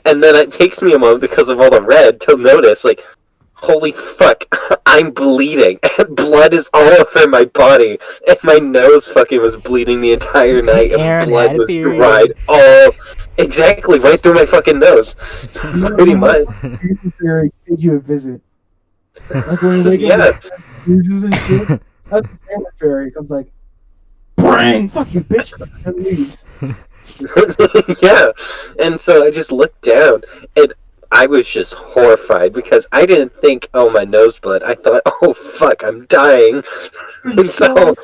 and then it takes me a moment because of all the red to notice like, holy fuck, I'm bleeding. Blood is all over my body. And my nose fucking was bleeding the entire night. And Aaron blood was dried all... Exactly, right through my fucking nose. Pretty much. Fairy paid you a visit. Like when you wake up, sneezes and shit. That's the Panda Fairy. Comes like, bang! Fuck you, bitch! And leaves. Yeah. And so I just looked down, and I was just horrified because I didn't think, oh, my nose bled. I thought, oh, fuck, I'm dying. And so,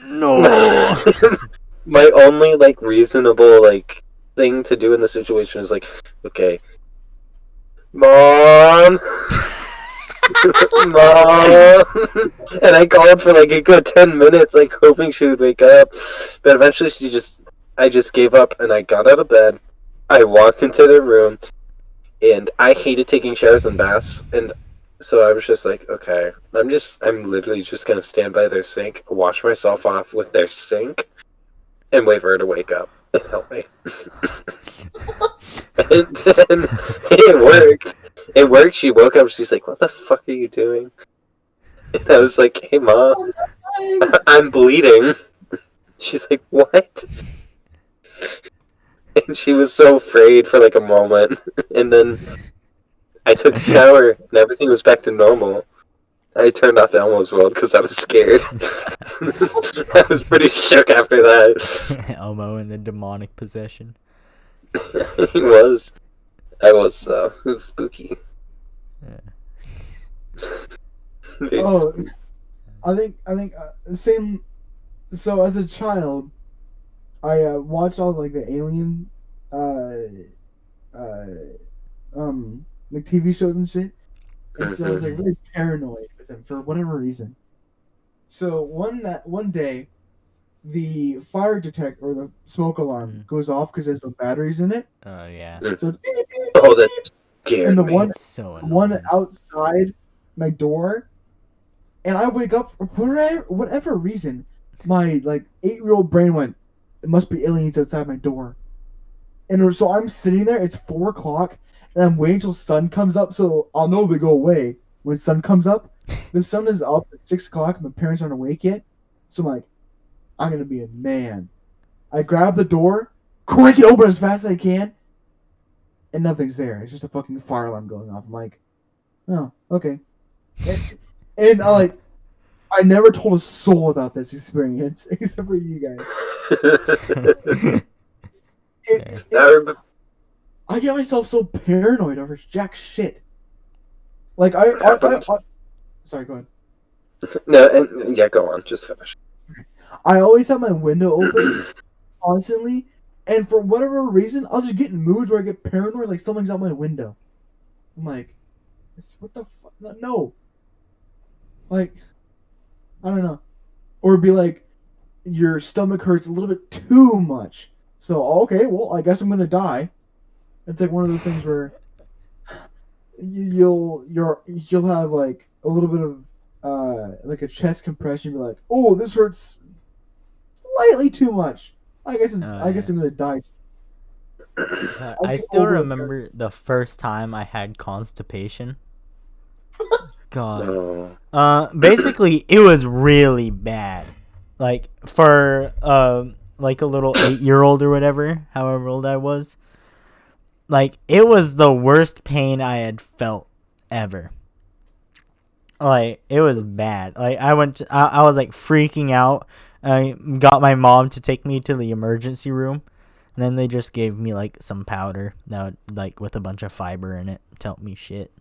No. my only, like, reasonable, like, thing to do in the situation is, like, okay, Mom! Mom! And I called for, like, a good 10 minutes, like, hoping she would wake up. But eventually I just gave up, and I got out of bed. I walked into the room. And I hated taking showers and baths, and so I was just like, okay, I'm literally just gonna stand by their sink, wash myself off with their sink, and wait for her to wake up and help me. And then it worked. It worked. She woke up. She's like, "What the fuck are you doing?" And I was like, "Hey, Mom, I'm bleeding." She's like, "What?" And she was so afraid for like a moment, and then I took a shower, and everything was back to normal. I turned off Elmo's World because I was scared. I was pretty shook after that. Elmo in the demonic possession. He was. I was, though. It was spooky. Yeah. Oh, I think same. So as a child, I watched all like the Alien, like TV shows and shit. And so I was like really paranoid with them for whatever reason. So one day, the fire detector or the smoke alarm goes off because there's no batteries in it. Oh yeah. So it's beep, beep, beep, Oh, that beep. scared And the me. It's so one annoying. outside my door, and I wake up for whatever reason. my like 8-year-old brain went, it must be aliens outside my door. And so I'm sitting there, it's 4 o'clock, and I'm waiting till sun comes up so I'll know they go away when sun comes up. The sun is up at 6 o'clock, my parents aren't awake yet. So I'm like, I'm gonna be a man. I grab the door, crank it open as fast as I can, and nothing's there. It's just a fucking fire alarm going off. I'm like, oh, okay. And I never told a soul about this experience except for you guys. I get myself so paranoid over jack shit. Like I sorry, go ahead. No, and yeah, go on. Just finish. I always have my window open constantly, and for whatever reason, I'll just get in moods where I get paranoid, like something's out my window. I'm like, what the fuck? No. Like, I don't know. Or be like, your stomach hurts a little bit too much. So, okay, well, I guess I'm gonna die. It's like one of those things where you'll have like a little bit of like a chest compression. You're like, oh, this hurts slightly too much. I guess I'm gonna die. I still remember the first time I had constipation. God. No. Basically, it was really bad. Like, for, like a little 8-year-old or whatever, however old I was. Like, it was the worst pain I had felt ever. Like, it was bad. Like, I was, like, freaking out. I got my mom to take me to the emergency room. And then they just gave me, like, some powder that would, like, with a bunch of fiber in it to help me shit.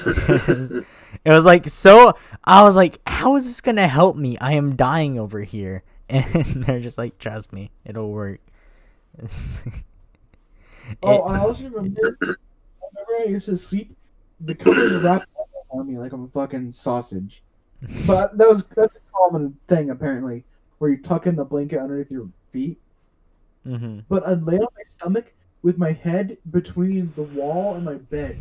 It was like, so I was like, how is this gonna help me? I am dying over here. And they're just like, trust me, it'll work. I also remember I used to sleep, the covers wrapped on me like I'm a fucking sausage. But that's a common thing apparently, where you tuck in the blanket underneath your feet. Mm-hmm. But I'd lay on my stomach with my head between the wall and my bed.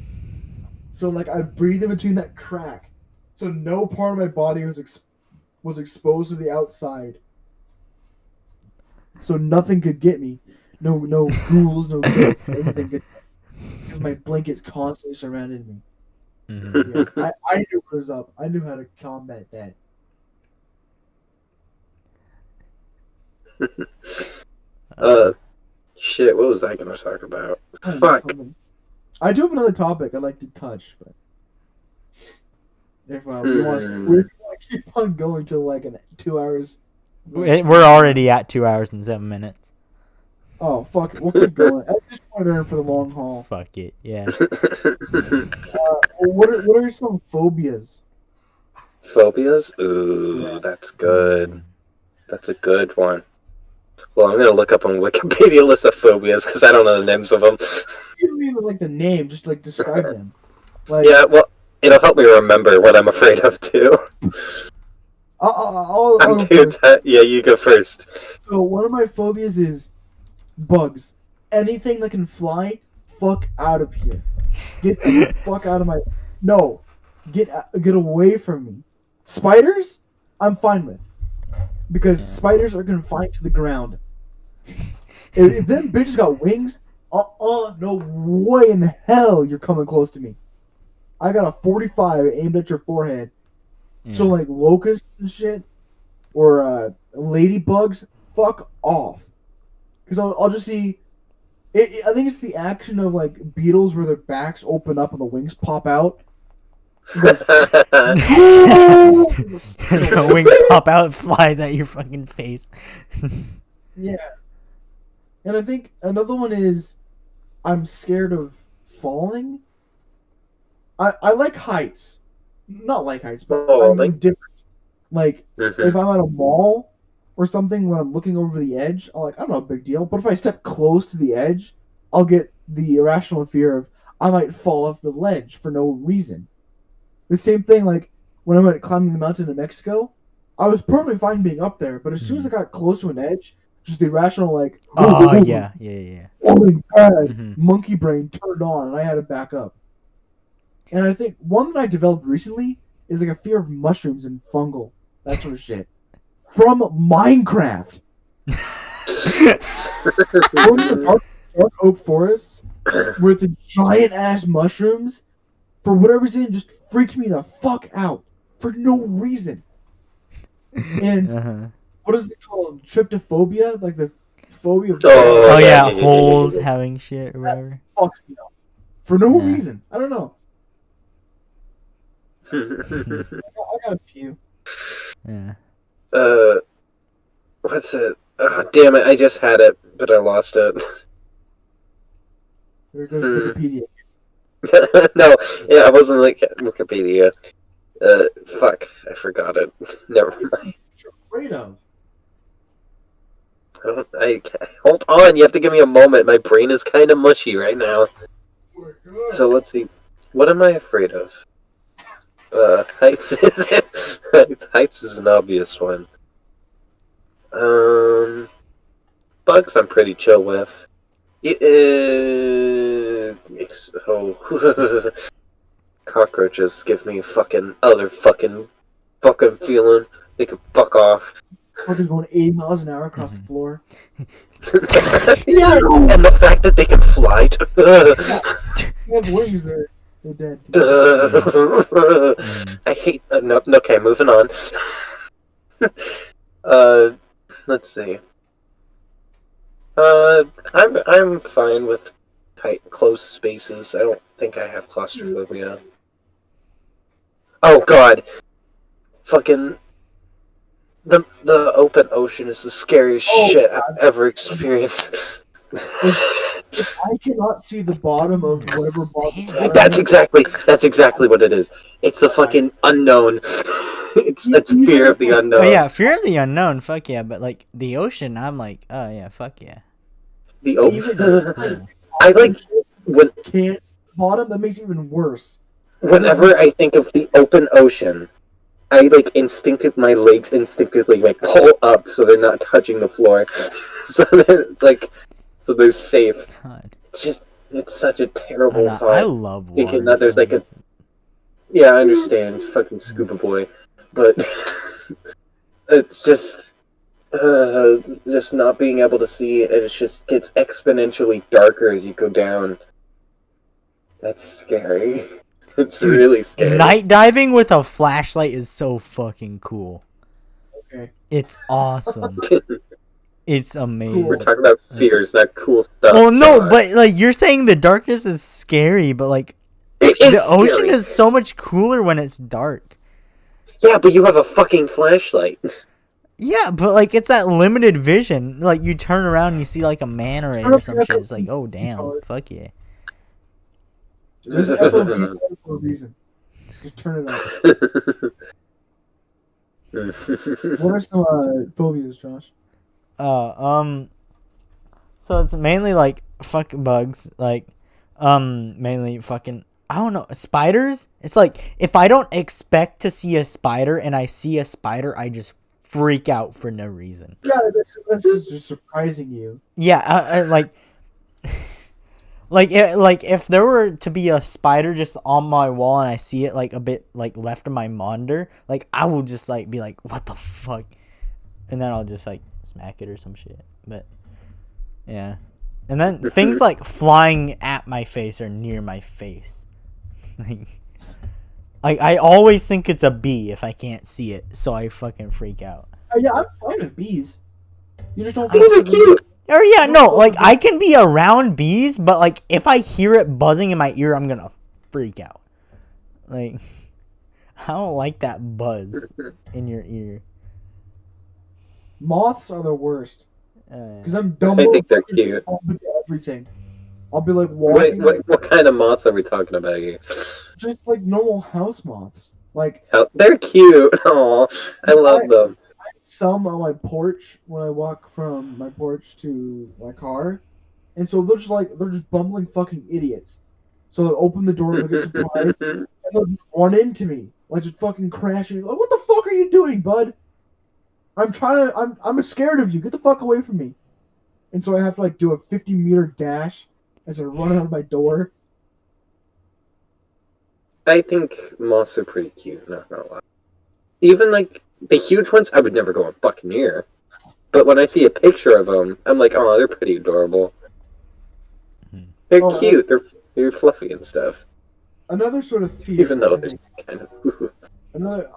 So like I'd breathe in between that crack, so no part of my body was exposed to the outside. So nothing could get me. No ghouls, no ghosts, anything could, because my blanket constantly surrounded me. Mm-hmm. Yeah, I knew what was up. I knew how to combat that. Shit, what was I gonna talk about? Fuck. I do have another topic I'd like to touch, but if we want to keep on going till like 2 hours. We're already at 2 hours and 7 minutes. Oh, fuck it. We'll keep going. I just want to in for the long haul. Fuck it, yeah. What are some phobias? Phobias? Ooh, that's good. That's a good one. Well, I'm gonna look up on Wikipedia list of phobias because I don't know the names of them. You don't even like the name, just like describe them. Like, Yeah, well, it'll help me remember what I'm afraid of too. I'll Yeah, you go first. So one of my phobias is bugs. Anything that can fly, fuck out of here. Get the fuck out of my. No, get away from me. Spiders, I'm fine with, because spiders are confined to the ground. If them bitches got wings, no way in hell you're coming close to me. I got a 45 aimed at your forehead. Yeah. So like locusts and shit, or ladybugs, fuck off. Because I'll just see. I think it's the action of like beetles where their backs open up and the wings pop out. The wings pop out, flies at your fucking face. Yeah. And I think another one is I'm scared of falling. I like heights. Not like heights, but I mean different. Like, if I'm at a mall or something when I'm looking over the edge, I'm like, I don't know, a big deal. But if I step close to the edge, I'll get the irrational fear of I might fall off the ledge for no reason. The same thing, like, when I went climbing the mountain in Mexico, I was perfectly fine being up there, but as soon as I got close to an edge, just the irrational, like, yeah. falling bad, monkey brain turned on, and I had to back up. And I think one that I developed recently is like a fear of mushrooms and fungal. that sort of shit. From Minecraft. Going to the dark oak forests with the giant ass mushrooms, for whatever reason, just freaked me the fuck out for no reason. And what is it called? Tryptophobia, like the phobia of Oh yeah, yeah. holes having shit or whatever. fucks me up for no Yeah. reason. I don't know. I got a few. Yeah. What's it? Oh, damn it! I just had it, but I lost it. There goes Wikipedia. No, yeah, I wasn't like Wikipedia. Fuck, I forgot it. Never mind. What you're afraid of? Hold on. You have to give me a moment. My brain is kind of mushy right now. So let's see. What am I afraid of? Heights. Heights is an obvious one. Bugs I'm pretty chill with. Cockroaches give me fucking other fucking feeling. They could fuck off. Fuckers going 80 miles an hour across the floor. Yeah, and the fact that they can fly. They have wings, they're dead. I hate. No, okay, moving on. Let's see. I'm fine with tight, close spaces. I don't think I have claustrophobia. Oh God, fucking the open ocean is the scariest shit I've ever experienced. If I cannot see the bottom of whatever bottom. That's exactly what it is. It's the fucking unknown. It's fear of the unknown. Oh yeah, fear of the unknown. Fuck yeah, but like the ocean, I'm like, oh yeah, fuck yeah. The open. I like when Can't bottom. That makes it even worse. whenever I think of the open ocean, I like my legs instinctively like pull up so they're not touching the floor, so it's like so they're safe. God. It's such a terrible I thought. love water. Thinking that there's for like a reason. yeah, I understand, fucking scuba boy, but it's just not being able to see, and it just gets exponentially darker as you go down. That's scary. It's Dude, really scary. Night diving with a flashlight is so fucking cool. Okay. It's awesome. It's amazing. We're talking about fears, not cool stuff. Well, no, God. but like you're saying the darkness is scary, but like It is the ocean scary. is so much cooler when it's dark. Yeah, but you have a fucking flashlight. Yeah, but like it's that limited vision. Like you turn around and you see like a manta ray or some shit. It's like, oh damn, fuck yeah. There's FOVs for a reason. Just turn it up. What are some phobias, Josh? So it's mainly like fuck bugs, like mainly fucking I don't know, spiders. It's like if I don't expect to see a spider and I see a spider, I just freak out for no reason. Yeah, that's just surprising you. Yeah, I like like if there were to be a spider just on my wall and I see it like a bit like left of my monitor, like I will just like be like, what the fuck, and then I'll just like smack it or some shit. But yeah, and then things like flying at my face or near my face, like I always think it's a bee if I can't see it, so I fucking freak out. Yeah, I'm fine with bees. You just don't. Bees are cute. Or yeah, no, like I can be around bees, but like if I hear it buzzing in my ear, I'm gonna freak out. Like I don't like that buzz in your ear. Moths are the worst. Because I'm I dumb. think they're cute. Everything. I'll be like Wait, walking. what kind of moths are we talking about here? Just like normal house moths. Like They're cute. Aw, I love them. some on my porch when I walk from my porch to my car, and so they're just bumbling fucking idiots. So they'll open the door, they'll get surprised, and they'll just run into me, like just fucking crashing. Like, what the fuck are you doing, bud? I'm scared of you. Get the fuck away from me. And so I have to like do a 50-meter dash as I run out of my door. I think moths are pretty cute, not gonna lie. Even like the huge ones, I would never go on fucking near. But when I see a picture of them, I'm like, oh, they're pretty adorable. They're cute. They're fluffy and stuff. Another sort of fear. Even though they're kind of. Another.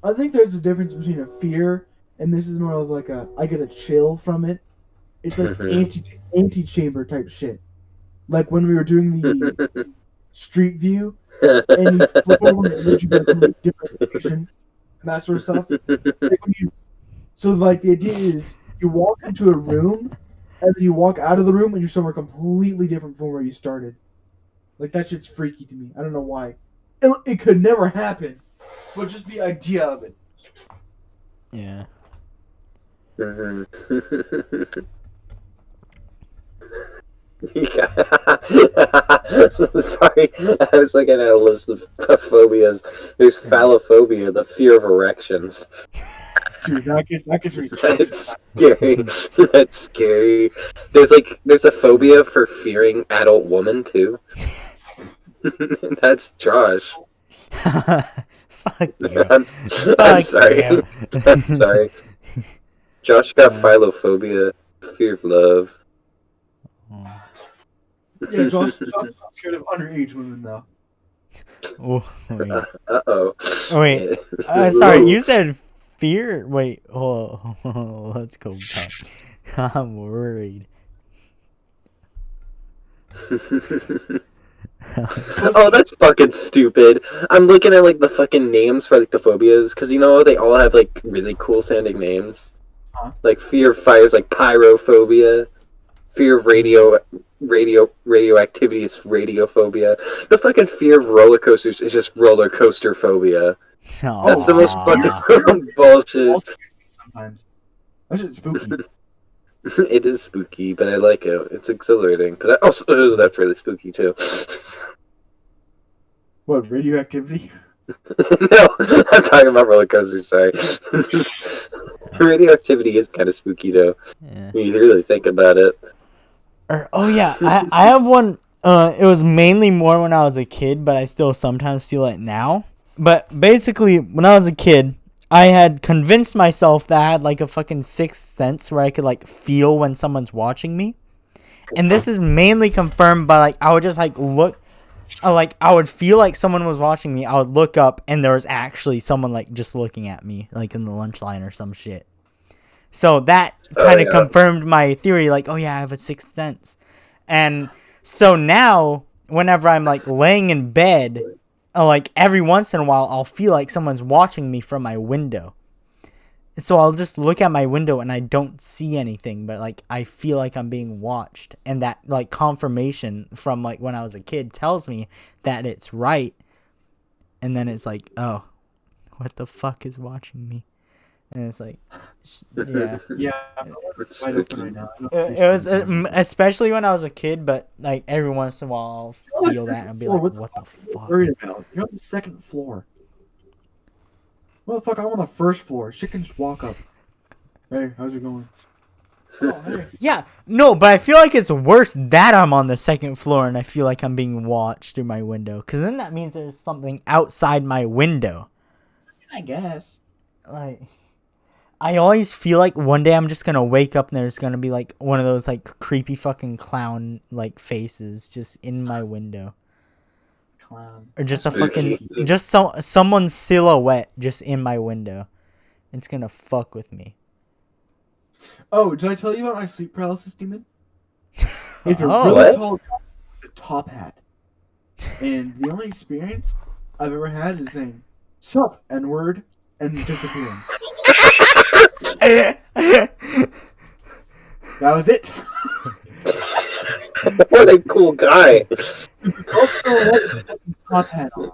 I think there's a difference between a fear and this is more of like I get a chill from it. It's like anti-chamber type shit. Like when we were doing the street view and you flip over and you go to a different location and that sort of stuff. So like the idea is you walk into a room and then you walk out of the room and you're somewhere completely different from where you started. Like that shit's freaky to me. I don't know why. It could never happen, but just the idea of it. Yeah. Sorry, I was looking at a list of phobias. There's phallophobia, the fear of erections. Dude, that gets me. That's scary. That's scary. There's a phobia for fearing adult women too. That's Josh. Fuck you. I'm sorry. I'm sorry. Josh got philophobia, fear of love. Yeah, Josh is scared of underage women though. Oh, wait. Uh-oh. Wait. Sorry, you said fear? Wait, hold on. Let's go back. I'm worried. Oh, that's fucking stupid. I'm looking at like the fucking names for like the phobias because you know they all have like really cool sounding names. Like fear of fire is like pyrophobia. Fear of radioactivity is radiophobia. The fucking fear of roller coasters is just roller coaster phobia. Oh, That's the most fucking bullshit. Sometimes that shit's spooky. It is spooky, but I like it. It's exhilarating. But also, that's really spooky too. What, radioactivity? No, I'm talking about roller coasters, sorry. Radioactivity is kind of spooky though. Yeah. You really think about it. Oh yeah, I have one. It was mainly more when I was a kid, but I still sometimes feel it now. But basically, when I was a kid, I had convinced myself that I had like a fucking sixth sense where I could like feel when someone's watching me. And this is mainly confirmed by like I would just like look, like I would feel like someone was watching me. I would look up and there was actually someone like just looking at me, like in the lunch line or some shit. So that kind of confirmed my theory, like, oh yeah, I have a sixth sense. And so now, whenever I'm like laying in bed, like every once in a while, I'll feel like someone's watching me from my window. So I'll just look at my window and I don't see anything, but like I feel like I'm being watched. And that like confirmation from like when I was a kid tells me that it's right. And then it's like, oh, what the fuck is watching me? And it's like, yeah. Yeah, It's wide open spooky. right now. It was especially when I was a kid, but like every once in a while I'll feel that and be like, what the fuck? Worried about? You're on the second floor. Motherfucker, I'm on the first floor. Shit can just walk up. Hey, how's it going? Oh, hey. Yeah, no, but I feel like it's worse that I'm on the second floor and I feel like I'm being watched through my window. Because then that means there's something outside my window. I guess. Like, I always feel like one day I'm just going to wake up and there's going to be like one of those like creepy fucking clown like faces just in my window. Clown. Or just a fucking, just someone's silhouette just in my window. It's going to fuck with me. Oh, did I tell you about my sleep paralysis demon? It's a Oh. really What? tall guy with a top hat. And the only experience I've ever had is saying, sup, N-word, and disappearing. That was it. What a cool guy. Top hat on.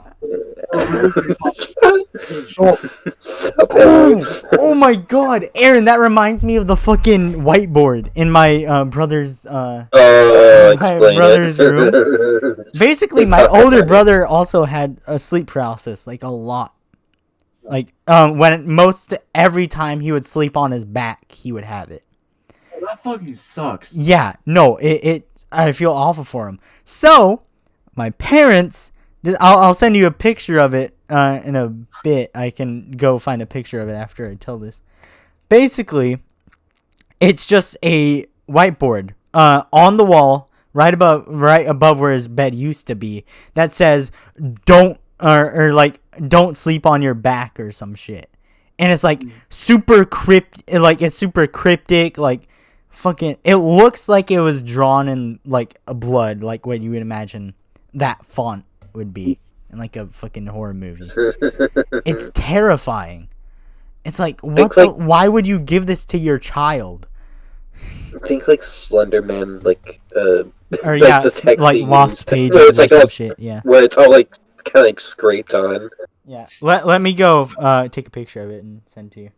Oh my god, Aaron, that reminds me of the fucking whiteboard in my brother's Explain brother's it. Basically, my older brother also had a sleep paralysis, like a lot. Like every time he would sleep on his back, he would have it. That fucking sucks. Yeah, no, I feel awful for him. So, my parents I'll send you a picture of it in a bit. I can go find a picture of it after I tell this. Basically, it's just a whiteboard on the wall right above where his bed used to be that says don't or like don't sleep on your back or some shit. And it's like super it's super cryptic, like fucking it looks like it was drawn in like a blood, like what you would imagine that font would be in like a fucking horror movie. It's terrifying. It's like why would you give this to your child? I think like Slender Man, like Or like yeah, the text like he lost used, pages where it's or like some all, shit. Yeah. where it's all like kind of like scraped on. Yeah. Let me go take a picture of it and send to you.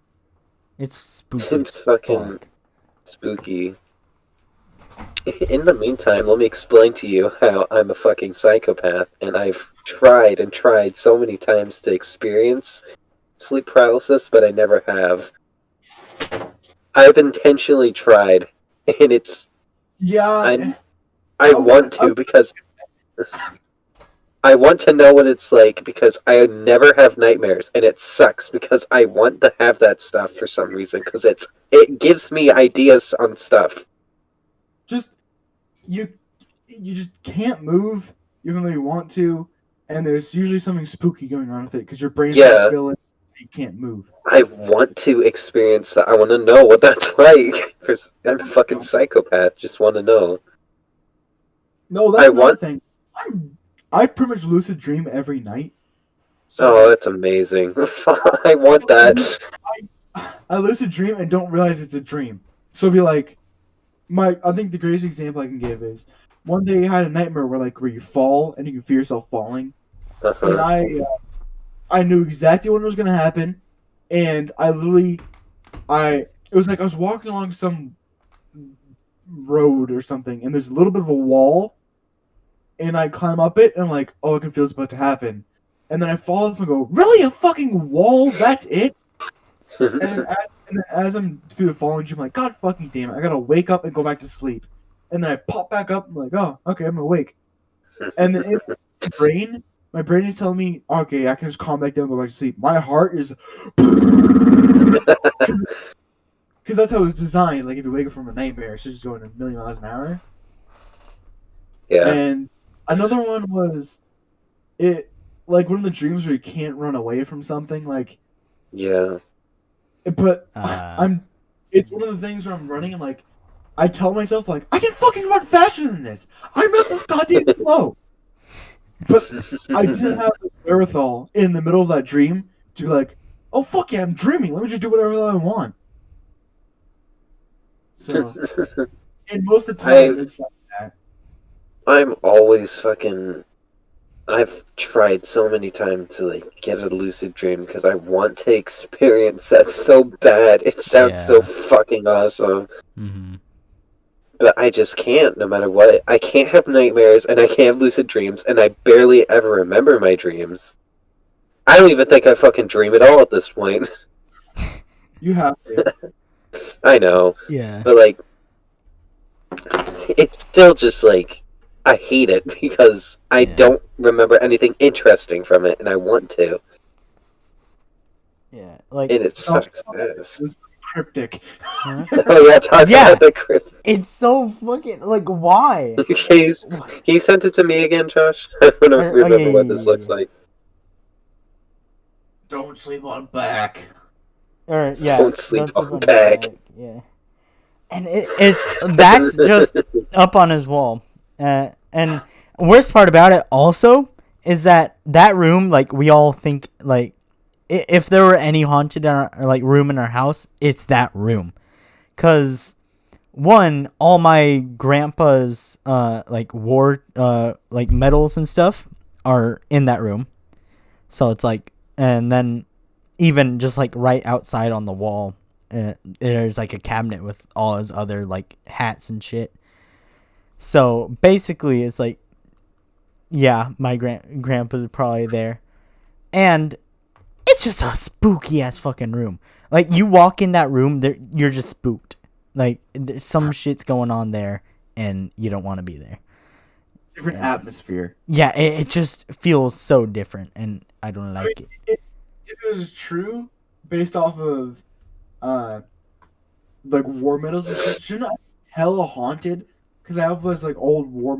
It's spooky. It's fucking spooky. In the meantime, let me explain to you how I'm a fucking psychopath, and I've tried and tried so many times to experience sleep paralysis, but I never have. I've intentionally tried, and it's Yeah. I want to because I want to know what it's like because I never have nightmares, and it sucks because I want to have that stuff for some reason because it gives me ideas on stuff. Just you just can't move even though you want to, and there's usually something spooky going on with it because your brain's not feeling you can't move. I want to experience that. I want to know what that's like. I'm a fucking psychopath. Just want to know. No, that's another thing. I pretty much lucid dream every night. So that's amazing. I want that. I lucid dream and don't realize it's a dream. So it'd be like, I think the greatest example I can give is one day I had a nightmare where you fall and you can feel yourself falling, and I knew exactly when it was gonna happen, and it was like I was walking along some road or something, and there's a little bit of a wall, and I climb up it, and I'm like, oh, I can feel it's about to happen, and then I fall off and go, really, a fucking wall? That's it? And then as I'm through the falling dream, I'm like, God fucking damn it, I gotta wake up and go back to sleep. And then I pop back up, I'm like, oh, okay, I'm awake. And then my brain is telling me, okay, I can just calm back down and go back to sleep. My heart is... Because that's how it was designed. Like, if you wake up from a nightmare, it's just going a million miles an hour. Yeah. And another one was... one of the dreams where you can't run away from something, like... Yeah. But it's one of the things where I'm running and like I tell myself like I can fucking run faster than this. I'm not this goddamn slow. But I didn't have the wherewithal in the middle of that dream to be like, oh fuck yeah, I'm dreaming. Let me just do whatever I want. So and most of the time it's like that. I'm always fucking I've tried so many times to like get a lucid dream because I want to experience that so bad. It sounds so fucking awesome. Mm-hmm. But I just can't, no matter what. I can't have nightmares, and I can't have lucid dreams, and I barely ever remember my dreams. I don't even think I fucking dream at all at this point. You have to. I know. Yeah. But like, it's still just like, I hate it because I don't remember anything interesting from it, and I want to. Yeah, like... And it sucks ass. Cryptic. Huh? Oh yeah, talk about the cryptic. It's so fucking... Like, why? Can you send it to me again, Josh? I want to remember what this looks like. Don't sleep on back. Or, yeah. Don't sleep on back. Yeah. And that's just up on his wall. And worst part about it also is that room, like, we all think, like, if there were any haunted room in our house, it's that room. Because, one, all my grandpa's, war, medals and stuff are in that room. So it's like, and then even just, like, right outside on the wall, there's, like, a cabinet with all his other, like, hats and shit. So basically, it's like, yeah, my grandpa's probably there, and it's just a spooky ass fucking room. Like, you walk in that room, you're just spooked. Like, some shit's going on there, and you don't want to be there. different Yeah. atmosphere. Yeah, it just feels so different, and I don't like it. If it was true, based off of like war medals and shit, shouldn't I be hella haunted? Because I have this like old war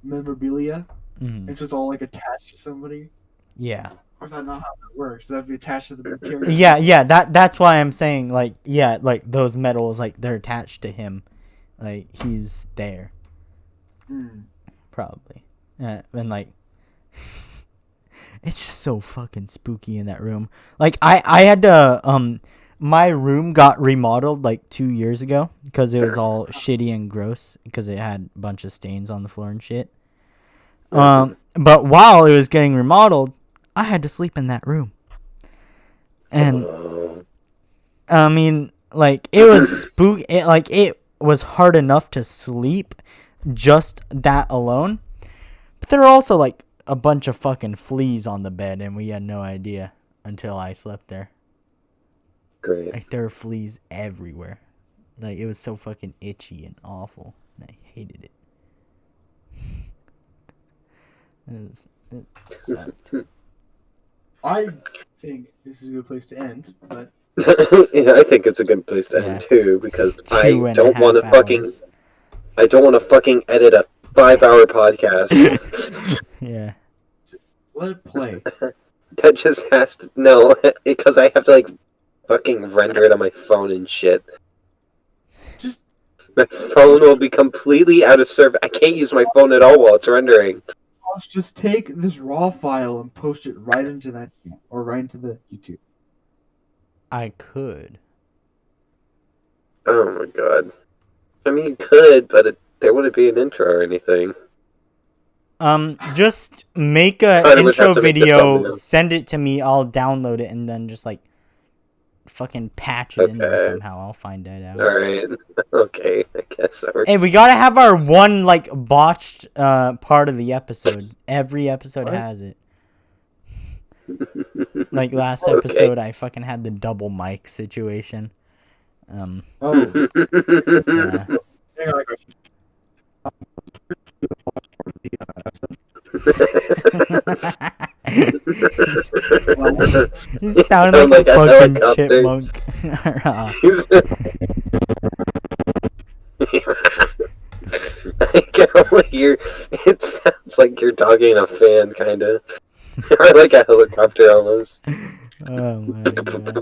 memorabilia, Mhm. and so it's all like attached to somebody. Yeah. Or is that not how that works? Does that have to be attached to the material? Yeah, that's why I'm saying like yeah, like those medals like they're attached to him. Like he's there Mm. probably. And like it's just so fucking spooky in that room. Like I had to my room got remodeled like 2 years ago because it was all shitty and gross because it had a bunch of stains on the floor and shit. But while it was getting remodeled, I had to sleep in that room. And I mean, like it was spooky. It was hard enough to sleep, just that alone. But there were also like a bunch of fucking fleas on the bed, and we had no idea until I slept there. Great. Like there were fleas everywhere. Like it was so fucking itchy and awful, and I hated it. It sucked. I think this is a good place to end, but Yeah, I think it's a good place to Yeah. end too because Two I and a don't want to half fucking hours. edit a 5-hour podcast. Yeah. just let it play. That just has to no, because I have to like fucking render it on my phone and shit. Just My phone will be completely out of service. I can't use my phone at all while it's rendering. just take this raw file and post it right into that or right into the YouTube. I could. Oh my god. I mean, you could, but there wouldn't be an intro or anything. Just make a Kinda would intro have to make the video, thumbnail. send it to me, I'll download it, and then just like fucking patch it in there Okay. somehow. I'll find that out. Alright. Okay, I guess that works. Hey, we gotta have our one like botched part of the episode. Every episode What? has it. Like last Okay. episode, I fucking had the double mic situation. Oh, Yeah. hang on, I got you. You sound Sound like a like a fucking helicopter. chipmunk. I can only hear. It sounds like you're dogging a fan, kinda. Or like a helicopter almost. Oh my god.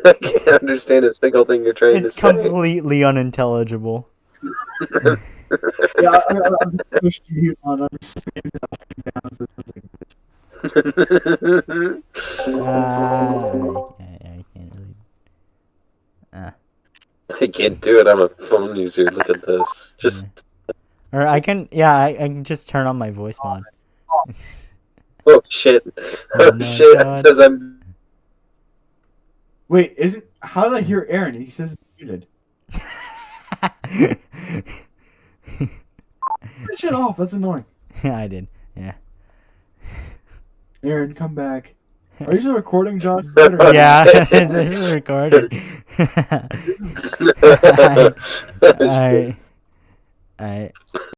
I can't understand a single thing you're trying It's to say. completely unintelligible. Yeah, I'm pushed mute on. I'm just spamming it up and down, so it sounds like I can't really. I can't do it. I'm a phone user. Look at this. Just Or I can, yeah, I can just turn on my voice mod. oh shit! Oh Oh my shit! God. It says I'm. Wait, isn't how did I hear Aaron? He says it's muted. Turn shit off. That's annoying. Yeah, I did. Yeah. Aaron, come back. Are you still recording, Josh? Oh, Yeah, shit. this is recording. I